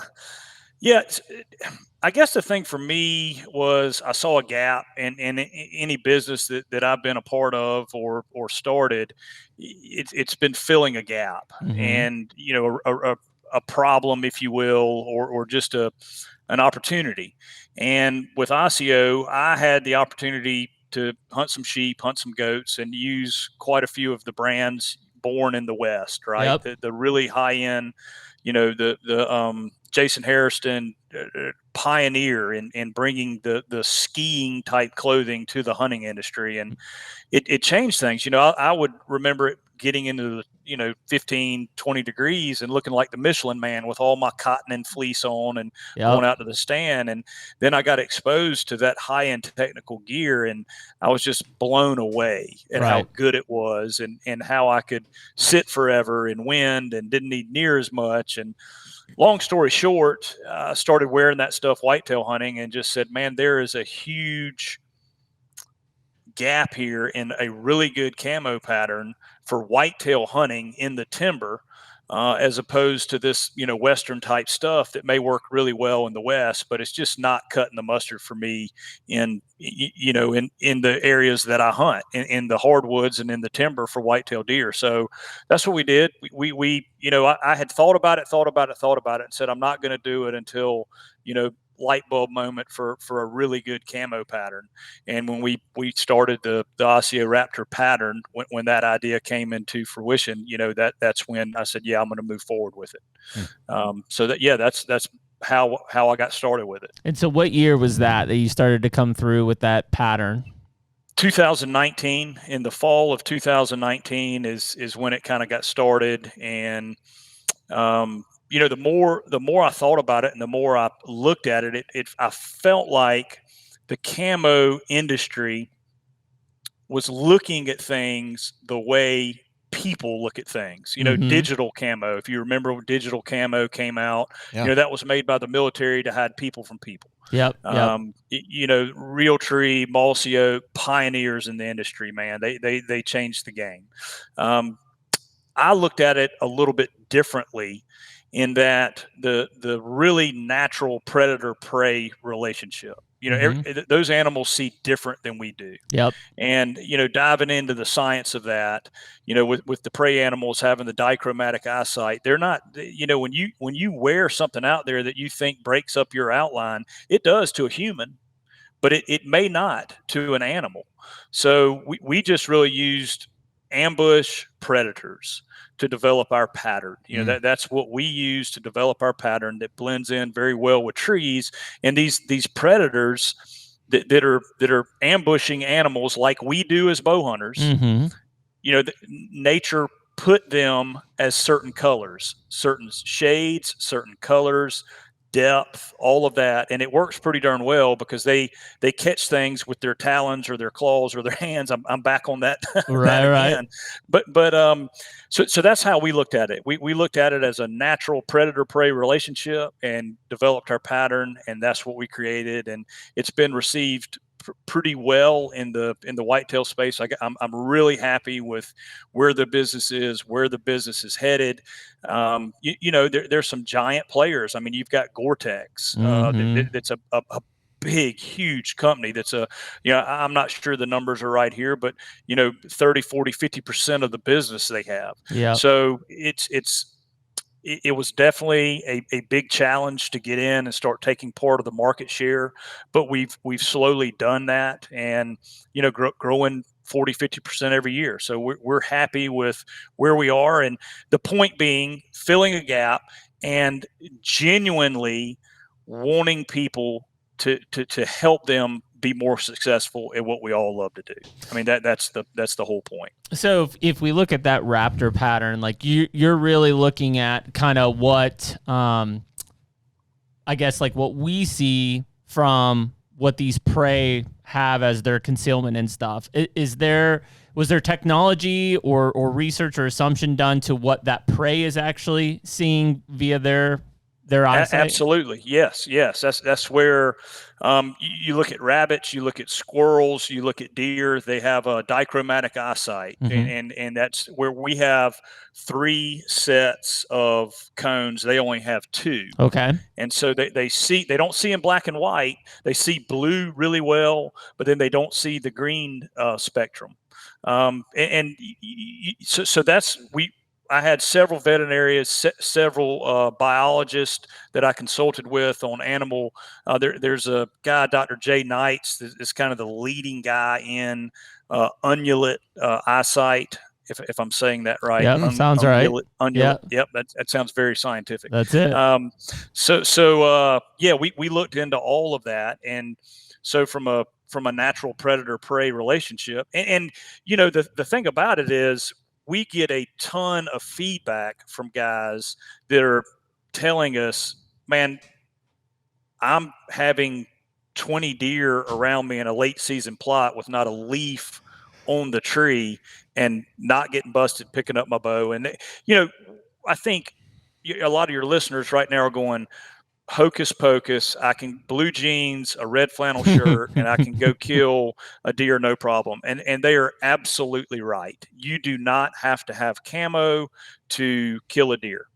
I guess the thing for me was I saw a gap in any business that I've been a part of or started. It's been filling a gap, Mm-hmm. and a problem, if you will, or just an opportunity. And with ASIO, I had the opportunity to hunt some sheep, hunt some goats, and use quite a few of the brands born in the West, right? Yep. The really high end, the Jason Hairston, pioneer in bringing the skiing type clothing to the hunting industry, and it changed things. I would remember it getting into the 15, 20 degrees and looking like the Michelin Man with all my cotton and fleece on and going out to the stand. And then I got exposed to that high end technical gear, and I was just blown away at how good it was, and how I could sit forever in wind and didn't need near as much. And long story short, I started wearing that stuff whitetail hunting and just said, man, there is a huge gap here in a really good camo pattern for whitetail hunting in the timber, as opposed to this, Western type stuff that may work really well in the West, but it's just not cutting the mustard for me in the areas that I hunt, in the hardwoods and in the timber for whitetail deer. So that's what we did. I had thought about it and said, I'm not going to do it until, light bulb moment for a really good camo pattern. And when we started the ASIO HUNTR pattern, when that idea came into fruition, that's when I said, yeah, I'm going to move forward with it. That's how I got started with it. And so what year was that you started to come through with that pattern? 2019. In the fall of 2019 is when it kind of got started. And the more I thought about it and the more I looked at it, I felt like the camo industry was looking at things the way people look at things. Digital camo. If you remember when digital camo came out, that was made by the military to hide people from people. Yep. Realtree, Mossy Oak, pioneers in the industry, man. They changed the game. I looked at it a little bit differently, in that the really natural predator-prey relationship. Those animals see different than we do. Yep. And, diving into the science of that, with the prey animals having the dichromatic eyesight, they're not, when you wear something out there that you think breaks up your outline, it does to a human, but it may not to an animal. So we just really used ambush predators to develop our pattern. That's what we use to develop our pattern that blends in very well with trees. And these predators that are ambushing animals like we do as bow hunters, nature put them as certain colors, certain shades, certain colors, depth, all of that, and it works pretty darn well because they catch things with their talons or their claws or their hands. I'm back on that. Right. But so that's how we looked at it. We looked at it as a natural predator-prey relationship and developed our pattern, and that's what we created, and it's been received pretty well in the whitetail space. I'm really happy with where the business is headed. There's some giant players. I mean, you've got Gore-Tex, that's a big, huge company. That's I'm not sure the numbers are right here, but 30, 40, 50% of the business they have. Yeah. So it was definitely a big challenge to get in and start taking part of the market share, but we've slowly done that, and growing 40, 50% every year. So we're happy with where we are, and the point being filling a gap and genuinely wanting people to help them be more successful at what we all love to do. I mean, that's the whole point. So if we look at that raptor pattern, like you're really looking at kind of what, I guess like what we see from what these prey have as their concealment and stuff. Was there technology or research or assumption done to what that prey is actually seeing via their eyesight? Absolutely. Yes. That's where you look at rabbits, you look at squirrels, you look at deer. They have a dichromatic eyesight, and that's where we have 3 sets of cones. They only have 2. Okay. And so they don't see in black and white. They see blue really well, but then they don't see the green spectrum. So that's I had several veterinarians, several biologists that I consulted with on animal. There's a guy, Dr. Jay Knights, is kind of the leading guy in ungulate eyesight. if I'm saying that right. Yep, sounds right. Yep, that sounds very scientific. That's it. Yeah, we looked into all of that, and so from a natural predator prey relationship, and the thing about it is we get a ton of feedback from guys that are telling us, man, I'm having 20 deer around me in a late season plot with not a leaf on the tree and not getting busted picking up my bow. And I think a lot of your listeners right now are going, hocus pocus, I can blue jeans, a red flannel shirt, and I can go kill a deer no problem. And they are absolutely right. You do not have to have camo to kill a deer.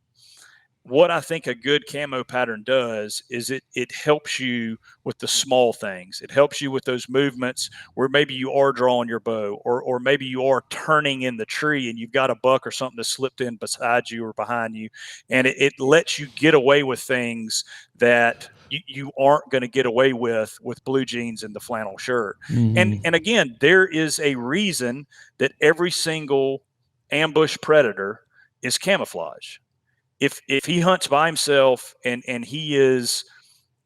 What I think a good camo pattern does is it helps you with the small things. It helps you with those movements where maybe you are drawing your bow, or maybe you are turning in the tree and you've got a buck or something that slipped in beside you or behind you. And it lets you get away with things that you aren't going to get away with blue jeans and the flannel shirt. Mhm. And again, there is a reason that every single ambush predator is camouflage. If he hunts by himself and he is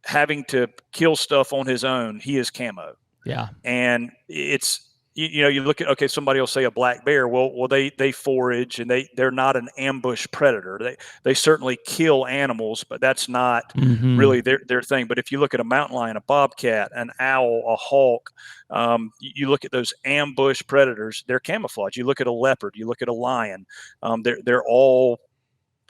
having to kill stuff on his own, he is camo. Yeah. And it's you look at, somebody will say a black bear. Well they forage and they're not an ambush predator. They certainly kill animals, but that's not really their thing. But if you look at a mountain lion, a bobcat, an owl, a hawk, you look at those ambush predators, they're camouflage. You look at a leopard, you look at a lion, they're all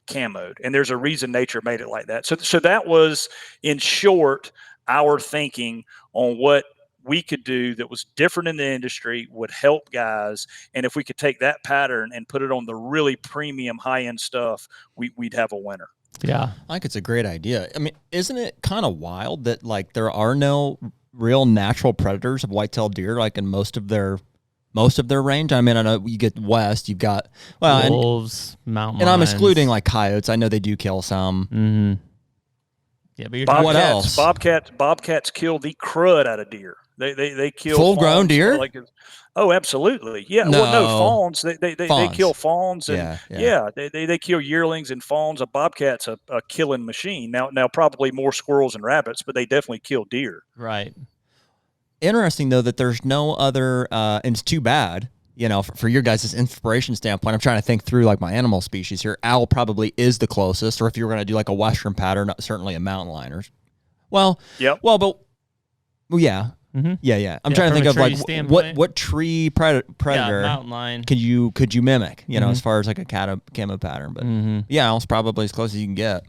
camoed, and there's a reason nature made it like that. So that was, in short, our thinking on what we could do that was different in the industry, would help guys, and if we could take that pattern and put it on the really premium high-end stuff, we'd have a winner. Yeah, I think it's a great idea. I mean, isn't it kind of wild that like there are no real natural predators of white-tailed deer like in most of their range? I mean, I know you get west, you've got wolves, mountain lions. And I'm excluding like coyotes. I know they do kill some. Mm-hmm. Yeah, but Bobcats, what else? Bobcats kill the crud out of deer. They kill full-grown deer. Oh, absolutely. Yeah. No. Well, no, fawns. They kill fawns, and they kill yearlings and fawns. A bobcat's a killing machine. Now probably more squirrels and rabbits, but they definitely kill deer. Right. Interesting though that there's no other, and it's too bad, for your guys' inspiration standpoint. I'm trying to think through like my animal species here. Owl probably is the closest, or if you were going to do like a Western pattern, certainly a mountain lion. Well, yeah. Mm-hmm. Yeah. I'm trying to think of like what tree predator mountain lion could you mimic, as far as like a camo pattern. But owl's probably as close as you can get.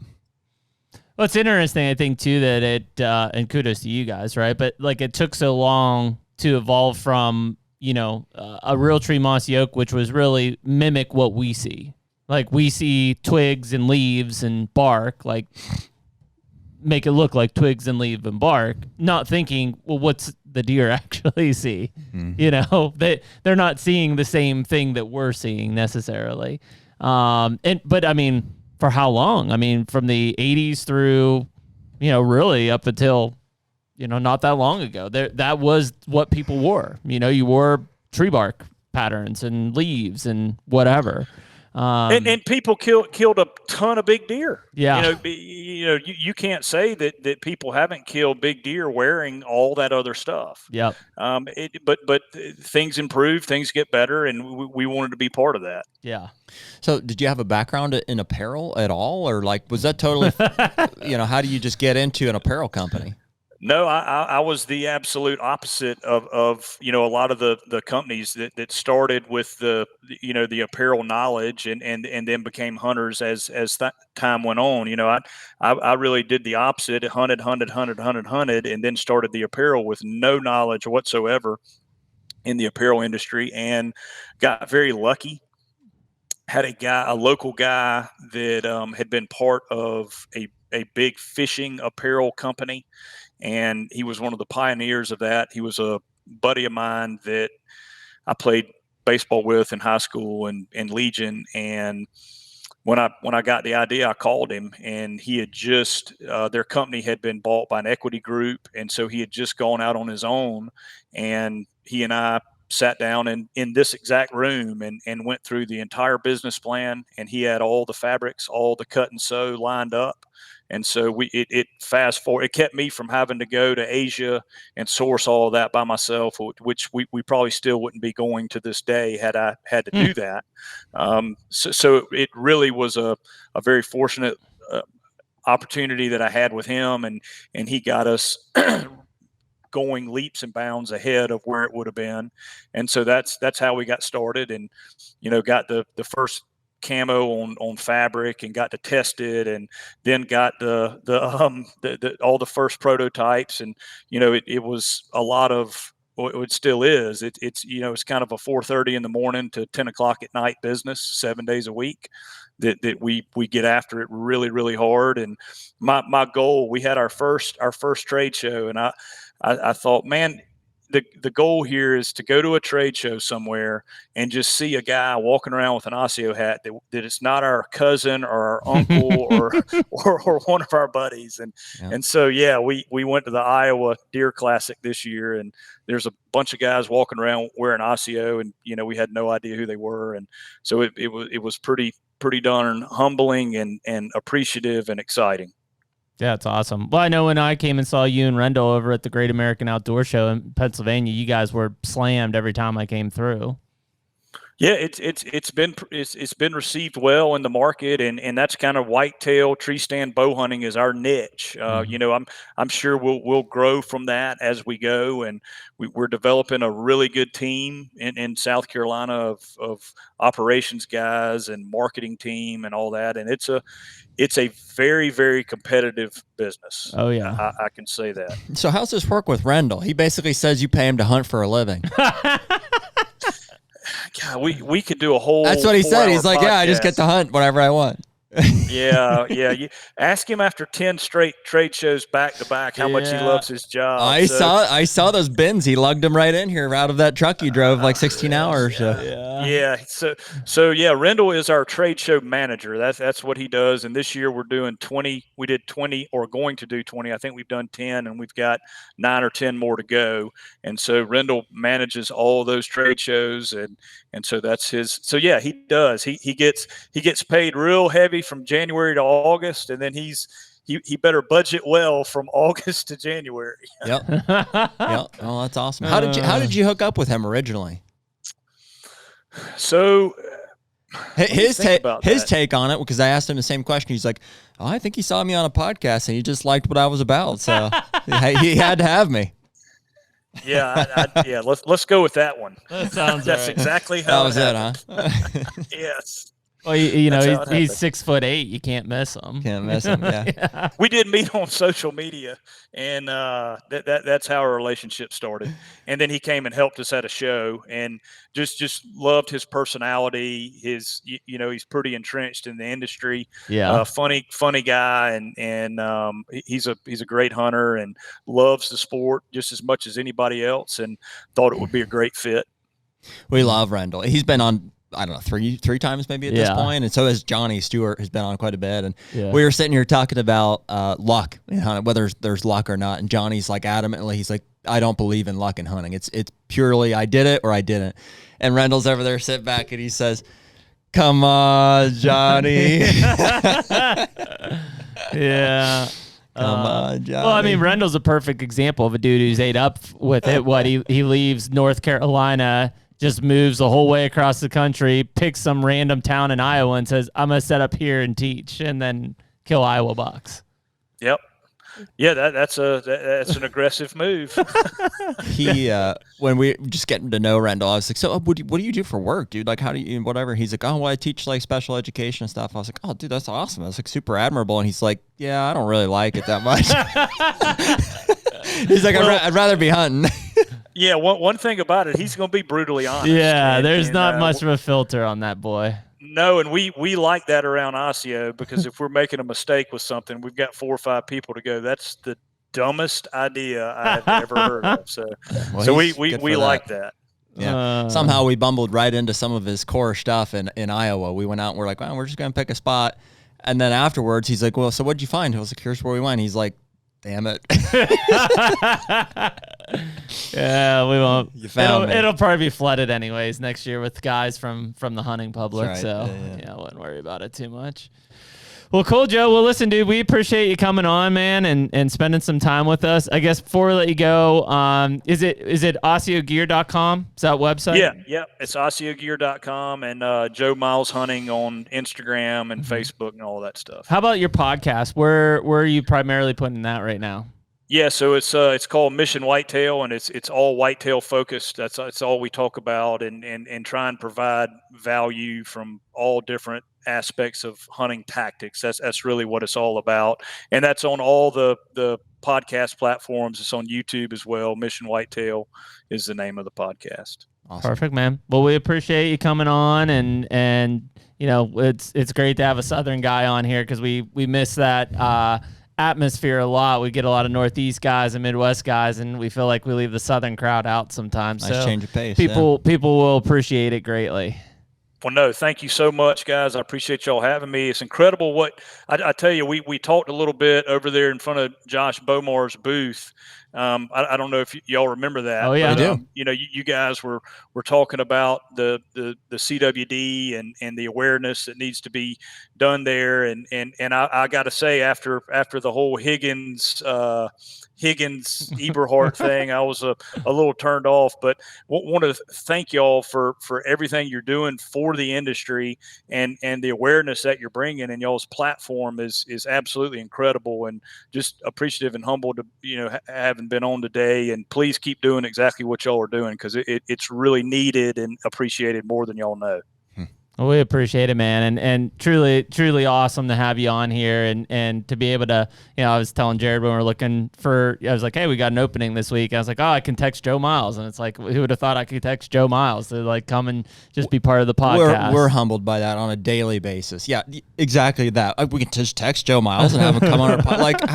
Well, it's interesting, I think, too, that and kudos to you guys, right? But like it took so long to evolve from, a real tree mossy oak, which was really mimic what we see. Like we see twigs and leaves and bark, like make it look like twigs and leaf and bark, not thinking, well, what's the deer actually see? Mm-hmm. They're not seeing the same thing that we're seeing necessarily. But I mean, for how long? I mean, from the 80s through, really up until, not that long ago. That was what people wore. You wore tree bark patterns and leaves and whatever. And people killed a ton of big deer. Yeah. You can't say that people haven't killed big deer wearing all that other stuff. Yep. But things improve, things get better, and we wanted to be part of that. Yeah. So did you have a background in apparel at all, or like was that totally, how do you just get into an apparel company? No, I was the absolute opposite of a lot of the companies that started with the apparel knowledge and then became hunters as time went on. I really did the opposite. Hunted, and then started the apparel with no knowledge whatsoever in the apparel industry, and got very lucky. Had a local guy that had been part of a big fishing apparel company. And he was one of the pioneers of that. He was a buddy of mine that I played baseball with in high school and Legion. And when I got the idea, I called him, and he had just their company had been bought by an equity group, and so he had just gone out on his own. And he and I sat down in this exact room and went through the entire business plan, and he had all the fabrics, all the cut and sew lined up. And so it fast forward, it kept me from having to go to Asia and source all of that by myself, which we probably still wouldn't be going to this day had I had to do that. So it really was a very fortunate opportunity that I had with him, and he got us going leaps and bounds ahead of where it would have been. And so that's how we got started, and got the first camo on fabric and got to test it, and then got the all the first prototypes. And it was a lot of, well, it still is, it's it's kind of a 4:30 in the morning to 10 o'clock at night business 7 days a week that we get after it really, really hard. And my goal, we had our first trade show, and I thought, man, the goal here is to go to a trade show somewhere and just see a guy walking around with an ASIO hat that it's not our cousin or our uncle or one of our buddies. And so, we went to the Iowa Deer Classic this year, and there's a bunch of guys walking around wearing ASIO, and we had no idea who they were. And so it was pretty darn humbling and appreciative and exciting. Yeah, it's awesome. Well, I know when I came and saw you and Rendell over at the Great American Outdoor Show in Pennsylvania, you guys were slammed every time I came through. Yeah, it's been received well in the market, and that's kind of whitetail tree stand bow hunting is our niche. I'm sure we'll grow from that as we go, and we're developing a really good team in South Carolina of operations guys and marketing team and all that, and it's a very, very competitive business. Oh yeah, I can say that. So how's this work with Rendell? He basically says you pay him to hunt for a living. God, we could do a whole. That's what he said. He's like, podcast. yeah, I just get to hunt whatever I want. Yeah. You ask him after 10 straight trade shows back to back how much he loves his job. I saw those bins. He lugged them right in here out of that truck you drove like 16 hours. Yeah. So Rendell is our trade show manager. That's what he does. And this year we're doing 20. We did 20, or going to do 20. I think we've done 10, and we've got 9 or 10 more to go. And so Rendell manages all those trade shows, and so that's his. So yeah, he does. He gets paid real heavy from January to August, and then he better budget well from August to January. Yep. Oh, that's awesome. How did you hook up with him originally? So his take on it, because I asked him the same question. He's like, "Oh, I think he saw me on a podcast and he just liked what I was about, so he had to have me." Yeah, let's go with that one. That sounds That's right. exactly how that was it, huh? Yes. Well, he's 6'8". You can't miss him. Can't miss him. Yeah. Yeah. We did meet on social media, and that's how our relationship started. And then he came and helped us at a show, and just loved his personality. He's pretty entrenched in the industry. Yeah. Funny guy, and he's a great hunter and loves the sport just as much as anybody else, and thought it would be a great fit. We love Rendell. He's been on, I don't know, three times maybe at this point. And so has Johnny Stewart, has been on quite a bit. And we were sitting here talking about luck, whether there's luck or not. And Johnny's like adamantly, he's like, I don't believe in luck in hunting. It's purely I did it or I didn't. And Rendell's over there sit back and he says, come on, Johnny. Yeah. Come on, Johnny. Well, I mean, Rendell's a perfect example of a dude who's ate up with it. He leaves North Carolina, just moves the whole way across the country, picks some random town in Iowa and says, I'm going to set up here and teach, and then kill Iowa bucks. Yep. Yeah, that's an aggressive move. When we just getting to know Rendell, I was like, so what do you do for work, dude? Like, how do you, whatever. He's like, oh, well, I teach like special education and stuff. I was like, oh, dude, that's awesome. That's like super admirable. And he's like, yeah, I don't really like it that much. He's like, I'd rather be hunting. Yeah, one thing about it, he's going to be brutally honest. Yeah, there's not much of a filter on that boy. No, and we like that around ASIO, because if we're making a mistake with something, we've got 4 or 5 people to go, that's the dumbest idea I've ever heard of. So, we like that. Yeah. Somehow we bumbled right into some of his core stuff in Iowa. We went out and we're like, well, we're just going to pick a spot. And then afterwards, he's like, well, so what'd you find? I was like, here's where we went. He's like, damn it. Yeah, we won't. You found me. It'll probably be flooded anyways next year with guys from the hunting public. That's right. So I wouldn't worry about it too much. Well, cool, Joe. Well, listen, dude, we appreciate you coming on, man, and spending some time with us. I guess before we let you go, is it ASIOgear.com? Is that website? Yeah. It's ASIOgear.com and Joe Miles Hunting on Instagram and Facebook and all that stuff. How about your podcast? Where are you primarily putting that right now? Yeah, so it's called Mission Whitetail, and it's all whitetail focused. That's all we talk about, and try and provide value from all different aspects of hunting tactics. That's really what it's all about, and that's on all the podcast platforms. It's on YouTube as well. Mission Whitetail is the name of the podcast. Awesome. Perfect, man. Well, we appreciate you coming on, and you know it's great to have a Southern guy on here because we miss that atmosphere a lot. We get a lot of Northeast guys and Midwest guys, and we feel like we leave the Southern crowd out sometimes. Nice so change of pace. people will appreciate it greatly. Well, no, thank you so much, guys. I appreciate y'all having me. It's incredible what I tell you. We talked a little bit over there in front of Josh Bomar's booth. I don't know if y'all remember that. Oh yeah, but, I do. You know, you guys were talking about the CWD and the awareness that needs to be done there. And I got to say, after the whole Higgins Eberhard thing, I was a little turned off, but want to thank y'all for everything you're doing for the industry and the awareness that you're bringing, and y'all's platform is absolutely incredible, and just appreciative and humbled to having been on today. And please keep doing exactly what y'all are doing, because it's really needed and appreciated more than y'all know. Well, we appreciate it, man, and truly awesome to have you on here, and to be able to, I was telling Jared when we were looking for, I was like, hey, we got an opening this week. I was like, oh, I can text Joe Miles, and it's like, who would have thought I could text Joe Miles to like come and just be part of the podcast? We're humbled by that on a daily basis. Yeah, exactly that. We can just text Joe Miles and have him come on our podcast. Like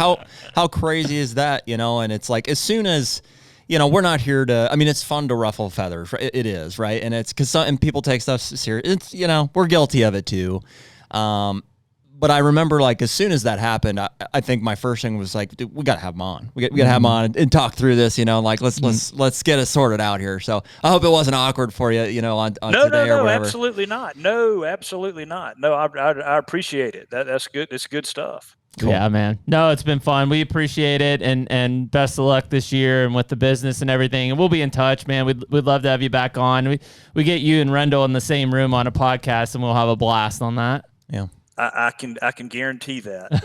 how crazy is that? And it's like as soon as. We're not here to. I mean, it's fun to ruffle feathers. It is, right? And it's because people take stuff serious. It's we're guilty of it too. But I remember, like, as soon as that happened, I think my first thing was like, dude, we gotta have him on. We gotta have him on and talk through this. Like let's get it sorted out here. So I hope it wasn't awkward for you. On today or whatever. Absolutely not. No, absolutely not. No, I appreciate it. That's good. It's good stuff. Cool. Yeah, man. No, it's been fun. We appreciate it, and best of luck this year and with the business and everything. And we'll be in touch, man. We'd love to have you back on. We get you and Rendell in the same room on a podcast, and we'll have a blast on that. Yeah, I can guarantee that.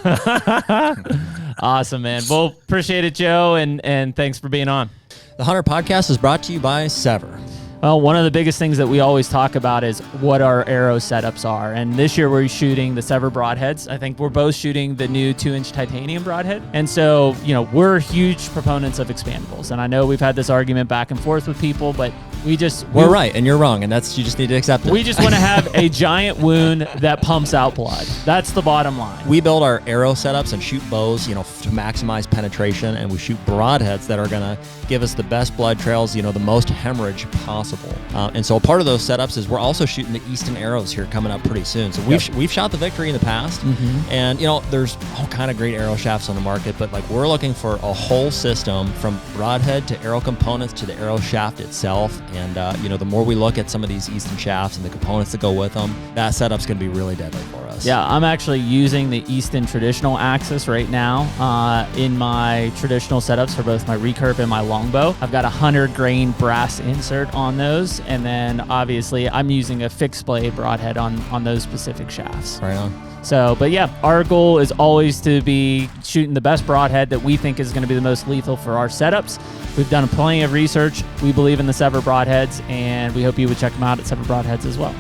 Awesome, man. Well, appreciate it, Joe, and thanks for being on. The HUNTR Podcast is brought to you by Sever. Well, one of the biggest things that we always talk about is what our arrow setups are. And this year we're shooting the Sever broadheads. I think we're both shooting the new 2-inch titanium broadhead. And so, we're huge proponents of expandables. And I know we've had this argument back and forth with people, but we're right and you're wrong. And you just need to accept it. We just want to have a giant wound that pumps out blood. That's the bottom line. We build our arrow setups and shoot bows, to maximize penetration. And we shoot broadheads that are going to give us the best blood trails, the most hemorrhage possible. And so part of those setups is we're also shooting the Easton arrows here coming up pretty soon. So we've shot the Victory in the past, and there's all kind of great arrow shafts on the market, but like we're looking for a whole system from broadhead to arrow components to the arrow shaft itself. And the more we look at some of these Easton shafts and the components that go with them, that setup's going to be really deadly for us. Yeah, I'm actually using the Easton traditional axis right now in my traditional setups for both my recurve and my longbow. I've got a 100-grain brass insert on those, and then obviously I'm using a fixed blade broadhead on those specific shafts. Right on. So, but yeah, our goal is always to be shooting the best broadhead that we think is going to be the most lethal for our setups. We've done plenty of research. We believe in the Sever broadheads, and we hope you would check them out at Sever Broadheads as well.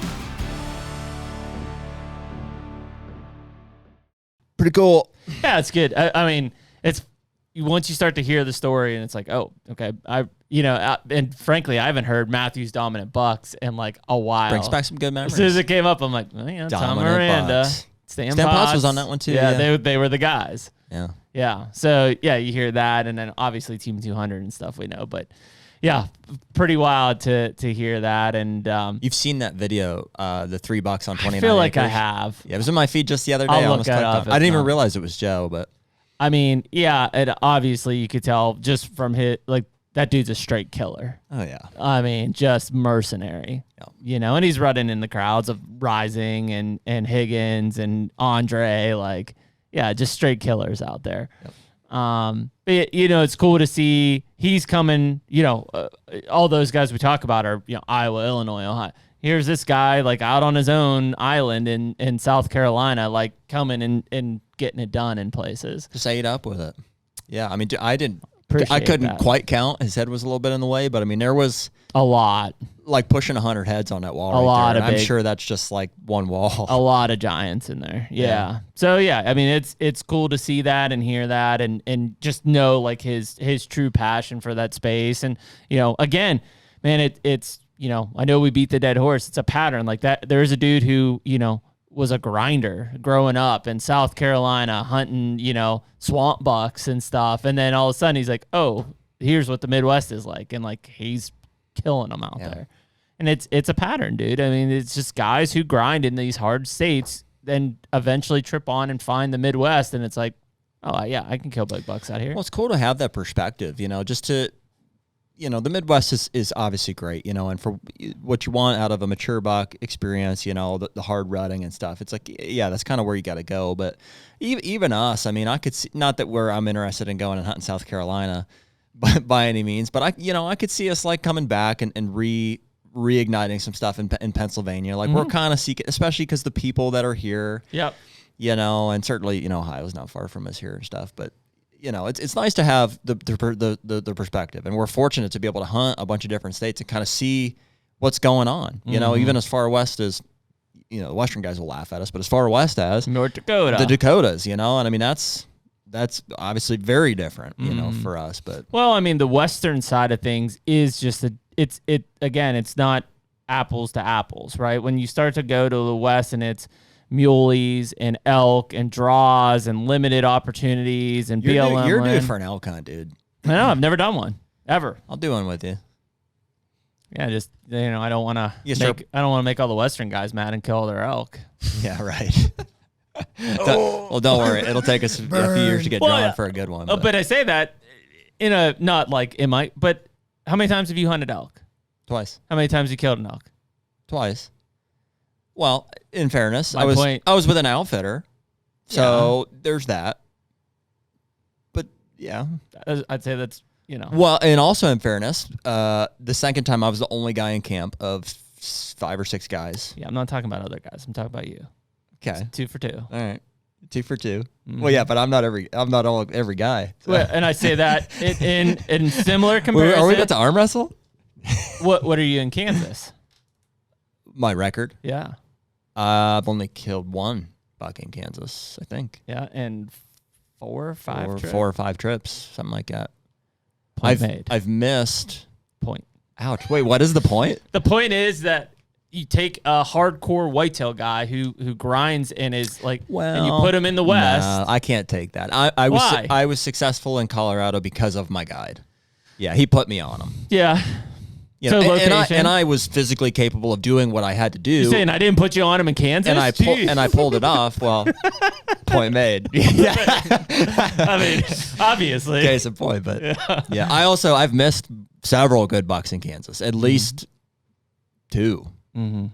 Pretty cool. Yeah, it's good. I mean, it's once you start to hear the story, and it's like, oh, okay. And frankly, I haven't heard Matthew's dominant bucks in like a while. Brings back some good memories. As soon as it came up, I'm like, oh, yeah, Tom Miranda, Stan Potts was on that one too. Yeah, they were the guys. Yeah. Yeah. So yeah, you hear that, and then obviously Team 200 and stuff we know, but yeah, pretty wild to hear that. And you've seen that video, the $3 on 29 I feel like acres? I have. Yeah, it was in my feed just the other day. I'll look it up. I didn't even realize it was Joe, but I mean, yeah, and obviously you could tell just from that dude's a straight killer. Oh yeah. I mean, just mercenary. Yeah. And he's running in the crowds of Rising and Higgins and Andre, like, yeah, just straight killers out there. Yep. But it's cool to see he's coming. All those guys we talk about are Iowa, Illinois, Ohio. Here's this guy like out on his own island in South Carolina, like coming and getting it done in places. Just ate up with it. Yeah, I mean, I Appreciate couldn't that. quite count. His head was a little bit in the way, but I mean, there was A lot. like pushing 100 heads on that wall. A lot there. of I'm big- sure that's just like one wall. A lot of giants in there. Yeah. Yeah. So yeah, I mean it's cool to see that and hear that and just know like his true passion for that space. And again, man, it's I know we beat the dead horse. It's a pattern like that. There's a dude who, was a grinder growing up in South Carolina hunting, swamp bucks and stuff. And then all of a sudden he's like, oh, here's what the Midwest is like. And like, he's killing them out there. And it's a pattern, dude. I mean, it's just guys who grind in these hard states, then eventually trip on and find the Midwest. And it's like, oh yeah, I can kill big bucks out here. Well, it's cool to have that perspective, just to, the Midwest is obviously great, and for what you want out of a mature buck experience, the hard rutting and stuff. It's like, yeah, that's kind of where you got to go. But even us, I mean, I could see, not that I'm interested in going and hunting South Carolina by any means, but I could see us like coming back and reigniting some stuff in Pennsylvania. Like we're kind of seeking, especially because the people that are here, Yep. and certainly, Ohio's not far from us here and stuff, but it's nice to have the perspective, and we're fortunate to be able to hunt a bunch of different states and kind of see what's going on. Even as far west as, the Western guys will laugh at us, but as far west as North Dakota, the Dakotas, and I mean that's obviously very different, for us. But well, I mean, the Western side of things is just it's not apples to apples, right? When you start to go to the West and it's muleys and elk and draws and limited opportunities and BLM. You're land. due for an elk hunt, dude. I know, I've never done one ever. I'll do one with you. Yeah, just I don't want to make all the Western guys mad and kill all their elk. Yeah, right. Well, don't worry. It'll take us a few years to get drawn for a good one. But I say that in a not like in my. But how many times have you hunted elk? Twice. How many times have you killed an elk? Twice. Well, in fairness, My I point- was with an outfitter, so there's that. But yeah, I'd say that's Well, and also in fairness, the second time I was the only guy in camp of 5 or 6 guys. Yeah, I'm not talking about other guys. I'm talking about you. Okay, It's 2 for 2. all right, 2 for 2. Well, yeah, but I'm not every guy. So. Well, and I say that in similar comparison. Are we about to arm wrestle? What are you in Kansas? My record. Yeah. I've only killed 1 buck in Kansas, I think. Yeah, and 4 or 5 trips. 4 or 5 trips, something like that. Point made. I've missed. Point. Ouch! Wait, what is the point? The point is that you take a hardcore whitetail guy who grinds and is like, and you put him in the West. No, I can't take that. Why? I was successful in Colorado because of my guide. Yeah, he put me on him. Yeah. So location. And I was physically capable of doing what I had to do. You're saying I didn't put you on him in Kansas? And I pulled it off. Well, point made. Yeah. I mean, obviously. Case in point, but yeah. I've missed several good bucks in Kansas. At least 2. Mm-hmm. At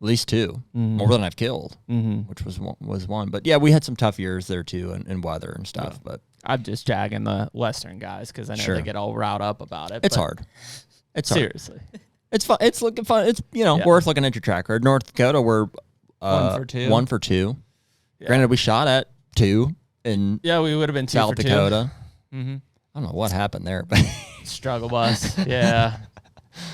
least 2. More than I've killed, which was one. But yeah, we had some tough years there too, and weather and stuff. But I'm just jagging the Western guys because I know they get all riled up about it. It's hard. It's hard. Seriously. It's fun. It's looking fun. It's worth looking at your track record. North Dakota, we're 1 for 2. 1 for 2. Yeah. Granted, we shot at 2 in we would have been 2 South for 2. Dakota. Mm-hmm. I don't know what happened there, but Struggle bus. Yeah.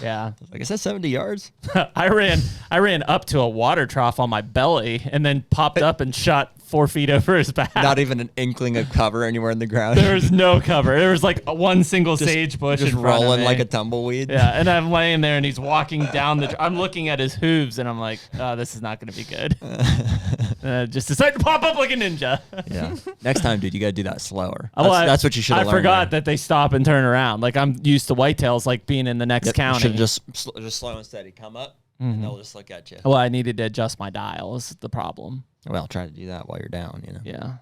Yeah. like I said, 70 yards. I ran up to a water trough on my belly and then popped up and shot 4 feet over his back. Not even an inkling of cover anywhere in the ground. There was no cover. There was like one single sage bush just in front rolling of me. like a tumbleweed. Yeah, and I'm laying there and he's walking down I'm looking at his hooves and I'm like, oh, this is not going to be good. Just decided to pop up like a ninja. Yeah. Next time, dude, you got to do that slower. Well, That's what you should have learned. I forgot that they stop and turn around. Like I'm used to whitetails like being in the next county. You should just slow and steady. Come up, and they'll just look at you. Well, I needed to adjust my dial is the problem. Well, try to do that while you're down, Yeah.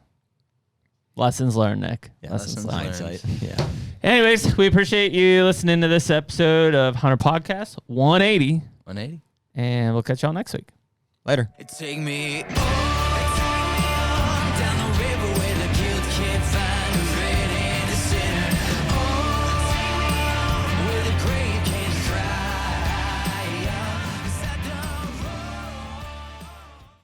Lessons learned, Nick. Yeah, lessons learned. learned. Hindsight. Yeah. Anyways, we appreciate you listening to this episode of HUNTR Podcast 180. 180. And we'll catch y'all next week. Later. Take me